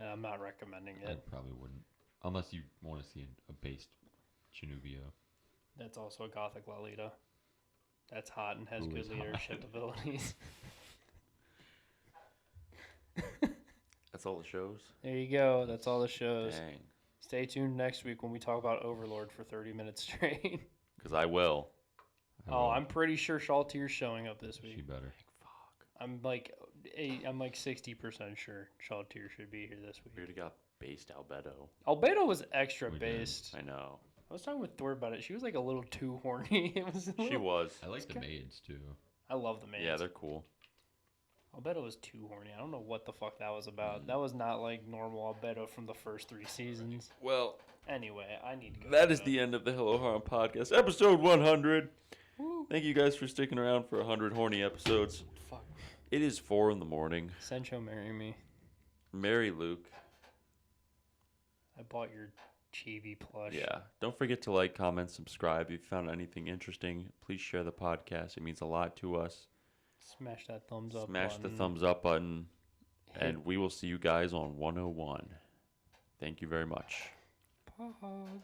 Speaker 2: And I'm not recommending
Speaker 3: I
Speaker 2: it.
Speaker 3: probably wouldn't. Unless you want to see a based Chinubio.
Speaker 2: That's also a gothic Lolita. That's hot and has
Speaker 3: Who
Speaker 2: good
Speaker 3: is hot.
Speaker 2: leadership abilities.
Speaker 1: That's all the shows?
Speaker 2: There you go. That's all the shows.
Speaker 1: Dang.
Speaker 2: Stay tuned next week when we talk about Overlord for 30 minutes straight.
Speaker 1: Because I will.
Speaker 2: I'm pretty sure Shaltier's showing up this
Speaker 3: She
Speaker 2: week.
Speaker 3: better.
Speaker 1: Fuck.
Speaker 2: I'm like 60% sure Shaltier should be here this
Speaker 1: We
Speaker 2: week.
Speaker 1: already got based Albedo.
Speaker 2: Albedo was extra
Speaker 3: We did.
Speaker 2: based.
Speaker 1: I know.
Speaker 2: I was talking with Thor about it. She was like a little too horny. It was.
Speaker 1: She was.
Speaker 3: I like the maids too.
Speaker 2: I love the maids.
Speaker 1: Yeah, they're cool.
Speaker 2: Albedo was too horny. I don't know what the fuck that was about. That was not like normal Albedo from the first 3 seasons.
Speaker 1: Well,
Speaker 2: Anyway, I need to go.
Speaker 1: that
Speaker 2: to
Speaker 1: is
Speaker 2: bed.
Speaker 1: the end of the Hello Harem podcast, episode 100.
Speaker 2: Woo.
Speaker 1: Thank you guys for sticking around for 100 horny episodes.
Speaker 2: Fuck.
Speaker 1: It is 4 in the morning.
Speaker 2: Sencho, marry me.
Speaker 1: Marry Luke.
Speaker 2: I bought your chibi plush.
Speaker 1: Yeah. Don't forget to like, comment, subscribe. If you found anything interesting, please share the podcast. It means a lot to us.
Speaker 2: Smash that thumbs up.
Speaker 1: Smash the
Speaker 2: button.
Speaker 1: thumbs up button.
Speaker 2: Hit
Speaker 1: And we will see you guys on 101. Thank you very much.
Speaker 2: Pog.